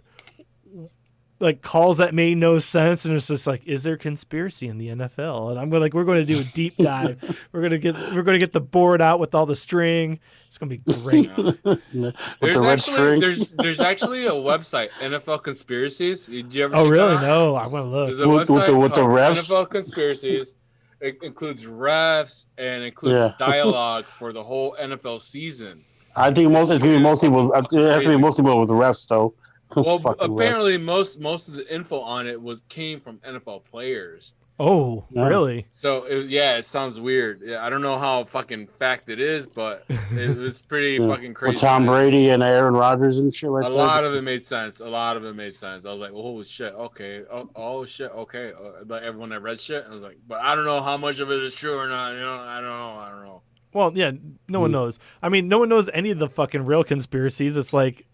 like calls that made no sense, and it's just like, is there conspiracy in the NFL? And we're going to do a deep dive. we're going to get the board out with all the string. It's going to be great. With the red string. There's actually a website, NFL Conspiracies. Did you ever? Oh, check really? that out? No, I want to look. There's a With website the called refs? NFL Conspiracies. It includes refs and includes dialogue for the whole NFL season. I think it has to be mostly with the refs though. Well, Fucking apparently refs. most of the info on it came from NFL players. Oh, Yeah. really? So it sounds weird. Yeah, I don't know how fucking fact it is, but it was pretty fucking crazy. With Tom Brady and Aaron Rodgers and shit like A that. lot of it made sense. I was like, oh shit, okay, oh shit, okay. Like everyone that read shit, I was like, but I don't know how much of it is true or not. I don't know. Well, yeah, no one knows. I mean, no one knows any of the fucking real conspiracies. It's like,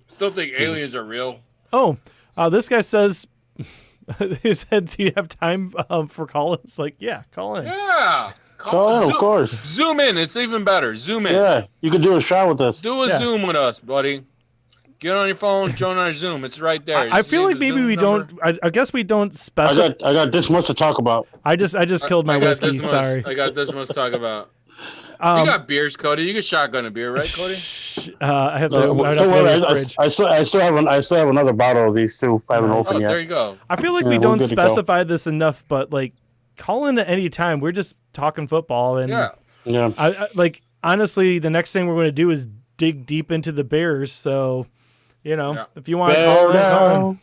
Still think aliens are real. oh, this guy says, he said, do you have time for call-ins? Like, yeah, call in. Yeah. Of course. Zoom in. It's even better. Zoom in. Yeah, you could do a shot with us. Do a Zoom with us, buddy. Get on your phone, join our Zoom. It's right there. I feel like the maybe Zoom we number. don't. I guess we don't specify. I got this much to talk about. I just killed my I got whiskey. this much- Sorry. I got this much to talk about. You got beers, Cody. You can shotgun a beer, right, Cody? I have Don't the. worry, I still have another bottle of these too. I haven't Oh, opened there yet. you go. I feel like Yeah, we we're don't good to go. specify this enough, but like, call in at any time. We're just talking football, and Yeah. Yeah. I like honestly, the next thing we're going to do is dig deep into the Bears. So, Yeah. if you want to call in, call in.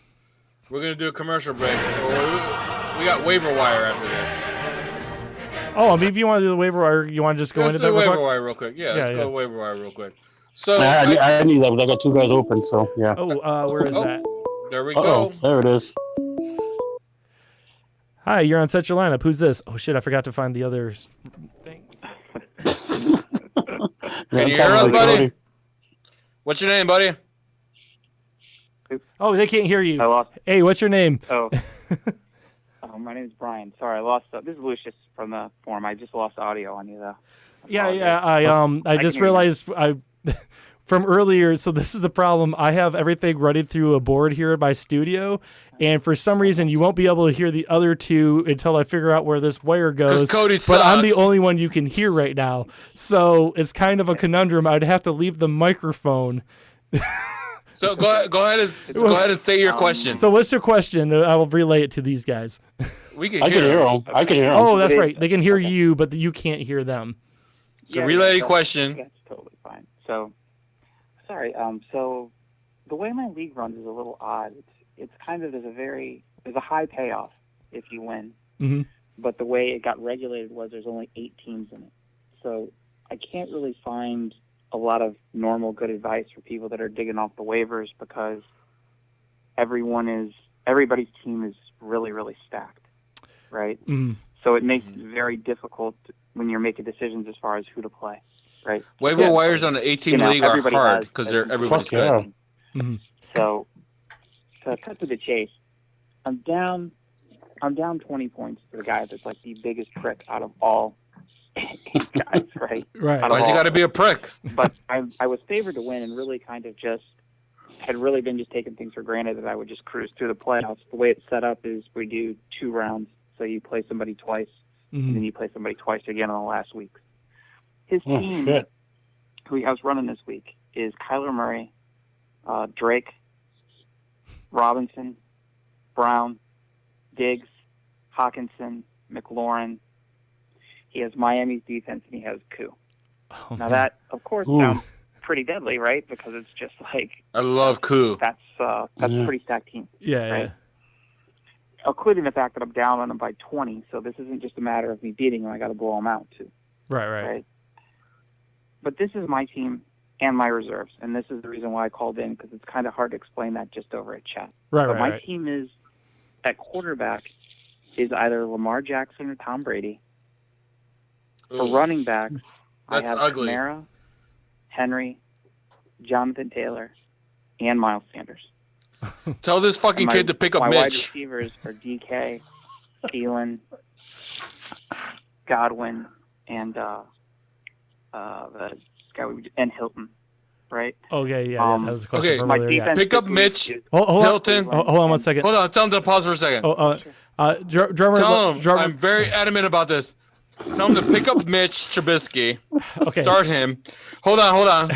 We're gonna do a commercial break. We got waiver wire after this. Oh, I mean, if you want to do the waiver wire, you want to just go Let's into do that real waiver quick? wire real quick. Yeah, let's go waiver wire real quick. So I need that, but I got two guys open, so yeah. Oh, where is that? there we Oh, go. there it is. Hi, you're on Set Your Lineup. Who's this? Oh shit, I forgot to find the other thing. Can you hear us, buddy? What's your name, buddy? Oh, they can't hear I you. lost. Hey, what's your name? Oh, my name is Brian. Sorry, I lost. This is Lucius from the forum. I just lost audio on you though. Yeah. I can just hear you. realized from earlier. So this is the problem. I have everything running through a board here in my studio, and for some reason you won't be able to hear the other two until I figure out where this wire goes. Cody But I'm the sucks. only one you can hear right now, so it's kind of a conundrum. I'd have to leave the microphone. So go ahead and state your question. So what's your question? I will relay it to these guys. We can I can hear him. I can hear him. Oh, that's It is- right. They can hear you, but you can't hear them. So relay your that's- question. That's totally fine. So, sorry. So the way my league runs is a little odd. It's kind of there's a high payoff if you win, Mhm. but the way it got regulated was there's only 8 teams in it. So I can't really find a lot of normal good advice for people that are digging off the waivers because everybody's team is really, really stacked, right? Mhm. So it makes it very difficult when you're making decisions as far as who to play, right? Waiver Yeah. wires on the 18 league are everybody hard has- because has everybody's Fuck yeah. good. Mhm. So to cut to the chase, I'm down 20 points to the guy that's like the biggest prick out of all guys, right? Right. Out of Why's he all. got to be a prick? But I was favored to win and really kind of just had really been just taking things for granted that I would just cruise through the playoffs. The way it's set up is we do 2 rounds. So you play somebody twice, and then you play somebody twice again on the last week. His Oh, team, shit. who he has running this week, is Kyler Murray, Drake, Robinson, Brown, Diggs, Hawkinson, McLaurin. He has Miami's defense, and he has Koo. Oh, Now man. that, of course, Ooh. sounds pretty deadly, right? Because it's just like I love Koo. that's a Yeah. pretty stacked team. Yeah. right. Including the fact that I'm down on them by 20, so this isn't just a matter of me beating them. I got to blow them out too. Right. Right. But this is my team and my reserves, and this is the reason why I called in because it's kind of hard to explain that just over a chat. Right. But my Right. team is at quarterback is either Lamar Jackson or Tom Brady. For Ooh. running backs, I That's have ugly. Kamara, Henry, Jonathan Taylor, and Miles Sanders. Tell this fucking And kid to pick up my wide Mitch. receivers are DK, Thielen, Godwin, and the guy and Hilton. right? Okay, yeah, that was a question okay, from My earlier. Yeah. defense Pick up this week Mitch. is- Hold on. Hilton. Hold on 1 second. Hold on, tell him to pause for a second. Drummer. Tell him drummer. I'm very adamant about this. Tell him to pick up Mitch Trubisky. Okay. Start him. Hold on.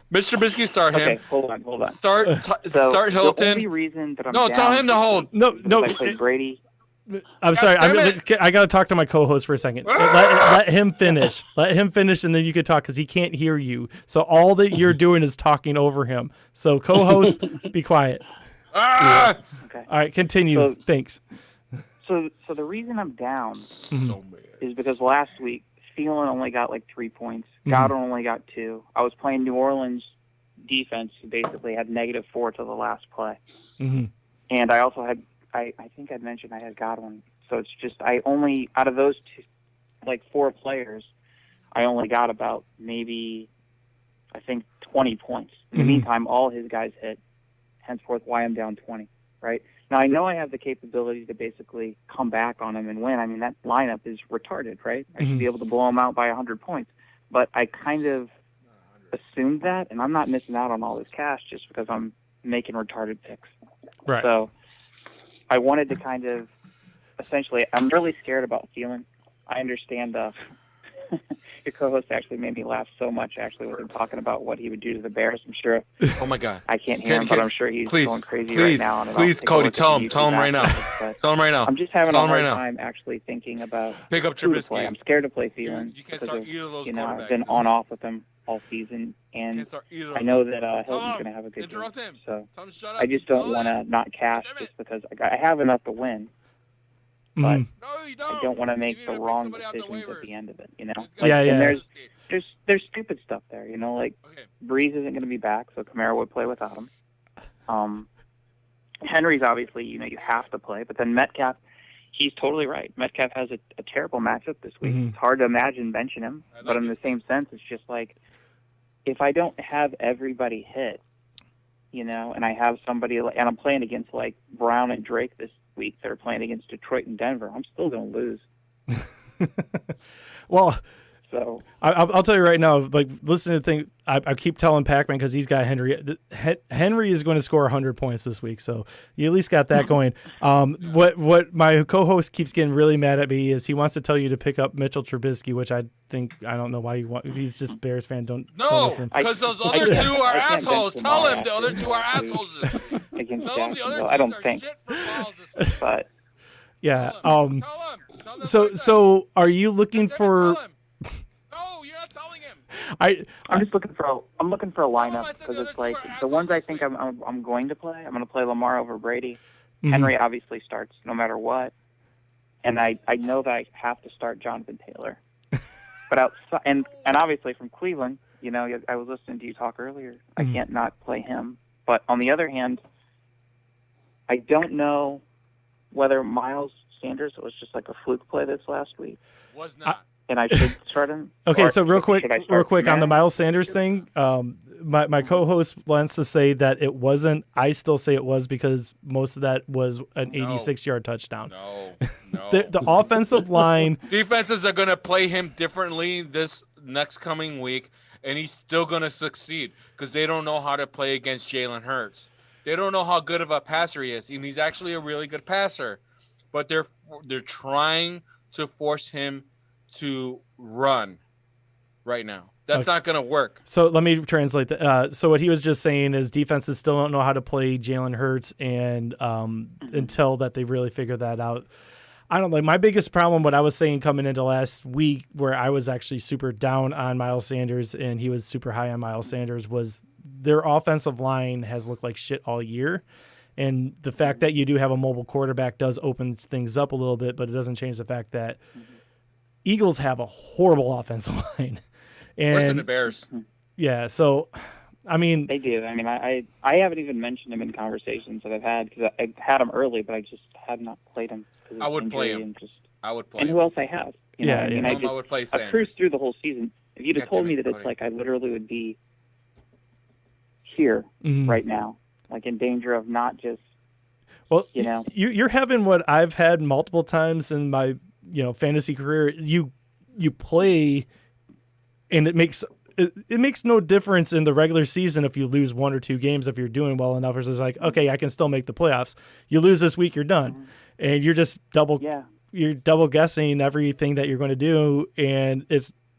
Mitch Trubisky, start Okay, him. hold on. Start So start the only Hilton. reason that I'm No, down tell him to hold. No. is I played Brady. I'm sorry. damn it. I got to talk to my co-host for a second. Ah! Let him finish. Let him finish, and then you can talk because he can't hear you. So all that you're doing is talking over him. So co-host, be quiet. Ah! Okay. All right, continue. So- Thanks. So the reason I'm down Mhm. So bad. is because last week Thielen only got like 3 points. Mhm. Goddard only got 2. I was playing New Orleans defense, who basically had -4 to the last play. hmm And I also had, I think I'd mentioned I had Godwin. So it's just, I only, out of those two, like 4 players, I only got about maybe, I think, 20 points. In the Mhm. meantime, all his guys hit, henceforth why I'm down 20, right? Now, I know I have the capability to basically come back on him and win. I mean, that lineup is retarded, right? I should be able to blow him out by 100 points. But I kind of assumed that, and I'm not missing out on all this cash just because I'm making retarded picks. Right. So I wanted to kind of, essentially, I'm really scared about Thielen. I understand your co-host actually made me laugh so much, actually, with him talking about what he would do to the Bears. I'm sure Oh my God. I can't hear him, but I'm sure he's please, going crazy please, right now. And please, take a Cody, look at tell the him. Tell him YouTube right now. afterwards, but Tell him right now. I'm just having Tell a him hard right now. time actually thinking about Pick up who to play. Trubisky. I'm scared to play Thielen You can't because start of, either of those I've quarterbacks. been on off with him all season, You and can't start either of I them. know that Tell Hilton's him. going to have a good game. Interrupt him. So Tell him to shut up. I just Tell don't want him. to not cash Damn it. just because I have enough to win. But Mhm. No, you don't. I don't want to You make need the pick wrong somebody off the decisions at waivers. the end of it, you know? He's Like, got Yeah, and yeah. there's stupid stuff there, you know, like Okay. Breeze isn't going to be back, so Kamara would play without him. Henry's obviously, you know, you have to play, but then Metcalf, he's totally right. Metcalf has a terrible matchup this week. Mhm. It's hard to imagine benching him, I but love in it. the same sense, it's just like if I don't have everybody hit, you know, and I have somebody, and I'm playing against like Brown and Drake this week that are playing against Detroit and Denver, I'm still going to lose. Well, So I'll tell you right now, like, listen to the thing. I keep telling Pac-Man because he's got Henry. Henry is going to score 100 points this week, so you at least got that going. What my co-host keeps getting really mad at me is he wants to tell you to pick up Mitchell Trubisky, which I don't know why you want. If he's just Bears fan, don't No, listen. because those I other can't- two are I can't assholes. bench Tell Lamar him the other two are assholes. against Tell him the other Jacksonville, two I don't are think, shit for balls this week. but Yeah. Tell him. Tell them So like that. so are you looking Tell for? him. No, you're not telling him. I'm just looking for a I lineup said because the it's other like two are the ones I assholes think this I'm going to play. I'm going to play Lamar over Brady. Mhm. Henry obviously starts no matter what, and I know that I have to start Jonathan Taylor. But outside, and obviously from Cleveland, you know, I was listening to you talk earlier. I Mhm. can't not play him. But on the other hand, I don't know whether Miles Sanders was just like a fluke play this last week, Was not. and I should start him. Okay, or so real quick should I start on the Kamara? Miles Sanders thing, my co-host wants to say that it wasn't. I still say it was because most of that was an No. 86-yard touchdown. No. No. The offensive line, Defenses are going to play him differently this next coming week, and he's still going to succeed because they don't know how to play against Jalen Hurts. They don't know how good of a passer he is, and he's actually a really good passer. But they're trying to force him to run right now. That's Okay. not going to work. so let me translate that. So what he was just saying is defenses still don't know how to play Jalen Hurts, and until that they really figure that out. I don't know. My biggest problem, what I was saying coming into last week, where I was actually super down on Miles Sanders and he was super high on Miles Sanders, was their offensive line has looked like shit all year. And the fact that you do have a mobile quarterback does open things up a little bit, but it doesn't change the fact that Eagles have a horrible offensive line. Worse than the And Bears. yeah, so I mean, They do. I mean, I haven't even mentioned him in conversations that I've had because I had him early, but I just have not played him. 'Cause of I would play injury him. And, just, I would play and him. who else I have? You know, Yeah, I mean, yeah. I I would play I've Sanders. cruised through the whole season. If you'd have God told damn me it, that it's Cody. like I literally would be here mhm. right now, like in danger of not just Well, you know. you're having what I've had multiple times in my fantasy career. You play, and it makes it makes no difference in the regular season if you lose 1 or 2 games if you're doing well enough. It's like, okay, I can still make the playoffs. You lose this week, you're done, and you're just double guessing everything that you're going to do, and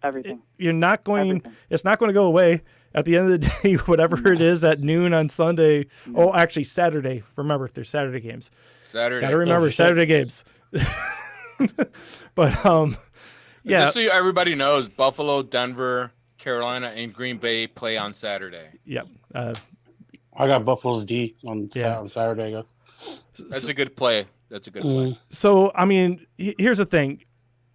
Everything. you're not going. Everything. It's not going to go away. At the end of the day, whatever it is at noon on Sunday. Oh, actually Saturday. Remember, there's Saturday games. Saturday. Got to remember Saturday games. But yeah. Just so everybody knows, Buffalo, Denver, Carolina, and Green Bay play on Saturday. Yep. I got Buffalo's D on Saturday, I guess. That's a good play. That's a good play. So, I mean, here's the thing.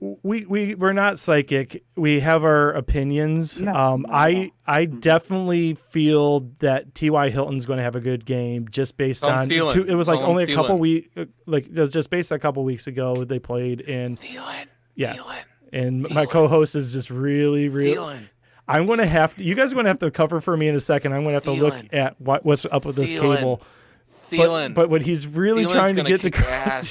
We're not psychic. We have our opinions. No, I definitely feel that T.Y. Hilton's going to have a good game just based on Thielen. it was like Tell him only a couple Thielen. weeks like it was just based a couple weeks ago they played and and my co-host is just really I'm going to have to, you guys are going to have to cover for me in a second. I'm going to have to look at what's up with this cable. But what he's really Thielen's trying to gonna get to kick ass.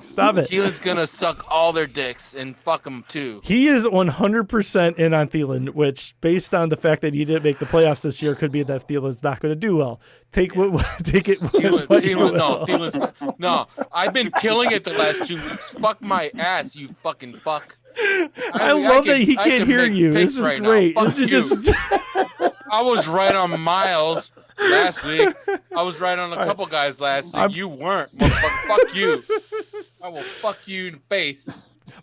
stop it. Thielen's gonna suck all their dicks and fuck them too. He is 100% in on Thielen, which, based on the fact that he didn't make the playoffs this year, could be that Thielen's not going to do well. Take it. No. I've been killing it the last 2 weeks. Fuck my ass, you fucking fuck. I love that he can't hear make you. picks This is right now. great. Fuck This is you. just. I was right on Miles last week. I was right on a couple guys last week. You weren't. Motherfucker. Fuck you. I will fuck you in the face.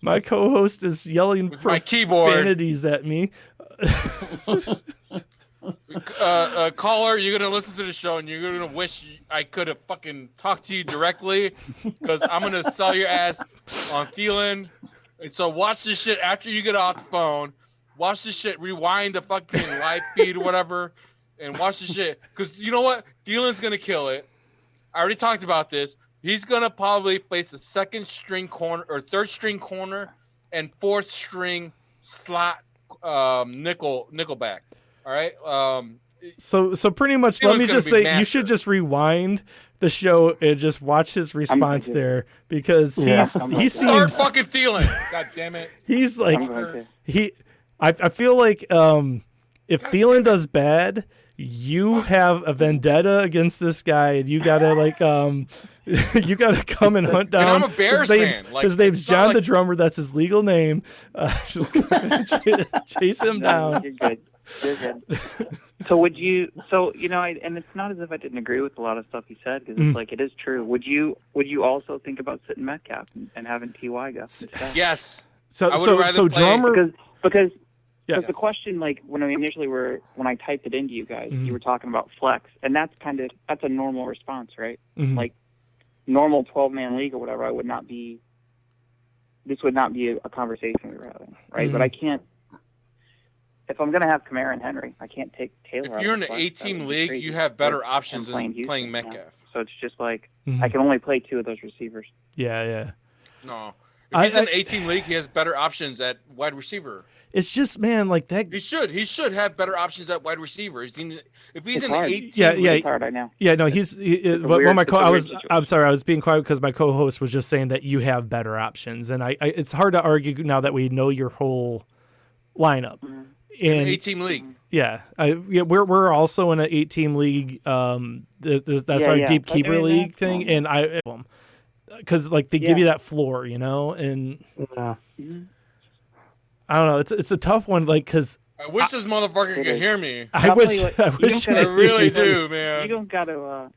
My co-host is yelling With my keyboard. profanities at me. Caller, you're gonna listen to the show and you're gonna wish I could have fucking talked to you directly, because I'm gonna sell your ass on Thielen. And so watch this shit after you get off the phone. Watch this shit, rewind the fucking live feed or whatever, and watch this shit. Because you know what? Thielen's going to kill it. I already talked about this. He's going to probably face a second string corner or third string corner and fourth string slot nickelback. All right? So pretty much, let me just say, you should just rewind the show and just watch his response there, because he seems Start fucking Thielen. God damn it. He's like I feel like if Thielen does bad, you have a vendetta against this guy, and you gotta you gotta come and hunt down. And I'm a Bears fan. His name's John the Drummer. That's his legal name. Just chase him down. You're good. You're good. So would you? So and it's not as if I didn't agree with a lot of stuff he said, because it's like it is true. Would you also think about sitting Metcalf and having Ty go? Yes. So play, Drummer because the question, like when I typed it into you guys, you were talking about flex, and that's a normal response, right? Mm-hmm. Like normal 12-man league or whatever, this would not be a conversation we were having, right? Mm-hmm. But I can't. If I'm going to have Kamara and Henry, I can't take Taylor. If you're in an 8-team league, you have better options than playing Metcalf. So it's just like I can only play 2 of those receivers. Yeah. No. If he's in an 18 league, he has better options at wide receiver. It's just, man, like that. He should have better options at wide receiver. If he's in an 18 it's hard, I know. Yeah, no, I'm sorry, I was being quiet because my co-host was just saying that you have better options, and it's hard to argue now that we know your whole lineup. Mm-hmm. In an 8-team league. Yeah, we're also in an 8-team league. That's our deep keeper league thing, and because like they give you that floor, and I don't know. It's a tough one, like because I wish this motherfucker could hear me. I really do, man. You don't gotta.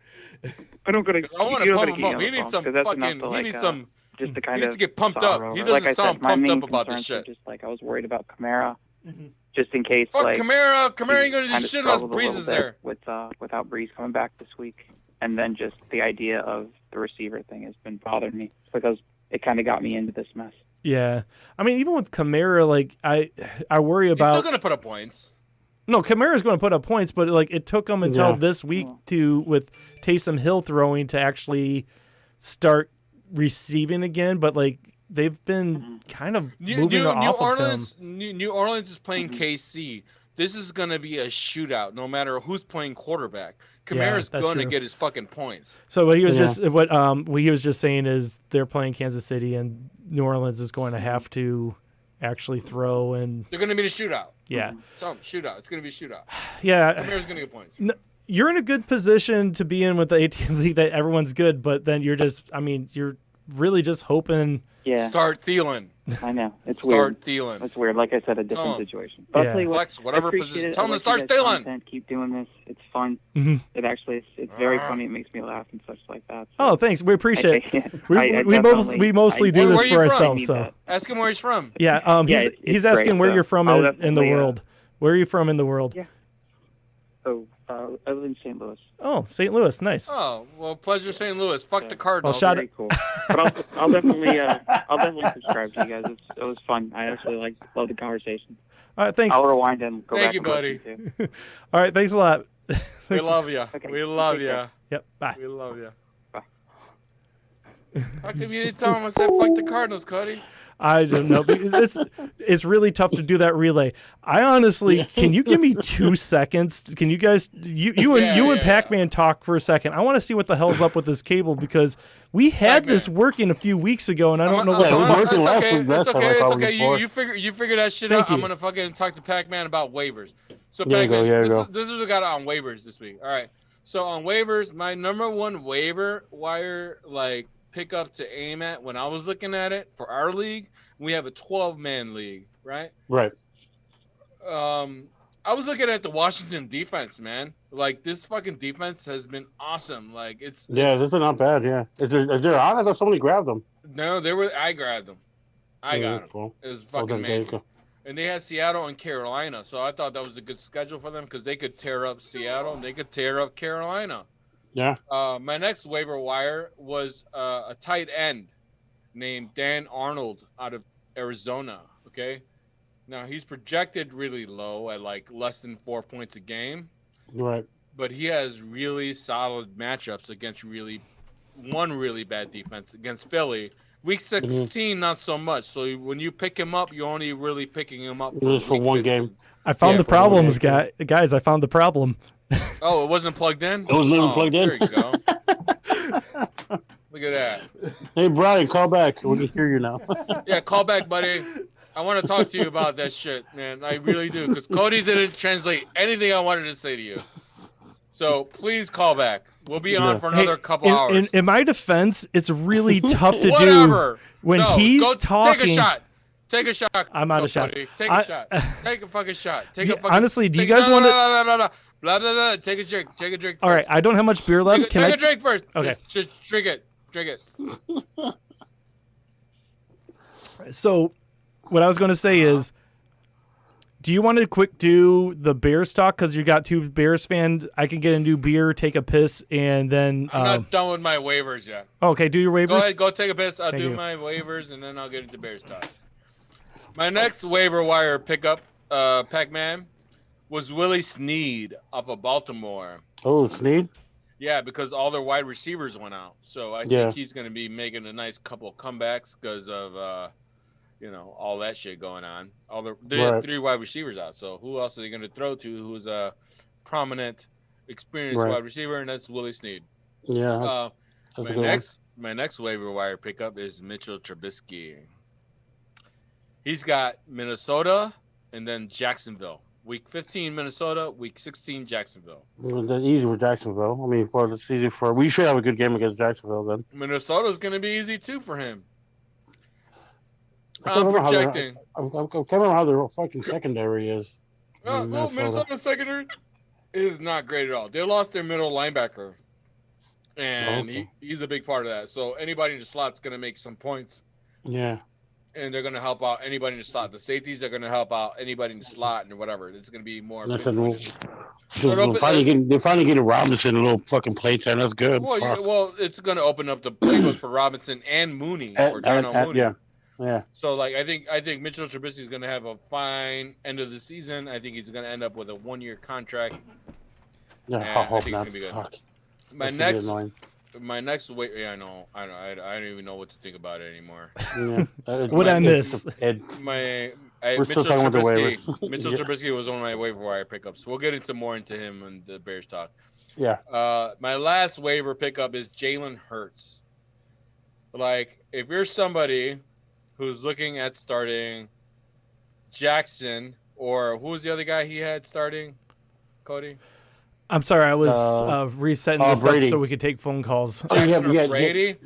I don't gotta. I want to pump him up. He needs some fucking. He needs some. Just to he kind needs of to get pumped up. He doesn't sound pumped up about this shit. Just like I was worried about Kamara, just in case. Fuck like Kamara. Kamara ain't gonna do shit unless struggled a Breeze little is bit there. Without Breeze coming back this week, and then just the idea of the receiver thing has been bothering me because it kind of got me into this mess. Yeah, I mean, even with Kamara, like I worry about. He's still gonna put up points. No, Kamara's going to put up points, but like it took him until this week with Taysom Hill throwing to actually start receiving again. But like they've been kind of moving off of him. New Orleans is playing KC. This is going to be a shootout, no matter who's playing quarterback. Kamara's going to get his fucking points. So what he was what he was just saying is they're playing Kansas City, and New Orleans is going to have to actually throw, and they're going to be in a shootout. Yeah. Tell him, shootout. It's gonna be a shootout. Yeah. Ramirez gonna get points. You're in a good position to be in with the ATM league that everyone's good, but then you're you're really just hoping. Yeah, Start Thielen. I know. It's weird. Start Thielen. It's weird. Like I said, a different situation. But I'll tell you what, Flex, whatever I appreciate position. it. Tell I him to like start you guys' Thielen. content. Keep doing this. It's fun. Mm-hmm. It actually it's very funny. It makes me laugh and such like that. So Oh, thanks. We appreciate it. I We mostly do Where this are you for from? ourselves. So Ask him where he's from. yeah, Yeah, he's it's asking great, where so you're from I'll in the definitely, world. Where are you from in the world? Yeah. So I live in St. Louis. Oh, St. Louis. Nice. Oh, well, pleasure, St. Louis. Fuck the Well, Cardinals. shout Very cool. But I'll definitely subscribe to you guys. It was fun. I actually love the conversation. All right, thanks. I'll rewind and go Thank back you, and listen buddy. to. All right, thanks a lot. We Thanks. love you. Okay, We love take you. care. Yep. Bye. We love you. Bye. How come you didn't tell him I said fuck the Cardinals, Cody? I don't know. Because it's really tough to do that relay. I honestly, can you give me 2 seconds? Can you guys, you and Pac-Man talk for a second? I want to see what the hell's up with this cable because we had Pac-Man. this working a few weeks ago and I don't know what Yeah, the it was fuck. working It's last okay, week. Last it's time I okay. It's called okay. before. You figure that shit Thank out. you. I'm gonna fucking talk to Pac-Man about waivers. So There you go, Pac-Man, there you go. this is what we got on waivers this week. All right. So on waivers, my number one waiver wire pickup to aim at when I was looking at it for our league, we have a 12-man league, right? Right. I was looking at the Washington defense, man. Like this fucking defense has been awesome. Like it's Yeah, this is not bad. Yeah. Is there on? I thought somebody grabbed them. no, I grabbed them. I got them. Cool. It was Well, fucking then, there you amazing. go. And they had Seattle and Carolina, so I thought that was a good schedule for them because they could tear up Seattle and they could tear up Carolina. Yeah. My next waiver wire was a tight end named Dan Arnold out of Arizona. Okay, now he's projected really low at like less than 4 points a game, Right. but he has really solid matchups against one really bad defense against Philly. Week 16, not so much. So when you pick him up, you're only really picking him up Just for week one 15. game. I found Yeah, the for one problems, game. guys. I found the problem. Oh, it wasn't plugged in? It wasn't even plugged in. There you go. Look at that. Hey, Brian, call back. We can hear you now. Yeah, call back, buddy. I want to talk to you about that shit, man. I really do. Because Cody didn't translate anything I wanted to say to you. So please call back. We'll be on for another couple hours. In my defense, it's really tough to Whatever. do when No, he's go talking. Take a shot. Take a shot. I'm out of shots. Cody. Take a I- shot. Take a fucking shot. Take Do- a fucking. honestly, do you take- guys no, wanna- no, no, no, no, blah blah blah. Take a drink. Take a drink. All right, I don't have much beer left. Take, Can take I? a drink first. Okay. Just drink it. Drink it. So, what I was going to say is, do you want to quick do the Bears talk because you got two Bears fans? I can get a new beer, take a piss, and then. I'm not done with my waivers yet. Okay, do your waivers. Go ahead, go take a piss. I'll Thank do you. my waivers and then I'll get into Bears talk. My next waiver wire pickup, Pac-Man, was Willie Snead off of Baltimore. Oh, Snead? Yeah, because all their wide receivers went out, so I Yeah. think he's going to be making a nice couple of comebacks because of all that shit going on. They had Right. 3 wide receivers out, so who else are they going to throw to? Who's a prominent, experienced Right. wide receiver, and that's Willie Snead. Yeah. That's a My good my next waiver wire pickup is Mitchell Trubisky. He's got Minnesota and then Jacksonville. Week 15 Minnesota, week 16 Jacksonville. one. That's easy for Jacksonville. I mean, it's easy for. We should have a good game against Jacksonville then. Minnesota's going to be easy too for him. I can't I'm remember how they're- projecting. I can't remember how their fucking secondary is. Well, in Minnesota. Minnesota secondary is not great at all. They lost their middle linebacker, and Okay. he's a big part of that. So anybody in the slot's going to make some points, Yeah. and they're going to help out anybody in the slot. The safeties are going to help out anybody in the slot and whatever. It's going to be more. Listen, pinpointed. they're finally getting Robinson a little fucking playtime. That's good. Well, Fuck. well, it's going to open up the playbook for Robinson and Mooney or Darnell Mooney. Yeah. So, like, I think Mitchell Trubisky is going to have a fine end of the season. I think he's going to end up with a 1-year contract. Yeah, Yeah, I I hope think it's not. gonna be good. Fuck. My That should be next, annoying. my next wait. Yeah, I know. I don't even know what to think about it anymore. Yeah. What'd I miss? We're We're still talking about the waivers. Mitchell Yeah. Trubisky was one of my waiver wire pickups. We'll get into more into him and the Bears talk. Yeah. My last waiver pickup is Jalen Hurts. Like, if you're somebody who's looking at starting Jackson or who was the other guy he had starting? Cody. I'm sorry, I was resetting this Brady. up so we could take phone calls. Jackson yeah, or Brady.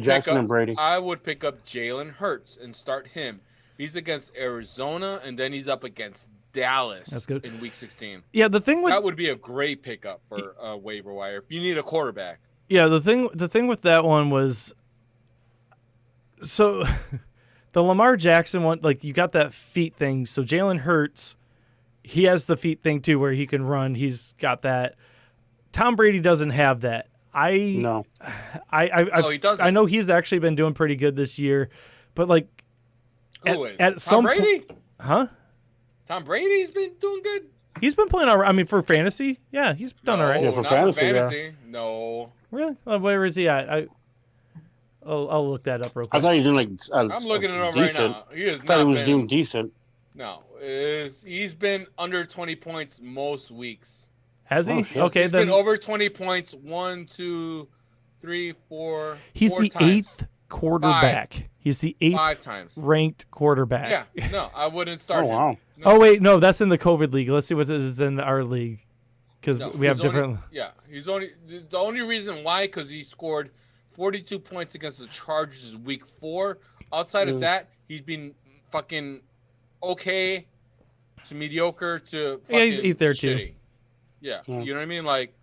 Jackson and Brady. I would pick up Jalen Hurts and start him. He's against Arizona, and then he's up against Dallas. That's good. In Week 16. Yeah, the thing with That would be a great pickup for waiver wire if you need a quarterback. Yeah, the thing with that one was, so the Lamar Jackson one, like you got that feet thing. So Jalen Hurts, he has the feet thing too, where he can run. He's got that. Tom Brady doesn't have that. No. He doesn't. I know he's actually been doing pretty good this year, but like Who is? at Tom some Brady? huh? Tom Brady's been doing good. He's been playing all right. I mean, for fantasy, yeah, he's done all right. Yeah, for not fantasy, yeah. No. Really? Where is he at? I'll look that up real quick. I thought he was doing like. I'm looking it up right decent. now. He is I thought he not was been, doing decent. No, he's been under 20 points most weeks. Has he? Oh, shit. Okay, He's then been over 20 points 1, 2, 3, 4. he's 4 the times. 8th quarterback. He's the 8th 5 times. ranked quarterback. Yeah, no, I wouldn't start Oh him. wow. No, Oh wait, no, that's in the COVID league. Let's see what it is in our league, because no, we have he's only- different. he's only the only reason why because he scored 42 points against the Chargers week 4. Outside of that, he's been fucking okay to mediocre to fucking Yeah, he's there too. shitty. Yeah, Yeah. you know what I mean? Like,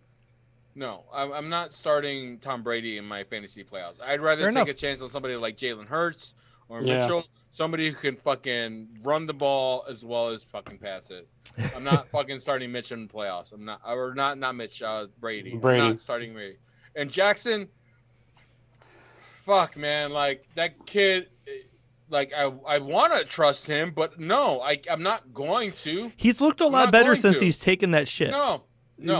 no, I'm not starting Tom Brady in my fantasy playoffs. I'd rather Fair take enough. a chance on somebody like Jalen Hurts or Yeah. Mitchell, somebody who can fucking run the ball as well as fucking pass it. I'm not fucking starting Mitch in the playoffs. I'm not, or not Mitch, Brady. Brady. I'm not starting Brady. And Jackson, fuck, man, like that kid. Like I want to trust him, but no, I'm not going to. He's looked a I'm lot not better going since to. he's taken that shit. No.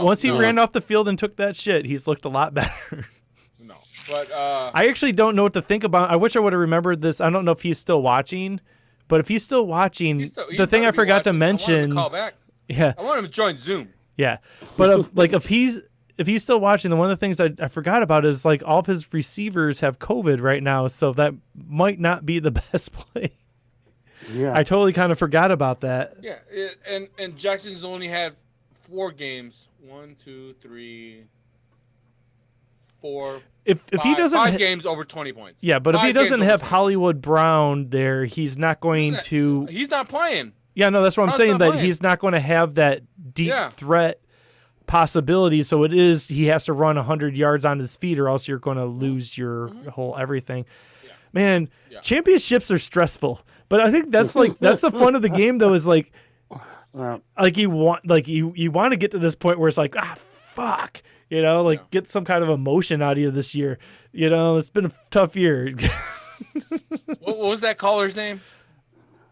Once he no, ran off the field and took that shit, he's looked a lot better. No, but I actually don't know what to think about. I wish I would have remembered this. I don't know if he's still watching, but if he's still watching, he's the thing I gotta be forgot to watching. I want him mention. to call back. Yeah, I want him to join Zoom. yeah, but if he's still watching, then one of the things I forgot about is like all of his receivers have COVID right now, so that might not be the best play. Yeah. I totally kind of forgot about that. Yeah, and Jackson's only had 4 games. 1, 2, 3, 4. If he doesn't 5 games over 20 points. yeah, but if he 5 games doesn't over have 20. Hollywood Brown there, he's not going to. He's not playing. Yeah, no, that's what I'm Brown's saying. not That playing. he's not going to have that deep Yeah. threat possibility. So he has to run 100 yards on his feet, or else you're going to lose your whole everything. Yeah. Man, Yeah. championships are stressful, but I think that's that's the fun of the game though. Is like you want to get to this point where it's like fuck, get some kind of emotion out of you this year. It's been a tough year. What was that caller's name?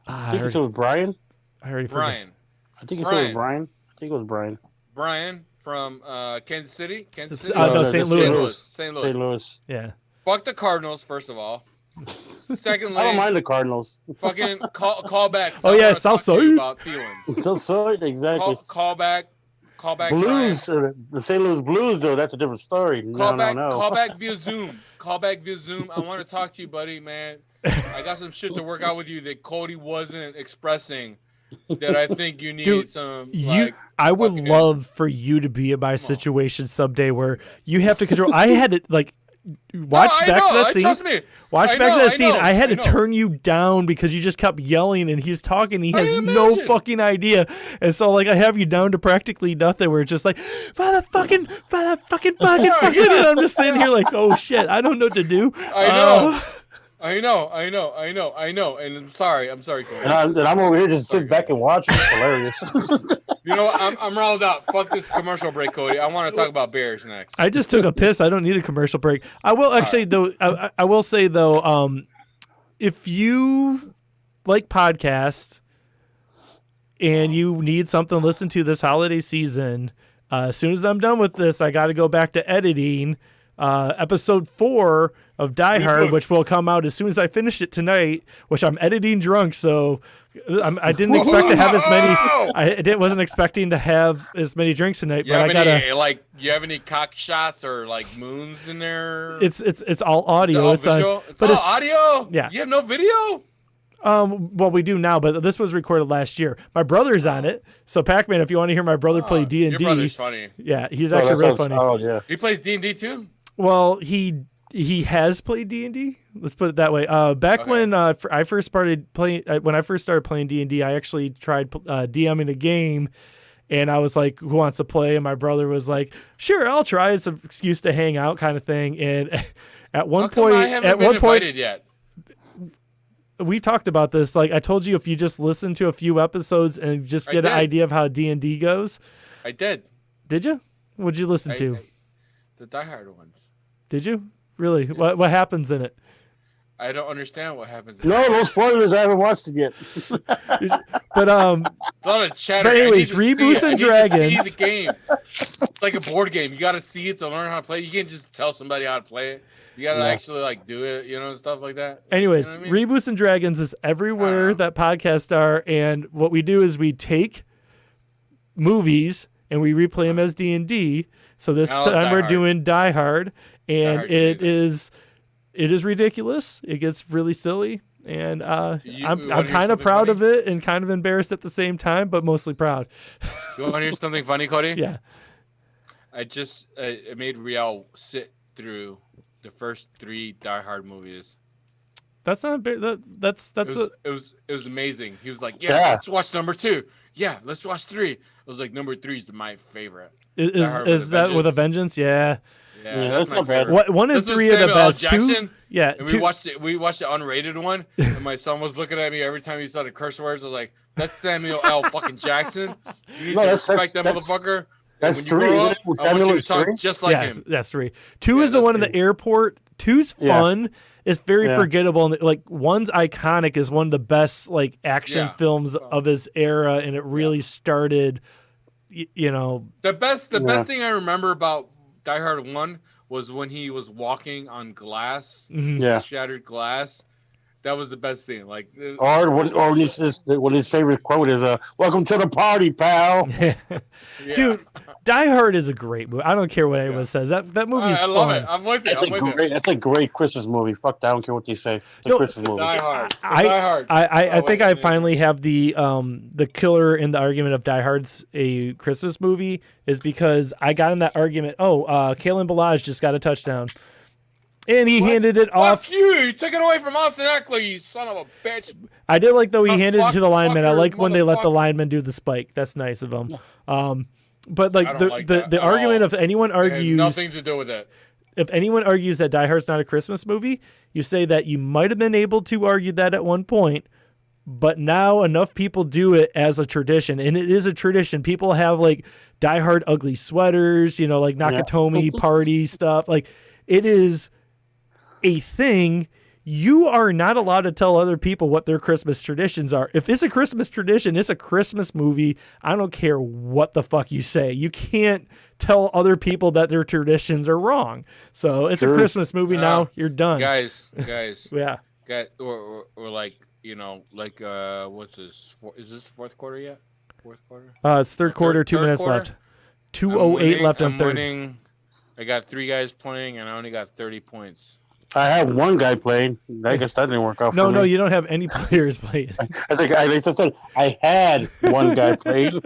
I think it was Brian. I already forgot. Brian. I think it was Brian. I think it was Brian. Brian from Kansas City. Kansas City. No, that's St. St. Louis. Louis. St. Louis. St. Louis. Yeah. Fuck the Cardinals, first of all. Secondly, I don't mind the Cardinals. fucking call back. Oh, I yeah, wanna talk to you Southside. about Thielen. So sorry, exactly. Call back. Blues, the St. Louis Blues, though, that's a different story. Brian. No. Call back via Zoom. Call back via Zoom. I want to talk to you, buddy, man. I got some shit to work out with you that Cody wasn't expressing. That I think you need Dude, some. I would fucking- love for you to be in my situation someday where you have to control. I had to watch I back know, to that scene. Trust me. Watch I back know, to that I scene. know, I had I to know. turn you down because you just kept yelling and he's talking. He I has can no imagine. fucking idea. And so I have you down to practically nothing. Where it's just like, fucking. And I'm just sitting here like, oh shit, I don't know what to do. I know. And I'm sorry, Cody. And I'm over here just sitting back and watching. It's hilarious. You know what? I'm riled out. Fuck this commercial break, Cody. I want to talk about Bears next. I just took a piss. I don't need a commercial break. I will actually though. I will say though, if you like podcasts and you need something to listen to this holiday season, as soon as I'm done with this, I got to go back to editing episode 4 of Die Hard, which will come out as soon as I finish it tonight. Which I'm editing drunk, so I didn't expect to have as many. Wasn't expecting to have as many drinks tonight, You but have I gotta. you have any cock shots or like moons in there? It's all audio. all It's on, visual? but all it's audio. Yeah. You have no video. Well, we do now, but this was recorded last year. My brother's on it. So Pac-Man, if you want to hear my brother play D&D. Your brother's funny. Yeah, he's actually real funny. Oh, yeah. He plays D&D too? Well, he has played D&D. Let's put it that way. Back Okay. when I first started playing D&D, I actually tried DMing a game, and I was like, "Who wants to play?" And my brother was like, "Sure, I'll try." It's an excuse to hang out, kind of thing. And at one How come point, I haven't been invited yet? we talked about this. Like I told you, if you just listen to a few episodes and just I get an did. idea of how D&D goes. I did. Did you? What'd you listen to? The Die Hard ones. Did you? Really? What happens in it? I don't understand what happens. No spoilers. I haven't watched it yet. But It's a lot of chatter. But anyways, I need to Reboots see it. and I need to Dragons. see the game. It's like a board game. You got to see it to learn how to play. You can't just tell somebody how to play it. You got to actually like do it, and stuff like that. anyways, You know what I mean? Reboots and Dragons is everywhere that podcasts are, and what we do is we take movies and we replay them as D&D. So this I love time Die we're Hard. doing Die Hard, and Hard's it amazing. is ridiculous. It gets really silly, and You I'm wanna hear kind of something proud funny? of it and kind of embarrassed at the same time, but mostly proud. You want to hear something funny, Cody? Yeah. I just I made Riel sit through the first 3 Die Hard movies. That's not that's It was amazing. He was like, "Yeah, Yeah. let's watch number 2. Yeah, let's watch 3." I was like, "Number 3 is my favorite." Die Hard with is a that with a Vengeance. vengeance? Yeah. Yeah, Yeah, that's that's my not bad. favorite. What 1 and This was 3 are the Samuel L. best. 2, Jackson, yeah. And 2, we watched the unrated one, and my son was looking at me every time he saw the curse words. I was like, "That's Samuel L. fucking Jackson. You need No, to that's- respect that that's- motherfucker." that's And when you 3, grow isn't up, it? With I want Samuel you is to talk 3? just like yeah, him. that's 3. 2 Yeah, is the that's one in good. the airport. 2's Yeah. fun. It's very Yeah. forgettable. And like 1's iconic, is one of the best like action Yeah. films of its era, and it really started. The best Yeah. thing I remember about Die Hard 1 was when he was walking on glass, Mhm. Yeah. shattered glass. That was the best thing. Like, Or when his favorite quote is "Welcome to the party, pal." yeah. Dude, Die Hard is a great movie. I don't care what anyone says. That movie's I fun. love it. I'm with you. That's a great Christmas movie. Fuck that. I don't care what they say. It's a No, Christmas movie. Die Hard. I- Die Hard. I think I what's the name? finally have the killer in the argument of Die Hard's a Christmas movie is because I got in that argument. Kalen Balaj just got a touchdown, and he handed it off. Fuck you! You took it away from Austin Eckler, you son of a bitch. I did like though he Fuck, handed it to the lineman. I fucker, like when they let the motherfucker. lineman do the spike. That's nice of them. But like I don't the like the, that the at argument all. of anyone It has argues nothing to do with it. if anyone argues that Die Hard's not a Christmas movie, you say that you might have been able to argue that at one point, but now enough people do it as a tradition, and it is a tradition. People have like Die Hard ugly sweaters, like Nakatomi party stuff. Like it is a thing. You are not allowed to tell other people what their Christmas traditions are. If it's a Christmas tradition, it's a Christmas movie. I don't care what the fuck you say. You can't tell other people that their traditions are wrong. So it's a Sure. Christmas movie now. You're done. Guys, Yeah. or like, what's this? Is this fourth quarter yet? Fourth quarter? It's third quarter, 2 third minutes quarter? left. 2:08 left on I'm third. winning. I got 3 guys playing, and I only got 30 points. I had one guy playing. I guess that didn't work out. No, for no, me. you don't have any players playing. I think I said I had one guy playing.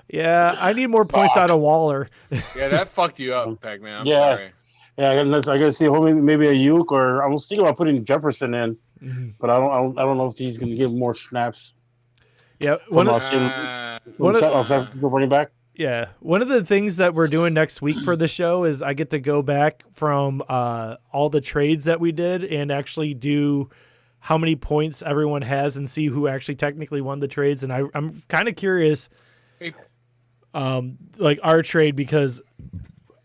Yeah, I need more points out of Waller. Yeah, that fucked you up, Pac-Man. I'm Yeah. sorry. Yeah, I gotta see maybe a Uke or I was thinking about putting Jefferson in, but I don't know if he's gonna give more snaps. Yeah, From one us. of, From What a- San Francisco running back. yeah, one of the things that we're doing next week for the show is I get to go back from all the trades that we did and actually do how many points everyone has and see who actually technically won the trades. And I'm kind of curious, Hey. like our trade, because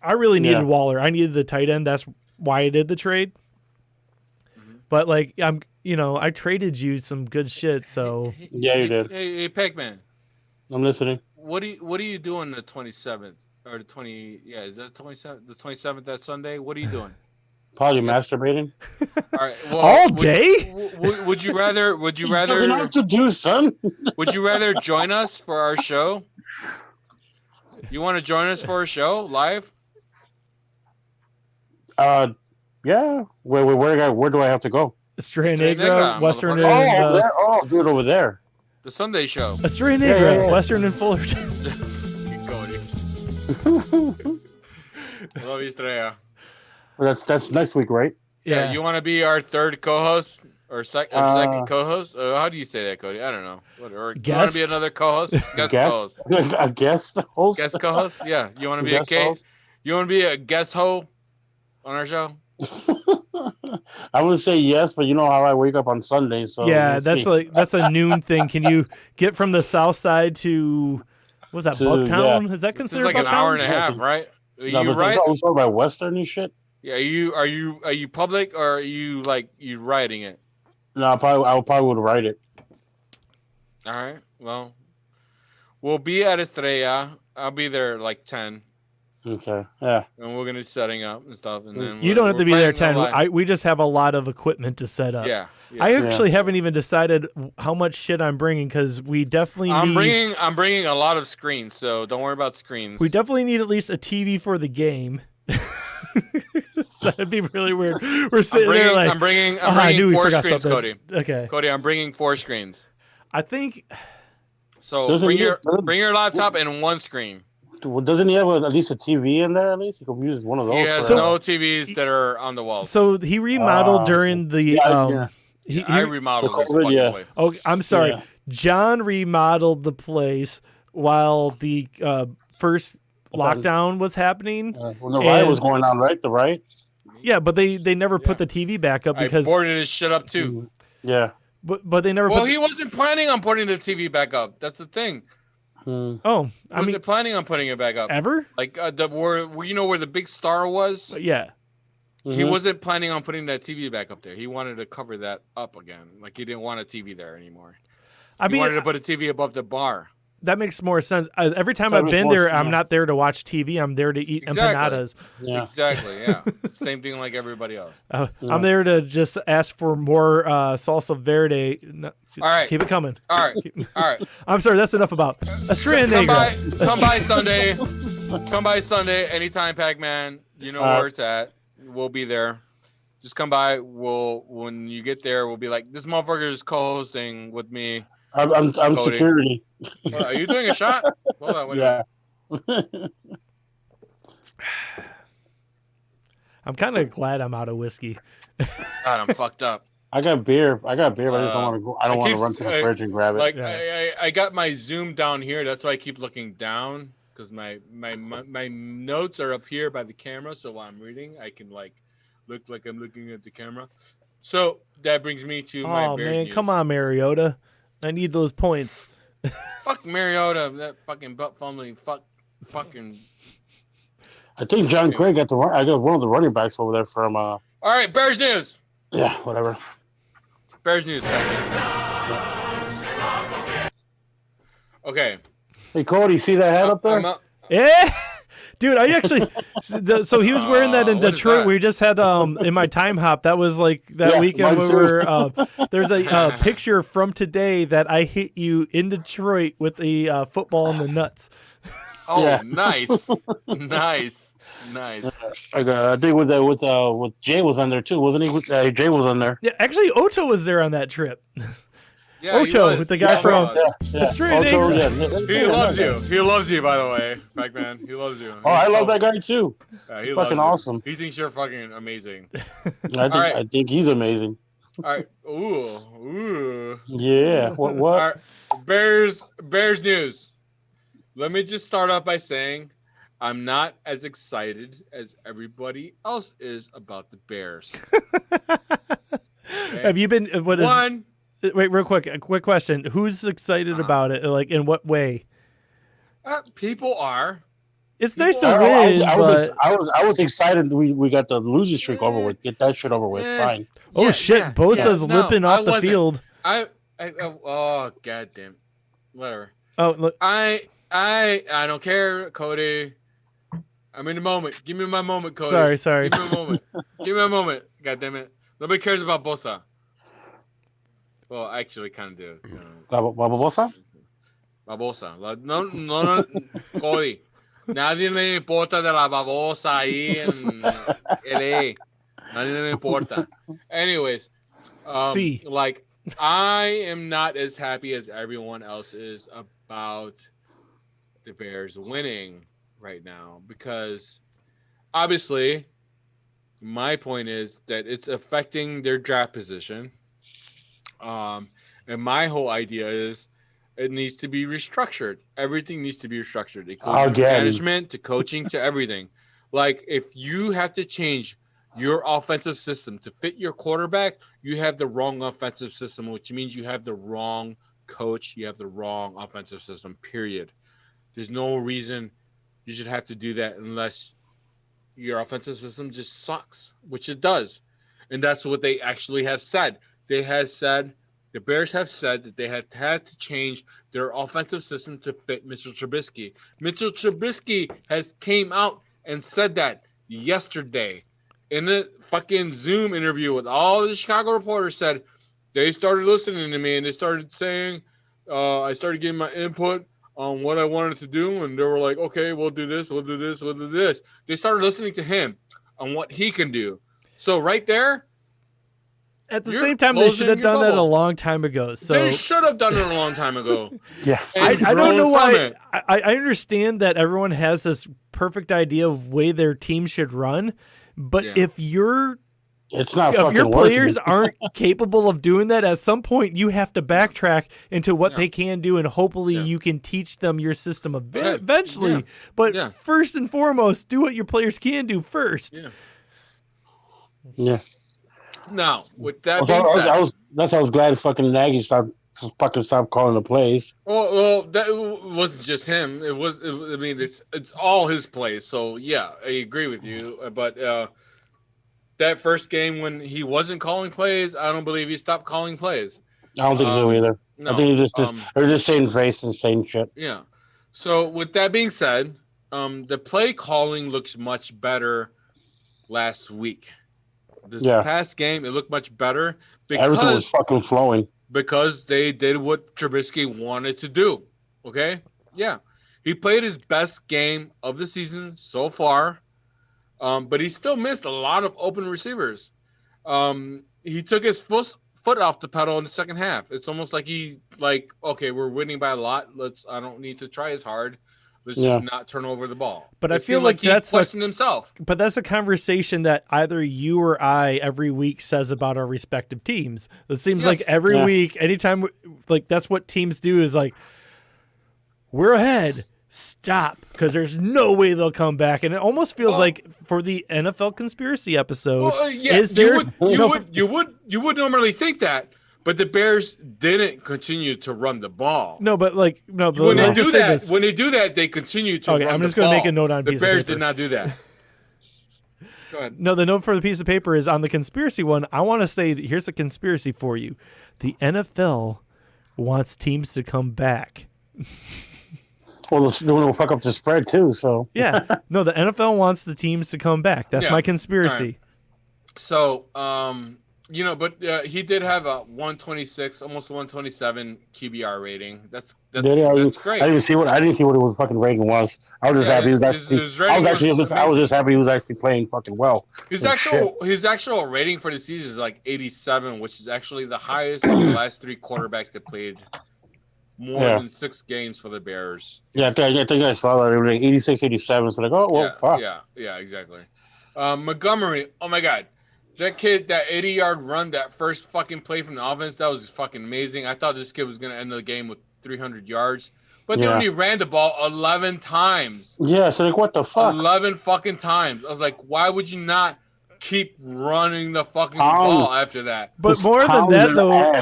I really needed Yeah. Waller. I needed the tight end. That's why I did the trade. But like I traded you some good shit. So Yeah, you did. Hey, Pac-Man. I'm listening. What are you doing the 27th or the 20? Yeah, is that 27th? The 27th that Sunday? What are you doing? Probably masturbating. All right. Well, All day? Would you rather? Would you rather? Nothing else to do, son. Would you rather join us for our show? You want to join us for our show live? Yeah. Where do I have to go? Estrella Estrella Negra, Negra, Western motherfucker. and over there. Oh, dude, over there. The Sunday show. Estrella Negra, yeah. Western and Fullerton. Cody. Love you, Estrella. That's next week, right? Yeah, you want to be our third co-host or second Uh, co-host? How do you say that, Cody? I don't know. Whatever. You want Guest? to be another co-host? Guest Guest, co-host. a guest host. Guest co-host? Yeah. You want to be Guest a host? You want to be a guest ho on our show? I would say yes, but you know how I wake up on Sundays, so Yeah, we'll that's see. that's a noon thing. Can you get from the south side to what was that, To- Bucktown? Is that It's considered like an Bucktown? hour and a Yeah, half, right? Are No, you but right? I was talking about Western and shit. Yeah. Are you public or are you like you writing it? No, I probably would write it. All right. Well, we'll be at Estrella. I'll be there like 10, Okay, yeah. and we're gonna be setting up and stuff. And then You don't have to be there 10. I We just have a lot of equipment to set up. yeah. I actually haven't even decided how much shit I'm bringing because we definitely I'm need bringing a lot of screens, so don't worry about screens. we definitely need at least a TV for the game. So that'd be really weird. We're sitting there like I'm bringing I knew we 4 forgot screens, something. Cody. Okay. Cody, I'm bringing 4 screens. I think So Doesn't bring he- your doesn't- bring your laptop and 1 screen. Well, doesn't he have at least a TV in there? At least he could use one of those. He has for, no TVs that are on the walls. so. He remodeled during the yeah. he I remodeled the this COVID, fucking yeah. place. Oh, I'm sorry. Yeah. John remodeled the place while the first lockdown was happening. when the riot And- was going on, right? The riot. Yeah, but they never put the TV back up I because boarded his shit up too. Yeah. but they never Well, put he wasn't planning on putting the TV back up. That's the thing. oh, He I wasn't mean planning on putting it back up. ever? Like where you know where the big star was. Yeah. He Mhm. wasn't planning on putting that TV back up there. He wanted to cover that up again. Like he didn't want a TV there anymore. I He wanted mean to put a TV above the bar. that makes more sense. Every time That I've makes been more there, sense, I'm yeah. not there to watch TV. I'm there to eat Exactly. empanadas. Yeah. Exactly. Yeah. Same thing like everybody else. Yeah. I'm there to just ask for more salsa verde. No, All right. keep it coming. All right. All right. I'm sorry. That's enough about Estrella Negra. Come by Sunday. Come by Sunday anytime, Pac-Man. You know where it's at. We'll be there. Just come by. When you get there, we'll be like, this motherfucker is co-hosting with me. I'm Cody. security. Are you doing a shot? Hold on. Wait a Yeah. minute. I'm kind of glad I'm out of whiskey. God, I'm fucked up. I got beer. But I just don't want to go. I don't want to keep- run to the fridge and grab it. Like Yeah. I got my Zoom down here. That's why I keep looking down because my notes are up here by the camera. So while I'm reading, I can like look like I'm looking at the camera. So that brings me to my Oh Bears man, news. come on, Mariota. I need those points. Fuck Mariota, that fucking butt fumbling fucking. I think John Craig got the. I got one of the running backs over there from. All right, Bears news. Yeah, whatever. Bears news. Okay. Hey Cody, see that hat up there? I'm up- Yeah, dude. I actually. So he was wearing that in What is Detroit. that? We just had in my time hop. That was like that Yeah, weekend mine we too. were. There's a picture from today that I hit you in Detroit with a football in the nuts. Oh, Yeah. nice, nice. I think with Jay was on there too, wasn't he? Jay was on there. Yeah, actually, Oto was there on that trip. Yeah, he Ocho, was. with the guy Oh, from- God. Estrella Ocho, Negra. He loves you. He loves you, by the way, Pac-Man. He loves you. Oh, I love that guy too. Yeah, he Fucking loves you. awesome. He thinks you're fucking amazing. I think he's amazing. All right. Ooh. Yeah. What? All right. Bears news. Let me just start off by saying I'm not as excited as everybody else is about the Bears. Okay? Have you been? What is? One. Wait, real quick. A quick question. Who's excited about it? Like, in what way? People are. It's nice to I win, was, but I was excied. We got the losing streak over with. Get that shit over with. Yeah. Fine. oh Yeah, shit, yeah, Bosa's yeah. No, limping I off the wasn't. field. Oh goddamn. Whatever. Oh, look. I don't care, Cody. I'm in the moment. Give me my moment, Cody. Sorry. Give me a moment. Give me a moment. God damn it. Nobody cares about Bosa. Well, I actually kind of do. Babosa? Babosa. No, Cody. Nadie le importa de la babosa ahí en LA. Nadie le importa. Anyways, C. Like, I am not as happy as everyone else is about the Bears winning right now because obviously my point is that it's affecting their draft position. And my whole idea is it needs to be restructured. Everything needs to be restructured. It goes from management to coaching to everything. Like, if you have to change your offensive system to fit your quarterback, you have the wrong offensive system, which means you have the wrong coach. You have the wrong offensive system, period. There's no reason you should have to do that unless your offensive system just sucks, which it does. And that's what they actually have said. The Bears have said that they have had to change their offensive system to fit Mitchell Trubisky. Mitchell Trubisky has came out and said that yesterday in a fucking Zoom interview with all the Chicago reporters. Said they started listening to me and they started saying, I started giving my input on what I wanted to do, and they were like, okay, we'll do this, we'll do this, we'll do this. They started listening to him on what he can do. So right there, at the same time, they should have done that a long time ago. So they should have done it a long time ago. Yeah, I don't know why. I understand that everyone has this perfect idea of way their team should run, but if your players aren't capable of doing that, at some point you have to backtrack into what they can do, and hopefully you can teach them your system eventually. Yeah. But first and foremost, do what your players can do first. Yeah. Now, with that being said, that's why I was glad fucking Nagy stopped calling the plays. Well, that wasn't just him. It was. I mean, it's all his plays. So yeah, I agree with you. But that first game when he wasn't calling plays, I don't believe he stopped calling plays. I don't think so either. No, I think they're just saying face and saying shit. Yeah. So with that being said, the play calling looks much better last week. This past game, it looked much better because everything was fucking flowing. Because they did what Trubisky wanted to do. Okay? Yeah. He played his best game of the season so far, but he still missed a lot of open receivers. He took his foot off the pedal in the second half. It's almost like okay, we're winning by a lot. I don't need to try as hard. Let's just not turn over the ball. But I feel like that's questioned himself. But that's a conversation that either you or I every week says about our respective teams. It seems like every week, anytime, like that's what teams do is like, we're ahead, stop, because there's no way they'll come back. And it almost feels like for the NFL conspiracy episode, you would normally think that. But the Bears didn't continue to run the ball. No, but when they do that, they continue to run the ball. I'm just going to make a note on the Bears did not do that. Go ahead. No, the note for the piece of paper is on the conspiracy one. I want to say, here's a conspiracy for you. The NFL wants teams to come back. Well, they want to fuck up the spread too, so. Yeah. No, the NFL wants the teams to come back. That's my conspiracy. Right. So, but he did have a 126, almost 127 QBR rating. That's great. I didn't see what his fucking rating was. I was just happy he was actually. I was just happy he was actually playing fucking well. His actual rating for the season is like 87, which is actually the highest of the last three quarterbacks that played more than 6 games for the Bears. Yeah, I think I saw that. It was like 86, 87. So fuck. Yeah, exactly. Montgomery, oh my God. That kid, that 80-yard run, that first fucking play from the offense, that was fucking amazing. I thought this kid was going to end the game with 300 yards. But they only ran the ball 11 times. Yeah, so what the fuck? 11 fucking times. I was like, why would you not keep running the fucking ball after that? But more than that, though,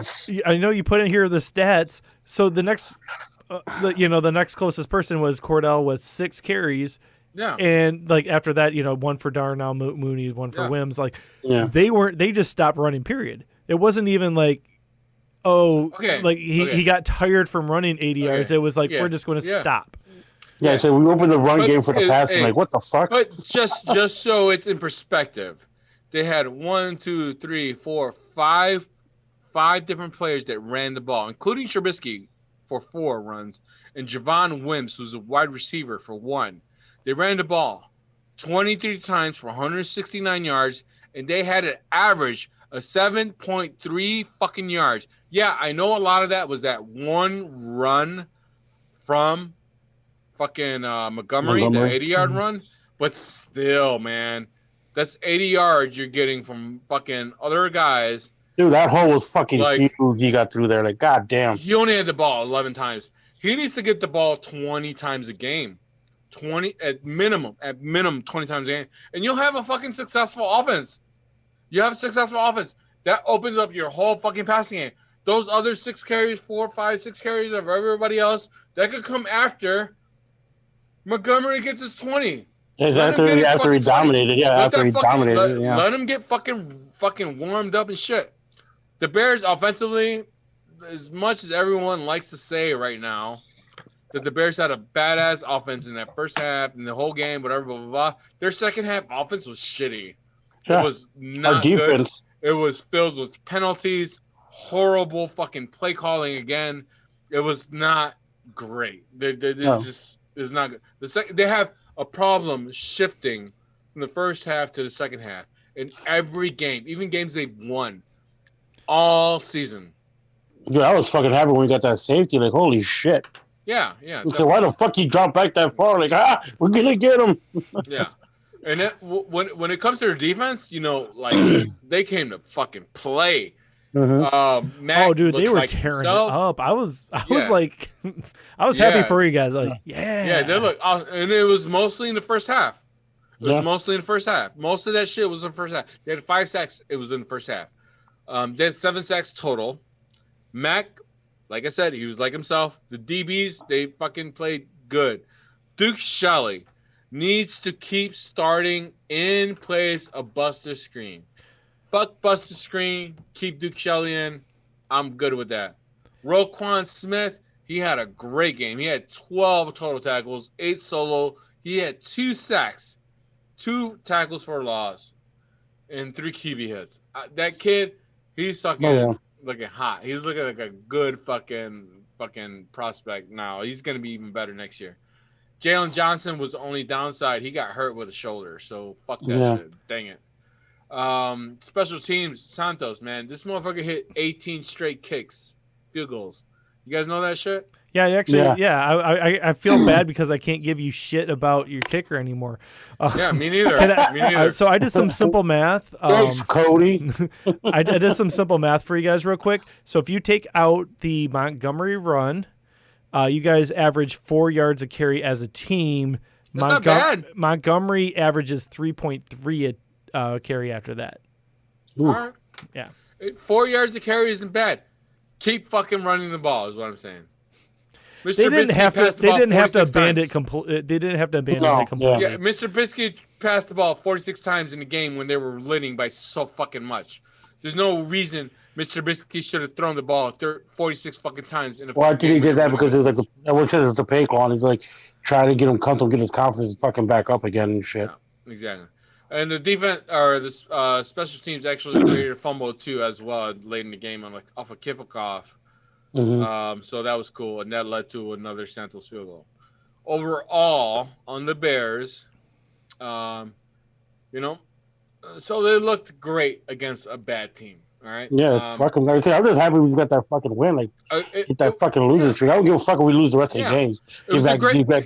I know you put in here the stats. So the next, the next closest person was Cordell with 6 carries. Yeah. And after that, one for Darnell Mooney, one for Wims. They just stopped running, period. It wasn't even he got tired from running 80 yards. It was we're just going to stop. Yeah, so we opened the run game for the passing. What the fuck? But just so it's in perspective, they had 1, 2, 3, 4, 5 different players that ran the ball, including Trubisky for 4 runs, and Javon Wims, who's a wide receiver, for 1. They ran the ball 23 times for 169 yards, and they had an average of 7.3 fucking yards. Yeah, I know a lot of that was that one run from fucking Montgomery, the 80-yard run, but still, man, that's 80 yards you're getting from fucking other guys. Dude, that hole was fucking Like- huge. He got through there. Like, goddamn. He only had the ball 11 times. He needs to get the ball 20 times a game. 20 at minimum 20 times a game. And you'll have a fucking successful offense. You have a successful offense. That opens up your whole fucking passing game. Those other 6 carries, 4, 5, 6 carries of everybody else, that could come after Montgomery gets his 20. Yeah, Let him get his after he fucking 20. dominated. Yeah, Let after that he fucking- dominated. Yeah. Let him get fucking warmed up and shit. The Bears offensively, as much as everyone likes to say right now, that the Bears had a badass offense in that first half and the whole game, whatever, blah, blah, blah. Their second half offense was shitty. Yeah. It was Our not good. defense. It was filled with penalties, horrible fucking play calling again. It was not great. No. Just is not good. They have a problem shifting from the first half to the second half in every game, even games they've won all season. Dude, I was fucking happy when we got that safety. Like, holy shit. Yeah. So why the fuck you drop back that far? Like, we're gonna get him. Yeah. And when it comes to their defense, like they came to fucking play. Mm-hmm. Mac Oh, dude, they looks were like tearing himself. it up. I was Yeah. like, I was happy Yeah. for you guys. Like, yeah. Yeah, they look, and it was mostly in the first half. It was Yeah. mostly in the first half. Most of that shit was in the first half. They had 5 sacks. It was in the first half. They had 7 sacks total. Mac, like I said, he was like himself. The DBs, they fucking played good. Duke Shelley needs to keep starting in place of Buster Screen. Fuck Buster Screen. Keep Duke Shelley in. I'm good with that. Roquan Smith, he had a great game. He had 12 total tackles, 8 solo. He had 2 sacks, 2 tackles for loss, and 3 QB hits. That kid, he's looking hot. He's looking like a good fucking prospect now. He's going to be even better next year. Jalen Johnson was the only downside. He got hurt with a shoulder, so fuck that shit. Dang it. Special teams, Santos, man. This motherfucker hit 18 straight kicks, field goals. You guys know that shit? Yeah, actually, Yeah. I feel bad because I can't give you shit about your kicker anymore. Yeah, me neither. Me neither. So I did some simple math. Thanks, Cody. I did some simple math for you guys real quick. So if you take out the Montgomery run, you guys average 4 yards a carry as a team. That's not bad. Montgomery averages 3.3 a carry after that. All right. Yeah. 4 yards to carry isn't bad. Keep fucking running the ball is what I'm saying. Mr. They didn't Trubisky have to. passed the They ball didn't have to 46 abandon times. it completely. They didn't have to abandon No, it completely. Yeah, Mr. Trubisky passed the ball 46 times in the game when they were leading by so fucking much. There's no reason Mr. Trubisky should have thrown the ball 46 fucking times in a Well, I fucking think he game did that when because they it was like everyone says it's a pay call. And he's like trying to get him comfortable, get his confidence fucking back up again and shit. Yeah, exactly. And the defense or the special teams actually created a fumble too as well late in the game on off a kickoff. Mm-hmm. So that was cool, and that led to another Santos field goal. Overall, on the Bears, so they looked great against a bad team. All right. Yeah, fucking. Like I said, I'm just happy we got that fucking win. Like, get that fucking losing streak. I don't give a fuck if we lose the rest of the games. It was a great. They're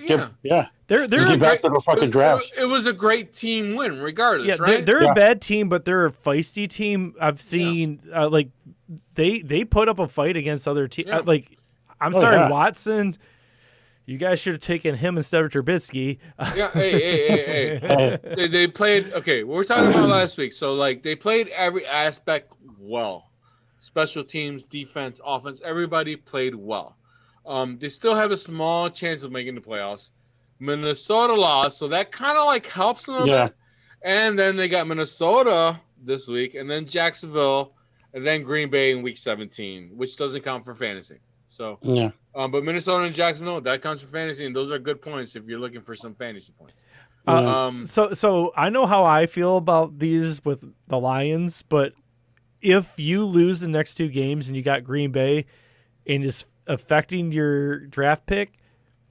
get back to the fucking drafts. It was a great team win, regardless. Yeah, right? they're a bad team, but they're a feisty team. I've seen they put up a fight against other teams. Yeah. I'm sorry, Watson. You guys should have taken him instead of Trubisky. Yeah. Hey. They played. Okay, we were talking about last week. So they played every aspect well. Special teams, defense, offense. Everybody played well. They still have a small chance of making the playoffs. Minnesota lost, so that kind of helps them a bit. And then they got Minnesota this week, and then Jacksonville, and then Green Bay in Week 17, which doesn't count for fantasy. So yeah. But Minnesota and Jacksonville, that counts for fantasy, and those are good points if you're looking for some fantasy points. So I know how I feel about these with the Lions, but if you lose the next 2 games and you got Green Bay and it's affecting your draft pick,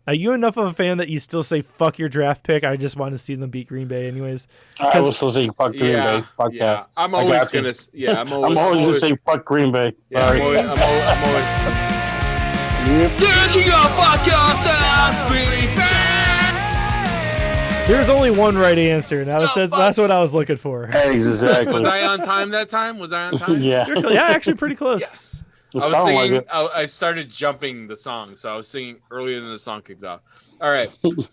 Are you enough of a fan that you still say fuck your draft pick? I just want to see them beat Green Bay anyways. I will still say fuck Green Bay. Fuck that. I'm I always got you. gonna. Yeah, I'm I'm always gonna say fuck Green Bay. Yeah, Sorry. I'm always. Dude, you go fuck yourself, Green Bay. There's only one right answer. Now that's what I was looking for. Exactly. Was I on time that time? Was I on time? Yeah. Yeah, actually pretty close. It I was sounded like singing. it. I started jumping the song, so I was singing earlier than the song kicked off. All right,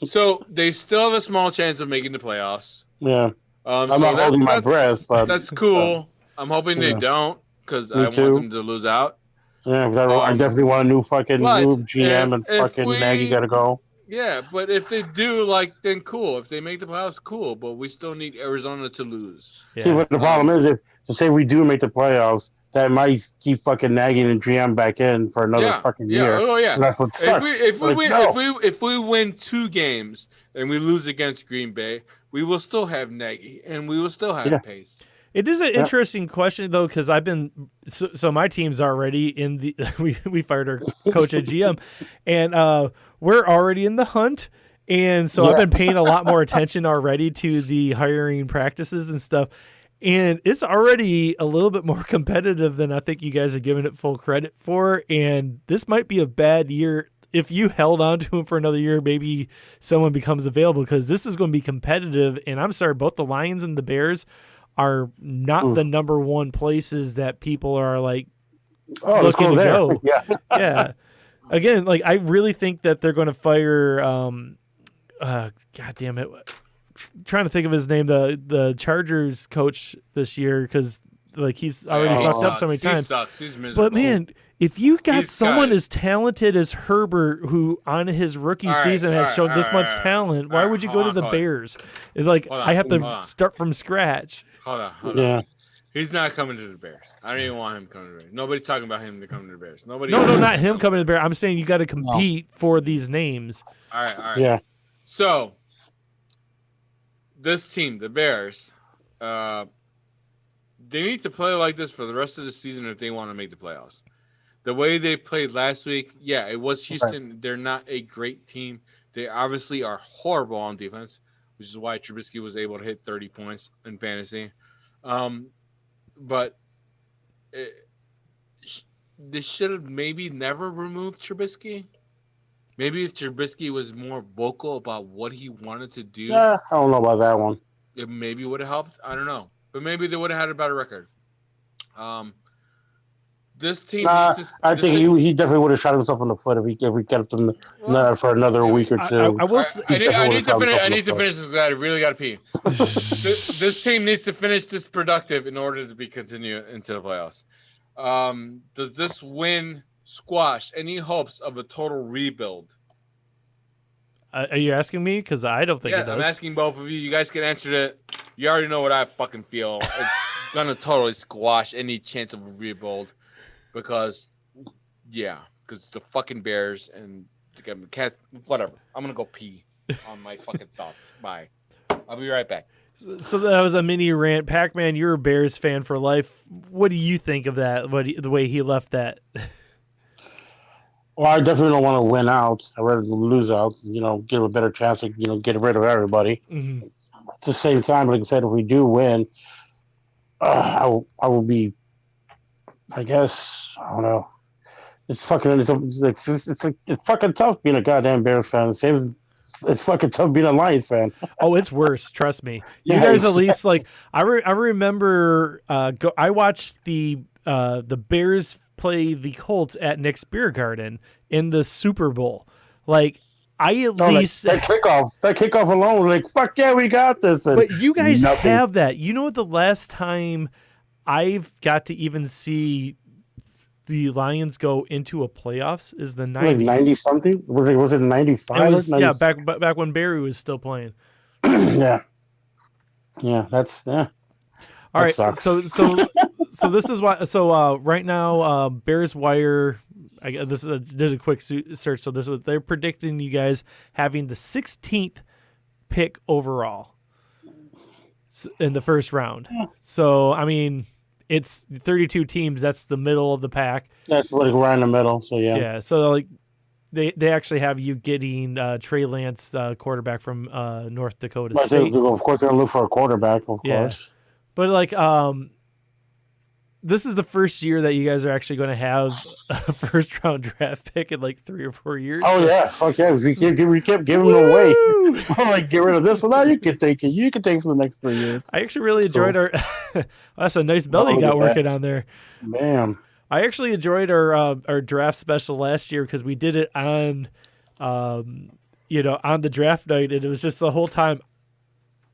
so they still have a small chance of making the playoffs. Yeah. I'm not holding my breath, but that's cool. I'm hoping they yeah. don't, because Me I too. want them to lose out. Yeah, 'cause I definitely want a new fucking but new GM and if fucking we- Nagy gotta go. Yeah, but if they do, then cool. If they make the playoffs, cool. But we still need Arizona to lose. See, what the problem is, if to say we do make the playoffs, that might keep fucking nagging and GM back in for another fucking year. Oh yeah. So that's what sucks. If we Like, win, no. if we win 2 games and we lose against Green Bay, we will still have Nagy and we will still have Pace. It is an interesting question though, because I've been so my team's already in the we fired our coach at GM, and we're already in the hunt, and so I've been paying a lot more attention already to the hiring practices and stuff, and it's already a little bit more competitive than I think you guys are giving it full credit for, and this might be a bad year. If you held on to him for another year, maybe someone becomes available, because this is going to be competitive. And I'm sorry, both the Lions and the Bears are not the number one places that people are like looking to go. Yeah. Again, like I really think that they're going to fire. God damn it! Trying to think of his name, the Chargers coach this year, because like he's already fucked up so many times. He's miserable. But man, if you got He's someone got- as talented as Herbert, who on his rookie season has shown this much talent, why would you go to the Bears? It's like Hold on, I have to hold on. start from scratch. Hold on. Yeah. He's not coming to the Bears. I don't even want him coming to the Bears. Nobody's talking about him to come to the Bears. Nobody. No, not him coming to the Bears. I'm saying you got to compete for these names. All right. Yeah. So this team, the Bears, they need to play like this for the rest of the season if they want to make the playoffs. The way they played last week, yeah, it was Houston. Right. They're not a great team. They obviously are horrible on defense, which is why Trubisky was able to hit 30 points in fantasy. But they should have maybe never removed Trubisky. Maybe if Trubisky was more vocal about what he wanted to do. Yeah, I don't know about that one. It maybe would have helped. I don't know. But maybe they would have had a better record. This team. I think he definitely would have shot himself in the foot if we kept him for another week or two. I need to finish this. I really got to pee. this team needs to finish this productive in order to continue into the playoffs. Does this win squash any hopes of a total rebuild? Are you asking me? Because I don't think it does. I'm asking both of you. You guys can answer it. You already know what I fucking feel. It's gonna totally squash any chance of a rebuild. Because the fucking Bears and the Cats, whatever. I'm going to go pee on my fucking thoughts. Bye. I'll be right back. So that was a mini rant. Pac-Man, you're a Bears fan for life. What do you think of that? The way he left that? Well, I definitely don't want to win out. I'd rather lose out, give a better chance to, get rid of everybody. Mm-hmm. At the same time, like I said, if we do win, I will be, I guess, I don't know. It's fucking tough being a goddamn Bears fan. It's fucking tough being a Lions fan. Oh, it's worse. Trust me. You guys at least I remember. I watched the Bears play the Colts at Nick's Beer Garden in the Super Bowl. Like I at least that kickoff alone was like, fuck yeah, we got this. And but you guys have that. You know what? The last time I've got to even see the Lions go into a playoffs is the 90s. Like 90 something? Was it 95? Yeah, back when Barry was still playing. Yeah. That's All right. Sucks. So this is why. So right now, Bears Wire. I did a quick search. So they're predicting you guys having the 16th pick overall in the first round. So I mean, it's 32 teams. That's the middle of the pack. That's right in the middle. So yeah. Yeah. So they actually have you getting Trey Lance, quarterback from North Dakota I said, State. of course, they're gonna look for a quarterback, of Yeah. course. But like, this is the first year that you guys are actually going to have a first round draft pick in like 3 or 4 years. Oh yeah, fuck yeah! We kept giving them away. I'm like, get rid of this one. Now you can take it. You can take it for the next 3 years. I actually really enjoyed our. That's a nice belt you look got at working on there. Man, I actually enjoyed our draft special last year because we did it on, on the draft night, and it was just the whole time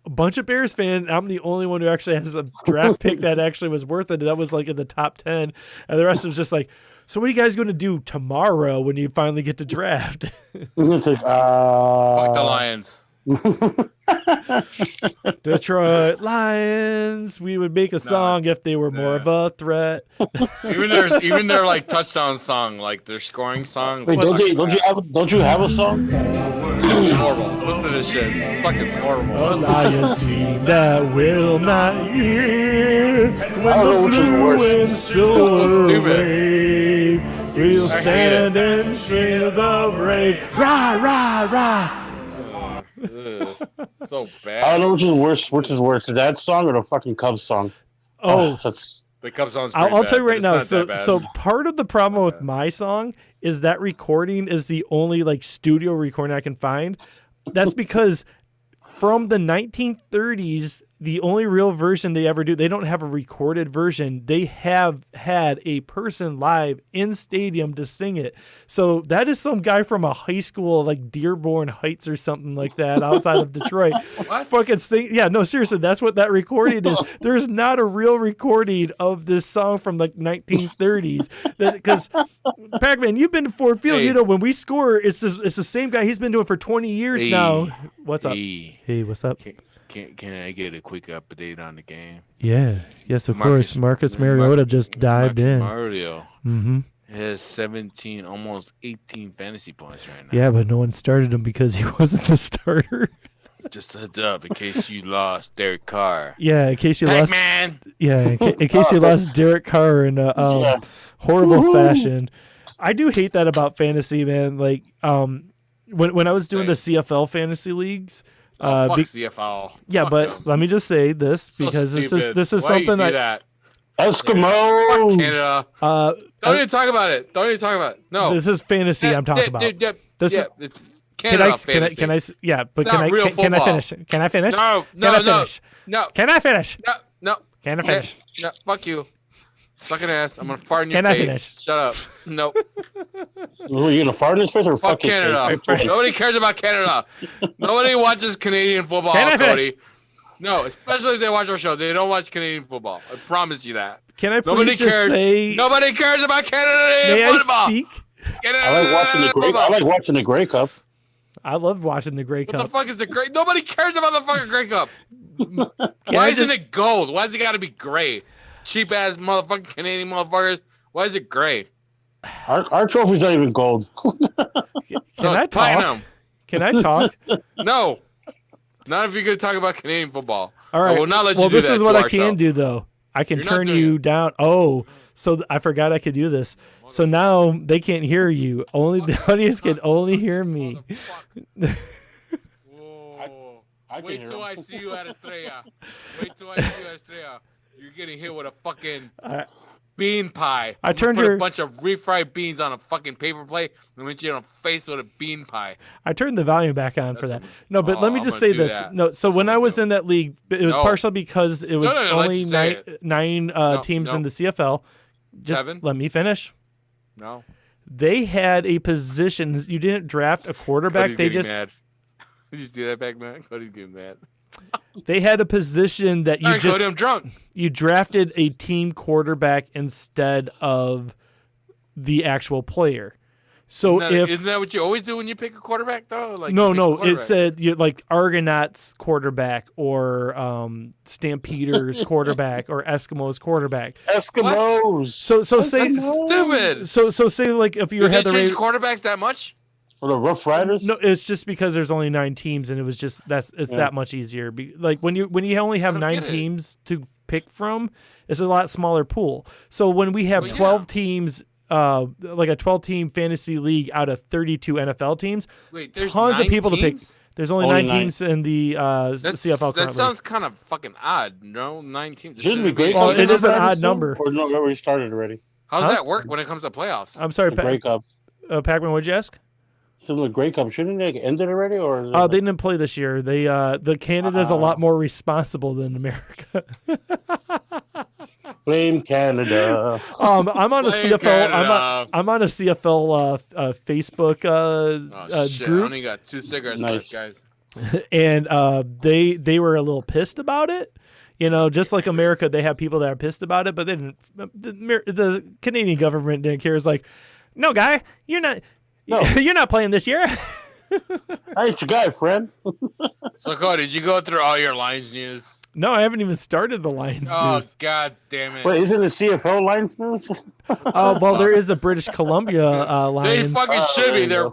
a bunch of Bears fans. I'm the only one who actually has a draft pick that actually was worth it. That was like in the top 10, and the rest was just like, so what are you guys going to do tomorrow when you finally get to draft? it's like, Fuck the Lions. Detroit Lions. We would make a song if they were more of a threat. Even their like touchdown song, like their scoring song. Wait, don't you have a song? It's horrible. Listen to this shit. It's fucking horrible. A Lions team that will not hear when I don't know the which is blue worse. and silver Stupid. wave. We'll I hate stand and cheer the brave. Rah, rah, rah. Ugh, so I bad. don't know which is worse. Which is worse, that song or the fucking Cubs song? Oh, That's The Cubs song's I'll pretty tell you bad, right but now. it's not that So bad. part of the problem with my song is that recording is the only like studio recording I can find. That's because from the 1930s, the only real version they ever do, they don't have a recorded version. They have had a person live in stadium to sing it. So that is some guy from a high school like Dearborn Heights or something like that outside of Detroit. What? Fucking sing. Yeah, no, seriously, that's what that recording is. There's not a real recording of this song from like 1930s. Because Pac-Man, you've been to Ford Field. Hey. You know when we score, it's the same guy. He's been doing it for 20 years now. What's up? Hey, what's up? Can I get a quick update on the game? Yeah. Yes, of Marcus- course. Marcus Mariota just dived in. Mario Mm-hmm. has 17, almost 18 fantasy points right now. Yeah, but no one started him because he wasn't the starter. Just a heads up in case you lost Derek Carr. Yeah, in case you lost. Pac-Man! Yeah, in case you lost Derek Carr in a horrible fashion. I do hate that about fantasy, man. Like, when I was doing the CFL fantasy leagues. Fuck CFL. Yeah, Fuck but them. let me just say this So because this stupid. is Why something you do I that? Fuck Eskimos. Canada. Don't even talk about it. Don't even talk about it. No. This is fantasy I'm talking about. This is it's can Canada I fantasy. yeah, but It's can not I real can I football. finish? Can I finish? No, Can I no, no, finish? no, Can I finish? no. Can I finish? No, fuck you. Sucking ass. I'm gonna fart in your Can I face. finish? Shut up. Nope. Were you gonna fart in his face or Fuck fuck his Canada. face? Nobody cares about Canada. Nobody watches Canadian football, Can I finish? Cody. No, especially if they watch our show. They don't watch Canadian football. I promise you that. Can I please Nobody just cares. say? Nobody cares about Canadian May I football. speak? I like watching the Grey. I like watching the Grey Cup. I love watching the Grey What the Cup. fuck is the Grey? Nobody cares about the fucking Grey Cup. Can Why I isn't just- it gold? Why does it got to be gray? Cheap ass motherfucking Canadian motherfuckers. Why is it gray? Our trophy's not even gold. Can No, I it's talk? platinum. Can I talk? No. Not if you're going to talk about Canadian football. All right. I will not let you well, do this that is to what I our can show. do, though. I can You're not turn doing you it. down. Oh, so I forgot I could do this. So now they can't hear you. Only the audience can only hear me. Whoa. I can Wait hear till him. I see you at Estrella. Wait till I see you at Estrella. You're getting hit with a fucking I- bean pie. I I'm gonna turned put your- a bunch of refried beans on a fucking paper plate and hit you in the face with a bean pie. I turned the volume back on for that. That's- No, but let me I'm just gonna say do this. that. No, so when I was in that league, it was No. partially because it was no, let's only say nine teams no. in the CFL. Just Seven? let me finish. No. They had a position. You didn't draft a quarterback. Cody's They getting just mad. Did you do that back, man? Cody's getting mad. they had a position that you Sorry, just Cody, I'm drunk. you drafted a team quarterback instead of the actual player. So Isn't that what you always do when you pick a quarterback, though? Like no, you pick a no, it quarterback. said you like Argonauts quarterback or Stampeders quarterback or Eskimos quarterback. Eskimos. So say Stupid. so say like if you You had had the change Ra- quarterbacks that much? Or the Rough Riders. no, it's just because there's only 9 teams and it was just it's Yeah. that much easier. Like when you only have I don't 9 get it. teams to pick from, it's a lot smaller pool. So when we have Well, yeah. 12 teams like a 12-team fantasy league out of 32 NFL teams. Wait, there's Tons of 9 people to pick. teams? There's only Only 9 9. teams in the CFL That currently. sounds kind of fucking odd. No, 9 teams. It Shouldn't be great. Well, Cups it is an started odd soon? number. Or no, it already started already. How does Huh? that work when it comes to playoffs? I'm sorry, The Grey Cup. Pac-Man, what'd you ask? So the Grey Cup shouldn't it like ended already, or? Is it They like- didn't play this year. They the Canada's a lot more responsible than America. Blame Canada. I'm on a Blame CFL. Canada. I'm on a CFL Facebook Oh shit! I group, only got 2 cigarettes Nice. left, guys. and they were a little pissed about it. You know, just like America, they have people that are pissed about it, but they didn't. The Canadian government didn't care. It's like, no, guy, you're not. No. You're not playing this year. I ain't your guy, friend. So Cody, did you go through all your Lions news? No, I haven't even started the Lions Oh news. god damn it! Wait, isn't the CFL Lions news? Oh, well, there is a British Columbia They Lions. fucking should be. there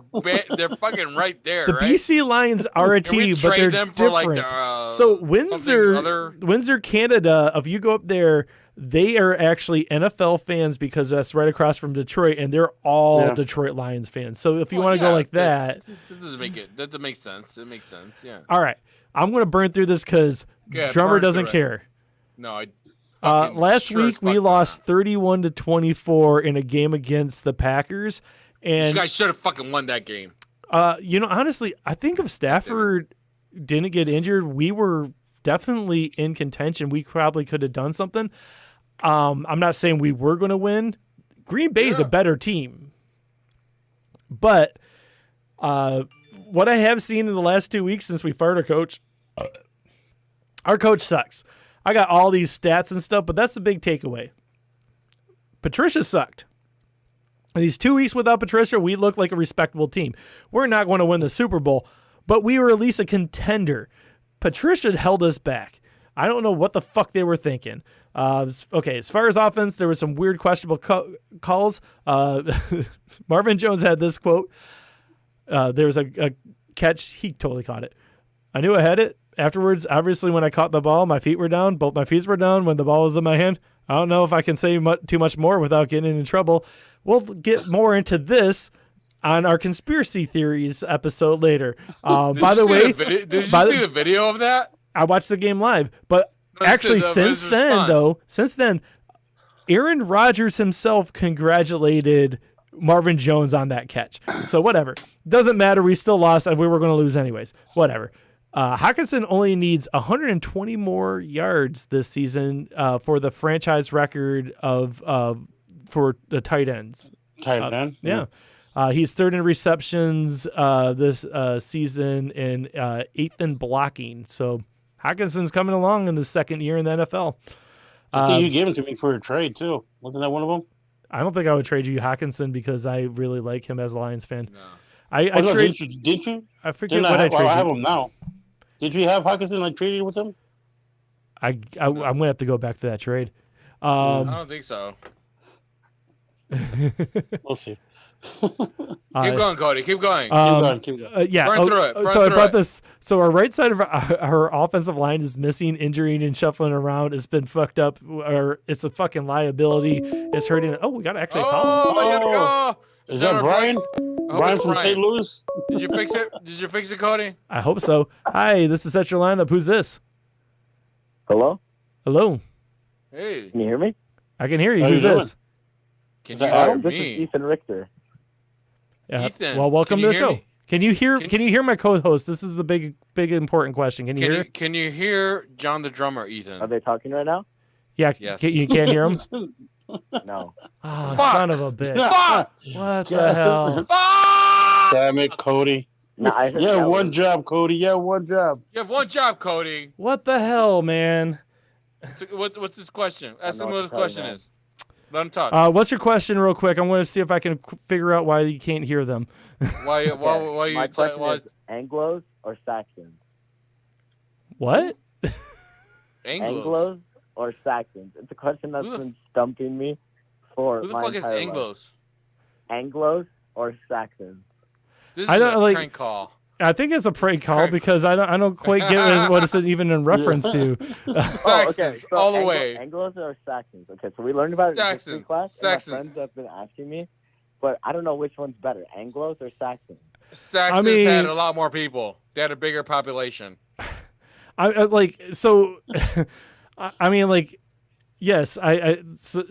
They're fucking right there, The right? BC Lions are a Can we team, but they're trade them for different. like the, So something Windsor, other? Windsor, Canada. If you go up there, they are actually NFL fans because that's right across from Detroit, and they're all Yeah. Detroit Lions fans. So if you Well, want to yeah, go like that, That doesn't make it. That makes sense. It makes sense. Yeah. all right. I'm going to burn through this because Yeah, Drummer burn doesn't through it. care. No, I. fucking Last sure as week we fuck lost not. 31-24 in a game against the Packers, You and guys should have fucking won that game. honestly, I think if Stafford didn't get injured, we were definitely in contention. We probably could have done something. I'm not saying we were going to win. Green Bay's a Yeah. better team, but what I have seen in the last 2 weeks since we fired our coach sucks. I got all these stats and stuff, but that's the big takeaway. Patricia sucked. These 2 weeks without Patricia, we look like a respectable team. We're not going to win the Super Bowl, but we were at least a contender. Patricia held us back. I don't know what the fuck they were thinking. Okay, as far as offense, there were some weird questionable calls. Marvin Jones had this quote. There was a catch. He totally caught it. I knew I had it. Afterwards, obviously, when I caught the ball, my feet were down. Both my feet were down when the ball was in my hand. I don't know if I can say too much more without getting in trouble. We'll get more into this on our conspiracy theories episode later. By the way, did you by the- see the video of that? I watched the game live, but Let's actually, see his since then, Aaron Rodgers himself congratulated Marvin Jones on that catch. So whatever, doesn't matter. We still lost, and we were going to lose anyways. Whatever. Hockenson only needs 120 more yards this season for the franchise record of for the tight ends. Tight end. Yeah. He's third in receptions this season and eighth in blocking. So Hawkinson's coming along in his second year in the NFL. I think you gave him to me for a trade too. Wasn't that one of them? I don't think I would trade you Hawkinson because I really like him as a Lions fan. No. I Oh, no, trade. didn't you? I forget Didn't what I I have, well, I have traded. him now. Did you have Hawkinson like traded with him? I'm gonna have to go back to that trade. I don't think so. We'll see. Keep going, Cody. Keep going. Keep going. Keep going. Yeah. Burn through it, burn so I through brought it. this. So our right side of our offensive line is missing, injuring, and shuffling around. It's been fucked up, or it's a fucking liability. It's hurting. Oh, we got to actually call him. Oh, I gotta go. Is that our Brian? I hope Brian it's from St. Louis? Did you fix it? Did you fix it, Cody? I hope so. Hi, this is Set Your Lineup. Who's this? Hello? Hello. Hey, Can you hear me? I can hear you. How Who's you this? can Is you that hear Adam? This me? is Ethan Richter. Yeah. Ethan, Well, welcome can to you the hear show. me? Can you hear? Can- Can you hear my co-host? This is the big important question. Can you hear? Can you hear John the drummer, Ethan? Are they talking right now? Yeah. Yes. You can't hear him. No. Oh, Fuck. son of a bitch! Fuck! What the hell? Ah! Damn it, Cody. No, I heard Yeah, that one was- job, Cody. Yeah, one job. You have one job, Cody. What the hell, man? What's his question? Ask know him what what to his tell you, question man. is. Let him talk. What's your question, real quick? I'm going to see if I can figure out why you can't hear them. Why Okay, why you My question why is Anglos or Saxons? What? Anglos? Anglos or Saxons? It's a question that's Who the- been stumping me for Who the my fuck is entire life. Anglos? Anglos or Saxons? This I is don't, a like- prank call. I think it's a prank call because I don't quite get what it's even in reference to. Saxons, all the way. Anglos or Saxons? Okay, so we learned about it in history Saxons, class. And Saxons. my friends have been asking me, but I don't know which one's better, Anglos or Saxons. Saxons I mean- had a lot more people. They had a bigger population. I like so. I mean, like, yes, so,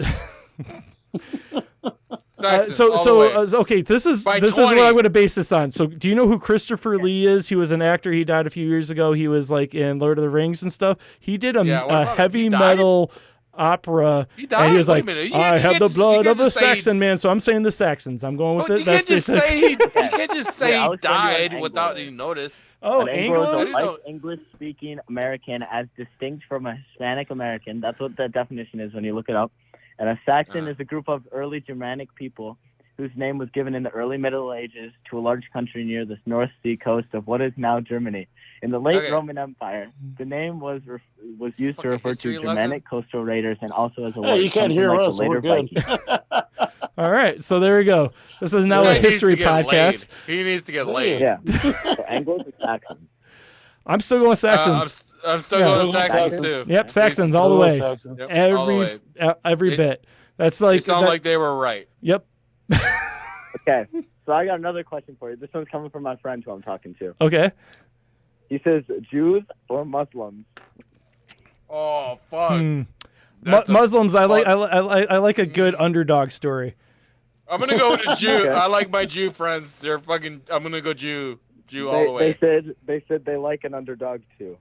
Saxons, all the way. okay. This is By what 20. I'm going to base this on. So, do you know who Christopher Lee is? He was an actor. He died a few years ago. He was like in Lord of the Rings and stuff. He did Yeah, what a about him? heavy He died? metal opera, He died? and he was Wait a like, minute. You "I can't have the just- you blood can't of a just say he- Saxon man." So I'm saying the Saxons. I'm going with Well, it. you That's can't just basic. say he, you can't just say Yeah, I'll he send you an died without Anglo. any notice. Oh, An Anglo is Anglos. a white English-speaking American as distinct from a Hispanic American. That's what the definition is when you look it up. And a Saxon is a group of early Germanic people whose name was given in the early Middle Ages to a large country near the North Sea coast of what is now Germany. In the late Okay. Roman Empire, the name was used to Fucking refer to history Germanic coastal raiders and also as a Hey, word you can't something hear like us, the so we're later good. Vikings. All right, so there we go. This is now This a guy needs to history get podcast. laid. He needs to get laid. Yeah. So Anglos or Saxons? I'm still going Saxons. I'm still Yeah. going Saxons. Saxons too. Yep, Saxons all the way. Saxons. Yep, all the way. Every It- bit. That's They like sound that- like they were right. Yep. Okay. So I got another question for you. This one's coming from my friend who I'm talking to. Okay. He says Jews or Muslims. Oh fuck. Hmm. That's a- Muslims, I like a good underdog story. I'm gonna go with a Jew. Okay. I like my Jew friends. They're fucking. I'm gonna go Jew all the way. They said they like an underdog too.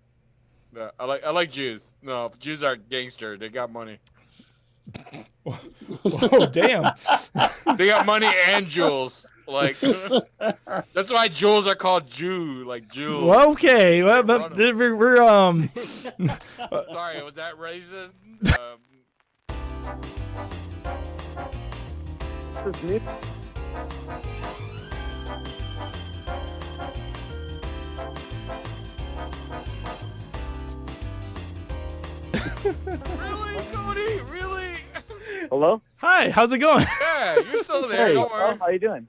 No, I like Jews. No, Jews are gangster. They got money. Oh damn. They got money and jewels. Like that's why jewels are called Jew. Like jewels. Well, okay. Well, but we're Sorry, was that racist? This is me. Really, Cody? Really? Hello? Hi, how's it going? Yeah, you're still there. Hey. Don't Oh, worry. how you doing?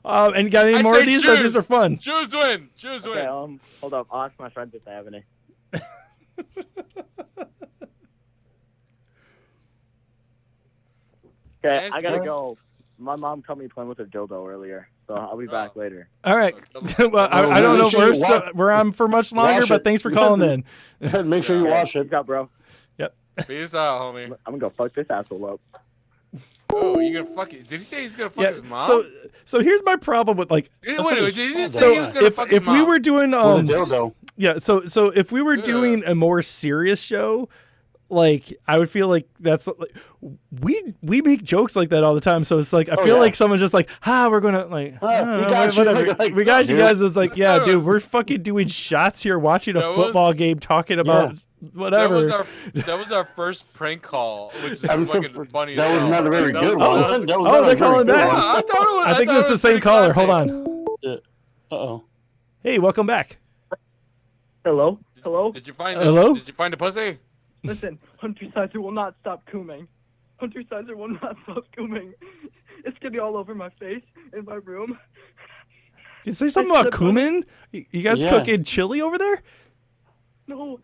And you got any I more of said these? Jews. These are fun. Jews win. Jews Okay, win. hold up. I'll ask my friends if they have any. Okay, Yes, I gotta sir. go. My mom caught me playing with her dildo earlier, so I'll be back Oh. later. All right. Oh, Well, I make don't know if sure you we're on for much longer, watch but it. thanks for calling in. Make sure you Yeah. watch it. Peace out, bro. Peace out, homie. I'm gonna go fuck this asshole up. Oh, you gonna fuck it? Did he say he's gonna fuck Yeah. his mom? So here's my problem with like. Wait, did he just say So he was gonna if fuck his we mom? were doing With a dildo. yeah, so if we were Yeah. doing a more serious show, like I would feel like that's like we make jokes like that all the time. So it's like I Oh, feel yeah. like someone's just like, we're gonna like We got you. whatever. Like, we got you dude. guys. It's like, yeah, That dude, was- we're fucking doing shots here, watching a That was- football game, talking about whatever. That was our first prank call, which is I'm so- fucking funny. That as was hell. not a very That good was- one. that was- That was Oh, not a they're very calling good back. one. I thought it was. I think thought this it is the was same pretty caller. Hold classic. on. Uh-oh. Hey, welcome back. Hello? Hello? Did you find? Hello? Did you find a pussy? Listen, Hunter Sizer will not stop cooming. Hunter Sizer will not stop cooming. It's gonna be all over my face, in my room. Did you say something about said- cumin? You guys Yeah. cooking chili over there? No,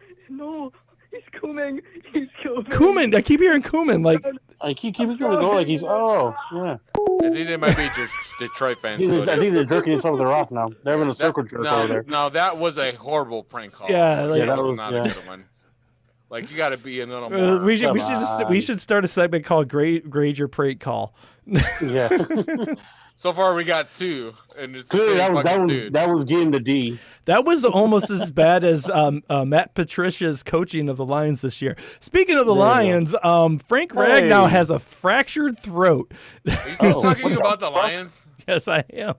he's cooming. He's cooming. Cumin. I keep hearing cumin. Like, I keep going to go like he's, oh, yeah. I think they might be just Detroit fans. I think they're jerking each other off now. They're having a circle jerk over there. No, that was a horrible prank call. Yeah, like- Yeah, that was- not yeah. a good one. Like you got to be a little more. we should Come we on. should start a segment called grade your prank call. Yeah. So far, we got two, and it's the Clearly, same fucking dude. that was game to D. That was almost as bad as Matt Patricia's coaching of the Lions this year. Speaking of the There you Lions, Frank Ragnow Hey. has a fractured throat. Are you still Oh, talking what the about the Lions? Yes, I am.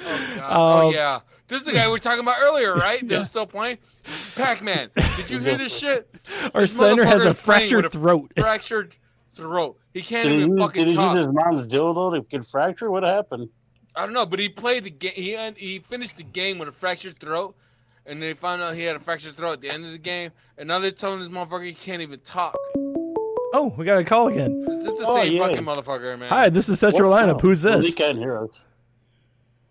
Oh, God. Um, yeah. This is the guy we were talking about earlier, right? They're still playing. Pac-Man. Did you hear this shit? Our This center has motherfucker a is playing fractured with a throat. Fractured throat. He can't Did he, even use, fucking did he use talk. his mom's dildo to get fractured? What happened? I don't know, but he played the game. He finished the game with a fractured throat, and they found out he had a fractured throat at the end of the game. And now they're telling this motherfucker he can't even talk. Oh, we got a call again. It's the Oh, same yeah. fucking motherfucker, man. Hi, this is Central Lineup. Who's Well, this? he can't hear us.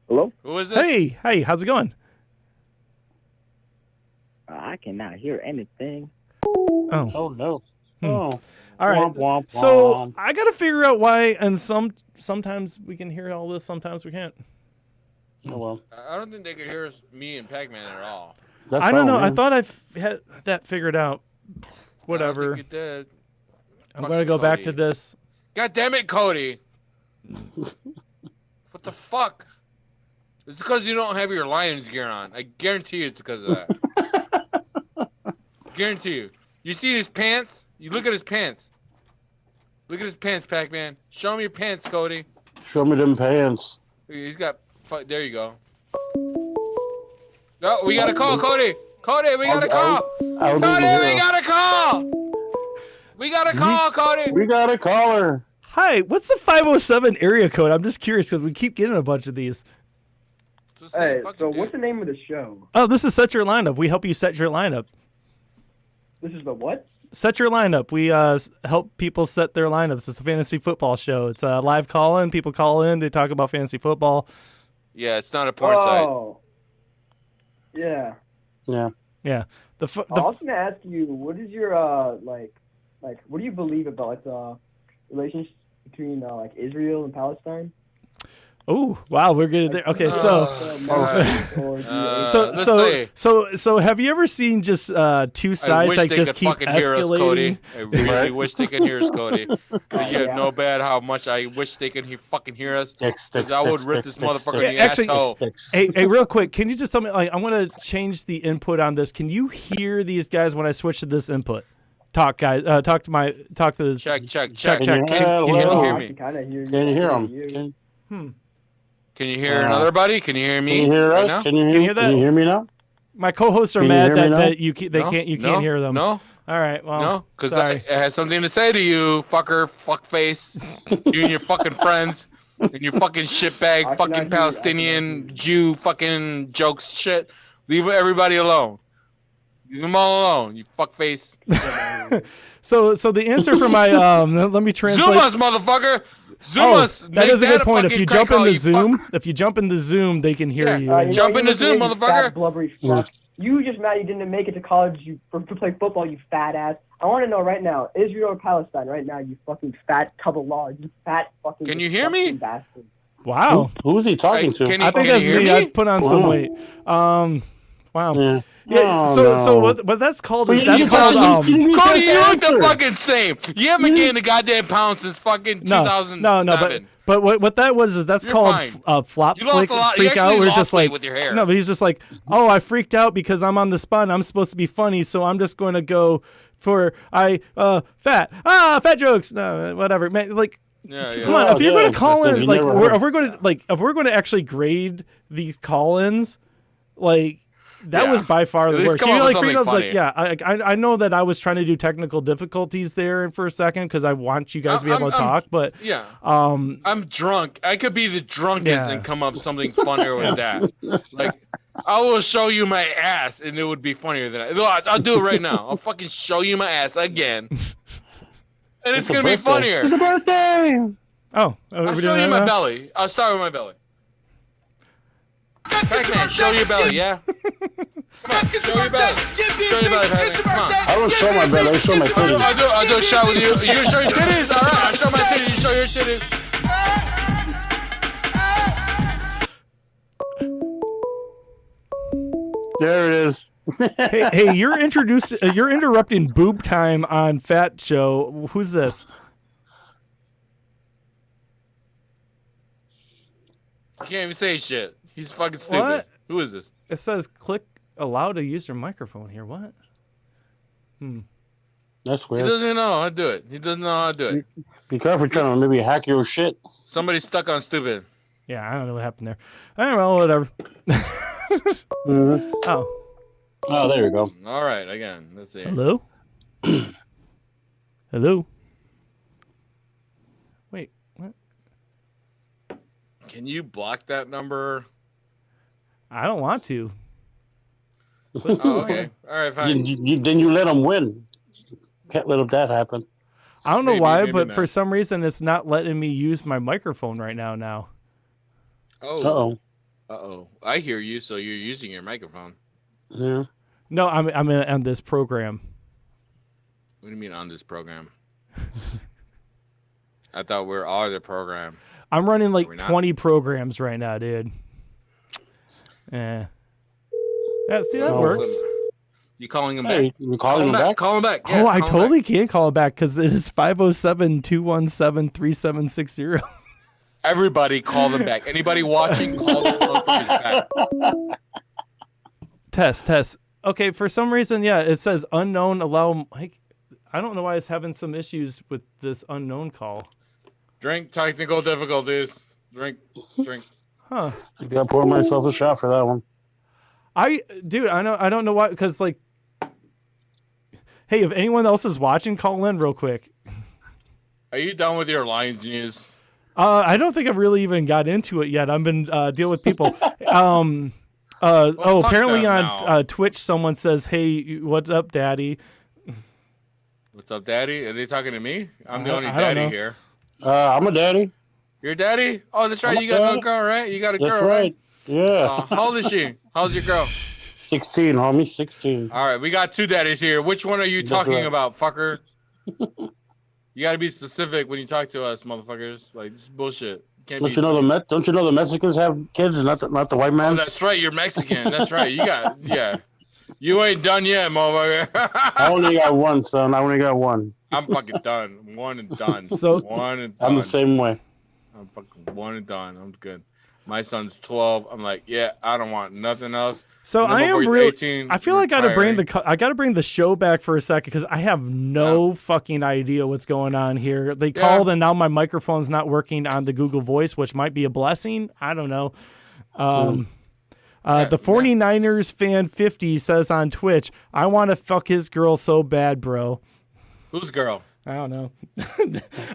Hello? Who is this? Hey, how's it going? I cannot hear anything. Oh. Oh no. Hmm. Oh. All right. Womp, womp, So womp. I got to figure out why, and sometimes we can hear all this, sometimes we can't. Oh well. I don't think they could hear me and Pac-Man at all. That's I don't know. fine, I man. thought had that figured out. Whatever. I think it did. I'm going to go back to Cody. this. God damn it, Cody. What the fuck? It's because you don't have your Lions gear on. I guarantee you it's because of that. Guarantee you. You see his pants? You look at his pants. Look at his pants, Pac-Man. Show me your pants, Cody. Show me them pants. He's got. There you go. No, we got a call, Cody. Cody, we got a call. I don't Cody, think we you got a call. We got a call, Cody. We got a caller. Hi, what's the 507 area code? I'm just curious because we keep getting a bunch of these. Hey, so what's the name of the show? Oh, this is Set Your Lineup. We help you set your lineup. This is the what? Set Your Lineup. We help people set their lineups. It's a fantasy football show. It's a live call-in. People call in. They talk about fantasy football. Yeah, it's not a porn Oh. Yeah. Yeah. Yeah. I was gonna ask you, what is your like, what do you believe about the relationship between like Israel and Palestine? Oh, wow, we're good there. Okay, so let's see. so have you ever seen just two I sides wish like they just could keep fucking hear us, Cody. escalating? I really wish they could hear us, Cody. You have no bad how much I wish they could fucking hear us. Because I would rip this motherfucker in the asshole. Hey, real quick, can you just tell me? Like, I want to change the input on this. Can you hear these guys when I switch to this input? Talk, guys. Talk to this. Check. Check. Can you hear me? Can you hear them? Can you hear another buddy? Can you hear me? Can you hear right us? now? Can you hear that? Can you hear me now? My co-hosts are Can you mad hear me that, now? that you can't hear them. No. All right. Well. No, because I sorry. have something to say to you, fucker, fuckface, you and your fucking friends, and your fucking shitbag, fucking Palestinian Jew, fucking jokes, shit. Leave everybody alone. Leave them all alone, you fuckface. So the answer for my let me translate. Zoom us, motherfucker. Zoom us. That is a good point. If fucking you jump crack hole, into you Zoom, fuck. if you jump into Zoom, they can hear you. Jump into Zoom, you motherfucker. Fat, blubbery fuck. You just mad you didn't make it to college to play football, you fat ass. I want to know right now, Israel or Palestine right now, you fucking fat tub of lard, you fat fucking. Can you hear me? Bastard. Wow. Who's he talking to? I think that's me. I've put on some weight. Wow. Yeah. What that's called is that's called Cody, you look the fucking same. You haven't gained a goddamn pound since fucking 2007. No, but what that was is that's You're called fine. flop You lost flick, a lot. You freak out. actually We're lost just weight like with your hair. no, but he's just like, oh, I freaked out because I'm on the spot. And I'm supposed to be funny, so I'm just going to go for fat jokes. No, whatever, man. Like. Come on, if you're going to call in, like, if we're going to actually grade these call-ins, like, that was by far the worst. You're like, I know that I was trying to do technical difficulties there for a second because I want you guys to be able to talk, but yeah, I'm drunk. I could be the drunkest and come up with something funnier with that. Like, I will show you my ass, and it would be funnier than that. I'll do it right now. I'll fucking show you my ass again. And it's going to be funnier. It's a birthday! Oh. I'll show you my belly. I'll start with my belly. Pac-Man, show your belly, yeah? Come on, show your belly. Show your belly, Pac-Man. Come on. I don't show my belly, I show my titties. I'll do a shot with you. You gonna show your titties? All right, I'll show my titties. You show your titties. There it is. hey, you're interrupting boob time on Fat Show. Who's this? I can't even say shit. He's fucking stupid. What? Who is this? It says click allow to use your microphone here. What? That's He weird. doesn't even know how to do it. He doesn't know how to do it. Be careful trying to maybe hack your shit. Somebody's stuck on stupid. Yeah, I don't know what happened there. I don't know, whatever. Oh. Oh, there you go. All right, again. Let's see. Hello? Hello? Wait, what? Can you block that number? I don't want to. Oh, okay. All right, fine. Then you let them win. Can't let that happen. I don't know Maybe, why, maybe but not. for some reason it's not letting me use my microphone right now. Oh. Uh-oh. Uh-oh. I hear you, so you're using your microphone. Yeah. No, I'm on this program. What do you mean on this program? I thought we were all the program. I'm running like Are we not? 20 programs right now, dude. Yeah, see, that works. You calling him Hey, back? you calling him back? Call him back. Oh, I totally can call it back because it is 507-217-3760. Everybody call them back. Anybody watching, call them back. Test. Okay, for some reason, yeah, it says unknown allow. Like, I don't know why it's having some issues with this unknown call. Drink technical difficulties. Drink. Huh. I gotta pour myself a shot for that one. Dude, I don't know why, because like, hey, if anyone else is watching, call in real quick. Are you done with your Lions news? I don't think I've really even got into it yet. I've been dealing with people. Apparently them on Twitch, someone says, "Hey, what's up, Daddy?" What's up, Daddy? Are they talking to me? I'm the only I don't daddy know. here. I'm a daddy. You're a daddy? Oh, that's right. I'm You a got daddy. a girl, right? You got a That's girl, right. Yeah. How old is she? How's your girl? 16, homie. 16. All right, we got two daddies here. Which one are you That's talking right. about, fucker? You got to be specific when you talk to us, motherfuckers. Like, this is bullshit. Can't Don't be. you know Don't you know the Mexicans have kids, and not the white Oh, man? that's right. You're Mexican. That's right. Yeah. You ain't done yet, motherfucker. I only got one, son. I only got one. I'm fucking done. One and done. So- one and done. I'm the same way. I'm fucking one and done. I'm good. My son's 12. I'm like, yeah, I don't want nothing else. So No I more am he's really. 18, I feel like I gotta bring retiring. I gotta bring the show back for a second because I have no fucking idea what's going on here. They called and now my microphone's not working on the Google Voice, which might be a blessing. I don't know. The 49ers fan 50 says on Twitch, "I want to fuck his girl so bad, bro." Whose girl? I don't know.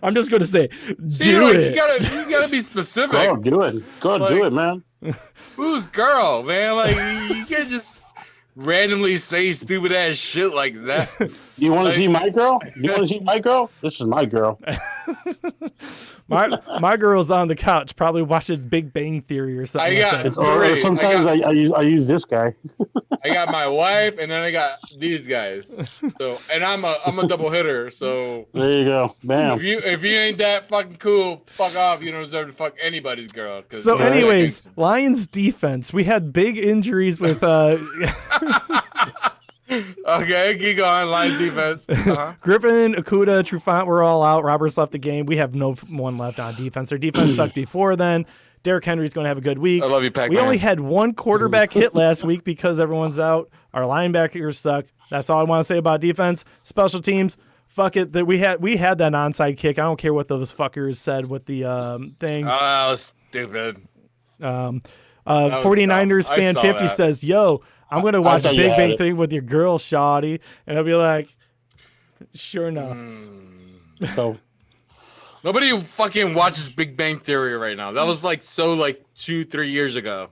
I'm just gonna say, See, do like, it. You gotta be specific. Go do it. Go do it, man. Whose girl, man? Like, you can't just randomly say stupid ass shit like that. You want to see my girl? You want to see my girl? This is my girl. My girl's on the couch, probably watching Big Bang Theory or something. I got like that. Or Great. sometimes I use this guy. I got my wife, and then I got these guys. So, and I'm a double hitter. So There you go. Bam. if you ain't that fucking cool, fuck off. You don't deserve to fuck anybody's girl. 'Cause So, you're that anyways, gangster. Lions defense. We had big injuries with Okay, keep going. Line defense. Uh-huh. Griffin, Okuda, Trufant were all out. Roberts left the game. We have no one left on defense. Their defense sucked before then. Derrick Henry's going to have a good week. I love you, Pac-Man. We only had one quarterback hit last week because everyone's out. Our linebackers suck. That's all I want to say about defense. Special teams, fuck it. That we had that onside kick. I don't care what those fuckers said with the things. Oh, that was stupid. Was 49ers dumb. I fan saw 50 that. says, "Yo, I'm gonna watch thought you Big had Bang it. Theory with your girl, Shawty," and I'll be like, "Sure enough." So Nobody fucking watches Big Bang Theory right now. That was like 2-3 years ago.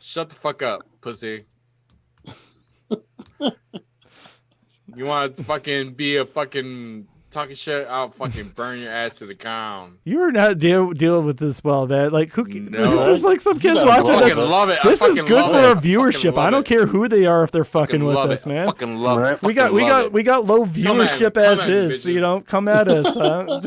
Shut the fuck up, pussy. You want to fucking be a fucking talking shit? I'll fucking burn your ass to the ground. You are not dealing with this well, man. Like, who? No. This is like some kids gotta watching I this. fucking love it. This I is fucking good love for it. our I fucking viewership. love I don't it. care who they are if they're fucking with love us, it. man. Fucking love it. Right. We got low viewership Come as at me, is. So, you bitches. know, come at us, huh?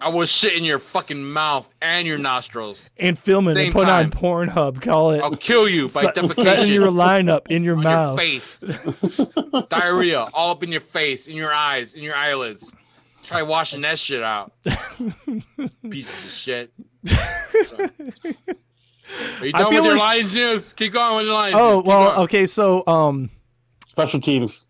I will shit in your fucking mouth and your nostrils. And film it and Same put time. on Pornhub. Call it. I'll kill you by Set in defecation. your lineup in your on mouth. your face. Diarrhea all up in your face, in your eyes, in your eyelids. Try washing that shit out. Pieces of shit. Are you I done feel with your like- Lions news? Keep going with your Lions Oh news. Keep well, going. okay. So special teams.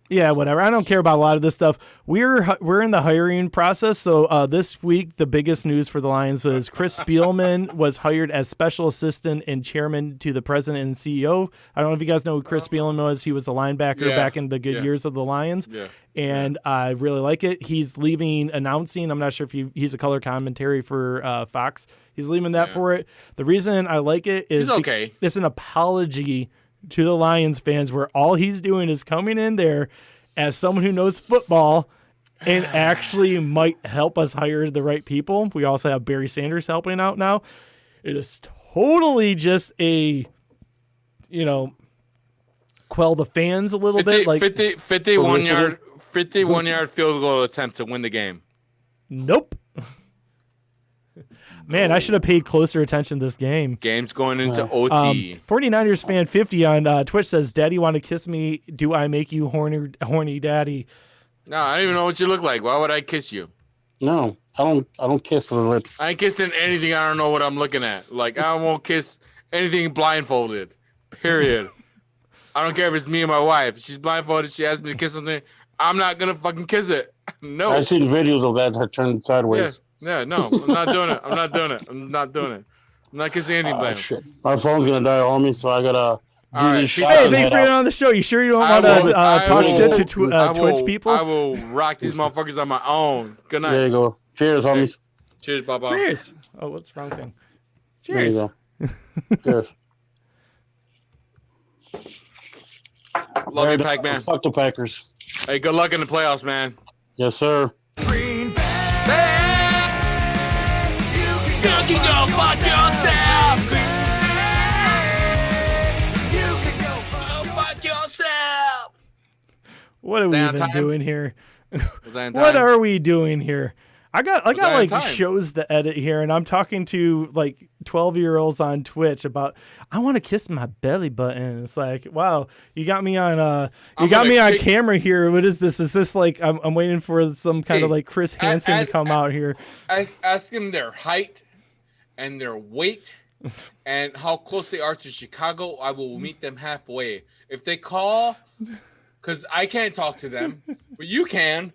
yeah, whatever. I don't care about a lot of this stuff. We're in the hiring process. So this week, the biggest news for the Lions was Chris Spielman was hired as special assistant and chairman to the president and CEO. I don't know if you guys know who Chris Spielman was. He was a linebacker Yeah, back in the good yeah. years of the Lions. Yeah. And I really like it. He's leaving announcing. I'm not sure if he's a color commentary for Fox. He's leaving that Yeah. for it. The reason I like it is He's okay. it's an apology to the Lions fans where all he's doing is coming in there as someone who knows football and actually might help us hire the right people. We also have Barry Sanders helping out now. It is totally just a, quell the fans a little 50, bit. Like 51 yard field goal attempt to win the game. Nope. Man, I should have paid closer attention to this game. Game's going into OT. 49ers fan 50 on Twitch says, "Daddy, want to kiss me? Do I make you horny daddy?" No, I don't even know what you look like. Why would I kiss you? No, I don't kiss the lips. I ain't kissing anything. I don't know what I'm looking at. Like, I won't kiss anything blindfolded. Period. I don't care if it's me and my wife. If she's blindfolded, she asks me to kiss something, I'm not gonna fucking kiss it. No. I've seen videos of that her turned sideways. Yeah, no, I'm not doing it. I'm not doing it. I'm not kissing anything. Oh, shit. My phone's gonna die on me, so I gotta do right, these shots. Hey, and thanks head for being out. on the show. You sure you don't want to talk shit to Twitch people? I will rock these motherfuckers on my own. Good night. There you go. Cheers, homies. Cheers, Baba. Cheers. Oh, what's the wrong thing? There you Cheers. go. Cheers. Love you, Pac-Man. Fuck the Packers. Hey, good luck in the playoffs, man. Yes, sir. You can go fuck yourself. You can go fuck yourself. What are we Is that even on time? doing here? Was that in What time? are we doing here? I got that on like time? shows to edit here, and I'm talking to like 12-year-olds on Twitch about I want to kiss my belly button. It's like, wow, you got me on I'm gonna kick- camera here. What is this? Is this like I'm waiting for some kind of Hey, like Chris Hansen to come out here? Ask them their height and their weight and how close they are to Chicago. I will meet them halfway. If they call, because I can't talk to them, but you can.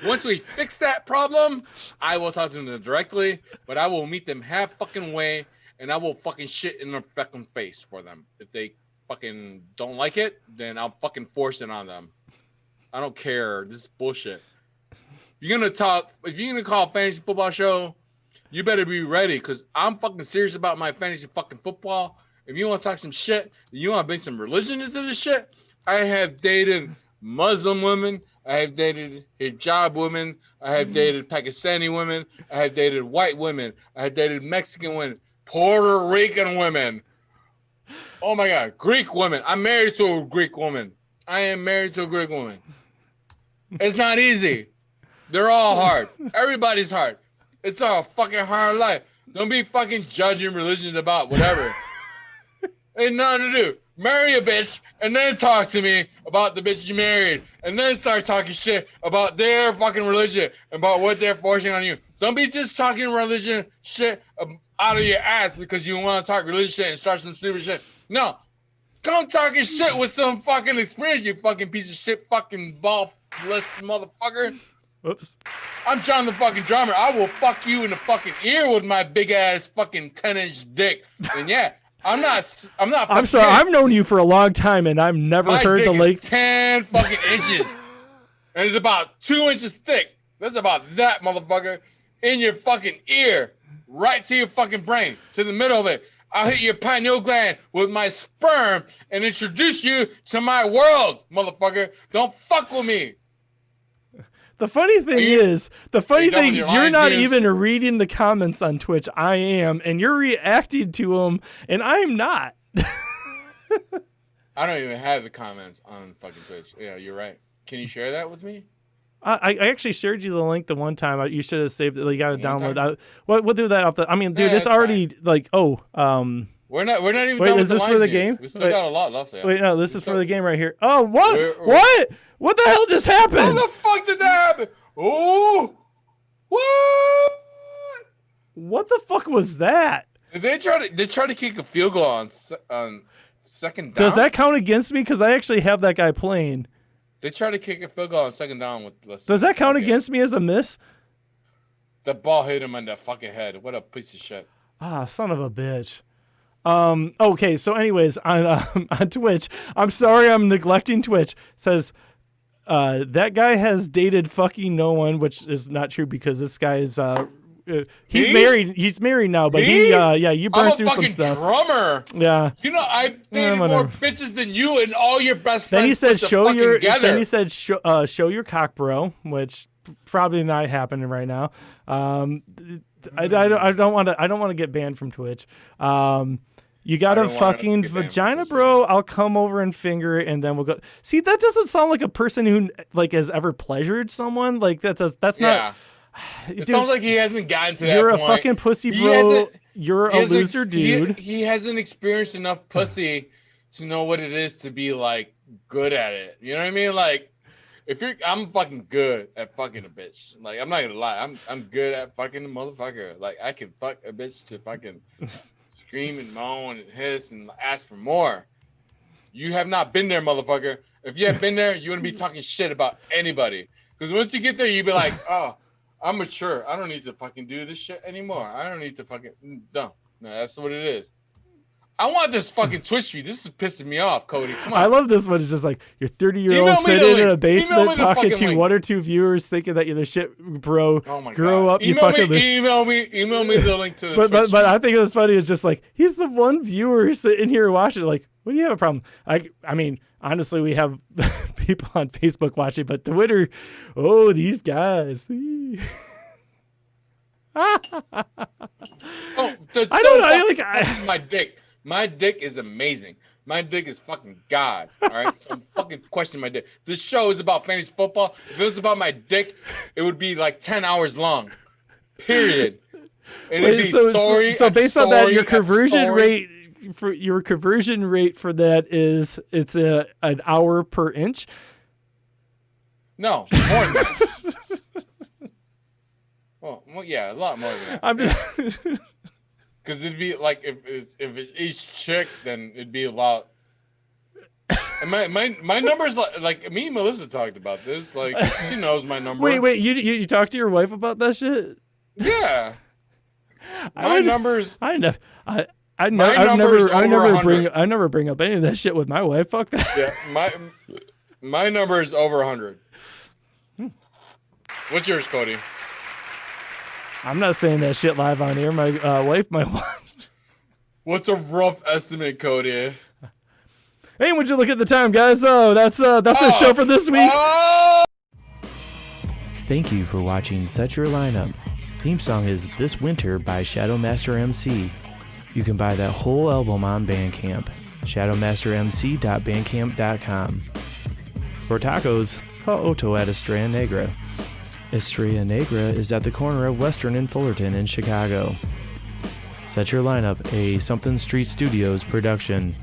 Once we fix that problem, I will talk to them directly, but I will meet them half fucking way, and I will fucking shit in their fucking face for them. If they fucking don't like it, then I'll fucking force it on them. I don't care. This is bullshit. If you're gonna call a fantasy football show, you better be ready, because I'm fucking serious about my fantasy fucking football. If you want to talk some shit, you want to bring some religion into this shit, I have dated Muslim women, I have dated hijab women, I have dated Pakistani women, I have dated white women, I have dated Mexican women, Puerto Rican women. Oh my God, Greek women. I'm married to a Greek woman. I am married to a Greek woman. It's not easy. They're all hard. Everybody's hard. It's a fucking hard life. Don't be fucking judging religions about whatever. Ain't nothing to do. Marry a bitch and then talk to me about the bitch you married and then start talking shit about their fucking religion, about what they're forcing on you. Don't be just talking religion shit out of your ass because you want to talk religion shit and start some stupid shit. No. Come talking shit with some fucking experience, you fucking piece of shit, fucking ball-less motherfucker. Oops. I'm John the fucking drummer. I will fuck you in the fucking ear with my big ass fucking 10-inch dick. And yeah, I'm not. I'm sorry. fucking- I've known you for a long time, and I've never My heard dick the is lake. 10 fucking inches. And it's about 2 inches thick. That's about that, motherfucker. In your fucking ear. Right to your fucking brain. To the middle of it. I'll hit your pineal gland with my sperm and introduce you to my world, motherfucker. Don't fuck with me. The funny thing is done with is your you're Lions not games? even reading the comments on Twitch. I am, and you're reacting to them, and I'm not. I don't even have the comments on fucking Twitch. Yeah, you're right. Can you share that with me? I actually shared you the link the one time. You should have saved it. You got to download. Okay. We'll do that off the. I mean, dude, Yeah, it's that's already like We're not even. Wait, done is with this for Lions the games. game? We still Wait. got a lot left there. Wait, no, this is for the game right here. Oh, what? We're- What the hell just How happened? the fuck did that happen? Oh, what? What the fuck was that? Did they try to kick a field goal on second down? Does that count against me? Because I actually have that guy playing. They tried to kick a field goal on second down with. Does that count Okay. against me as a miss? The ball hit him on the fucking head. What a piece of shit. Ah, son of a bitch. Okay, so anyways, on Twitch, I'm sorry I'm neglecting Twitch. Says that guy has dated fucking no one, which is not true because this guy is he's Me? married. He's married now, but Me? you I'm burned a through some fucking stuff. drummer. Yeah. You know, I've dated more whatever. bitches than you and all your best friends. Then he said, put the "Show fucking your." together. Then he said, "Show your cock, bro," which probably not happening right now. I don't want to get banned from Twitch. You got I a don't want fucking to get vagina, bro? I'll come over and finger it, and then we'll go. See, that doesn't sound like a person who like has ever pleasured someone. Like that's Yeah. not. It Dude, sounds like he hasn't gotten to that you're point. a fucking pussy, He bro. hasn't- You're he a hasn't- loser, dude. He hasn't experienced enough pussy to know what it is to be like good at it. You know what I mean? Like, I'm fucking good at fucking a bitch. Like, I'm not gonna lie, I'm good at fucking a motherfucker. Like, I can fuck a bitch to fucking scream and moan and hiss and ask for more. You have not been there, motherfucker. If you have been there, you wouldn't be talking shit about anybody. Because once you get there, you'd be like, oh, I'm mature. I don't need to fucking do this shit anymore. I don't need to fucking no. That's what it is. I want this fucking Twitch feed. This is pissing me off, Cody. Come on. I love this one. It's just like your 30-year-old Email me sitting the in link. a Email basement me the talking fucking to link. 1 or 2 viewers, thinking that you're the shit, bro. Oh my Grow God. up, you Email fucking. me, email me the link to the But Twitch but feed. I think it was funny. It's just like he's the one viewer sitting here watching. Like, what do you have a problem? I mean, honestly, we have people on Facebook watching, but Twitter, oh, these guys. Oh, I don't know. My dick. My dick is amazing. My dick is fucking God. All right. So fucking question my dick. This show is about fantasy football. If it was about my dick, it would be like 10 hours long. Period. And it'd Wait, be so story so after based on that, your story after conversion story. rate for that is it's an hour per inch. No, more than that. well, yeah, a lot more than that. I'm just. Because it'd be like if it's each chick, then it'd be a lot. And my numbers like me and Melissa talked about this. Like she knows my number. Wait, you talked to your wife about that shit? Yeah. My numbers. I never bring up any of that shit with my wife. Fuck that. Yeah, my number is over 100. What's yours, Cody? I'm not saying that shit live on air. My wife might watch. What's a rough estimate, Cody? Hey, would you look at the time, guys? Oh, that's the show for this week. Thank you for watching Set Your Lineup. Theme song is This Winter by Shadowmaster MC. You can buy that whole album on Bandcamp. shadowmastermc.bandcamp.com. For tacos, call Otto at Estrella Negra. Estrella Negra is at the corner of Western and Fullerton in Chicago. Set Your Lineup, a Something Street Studios production.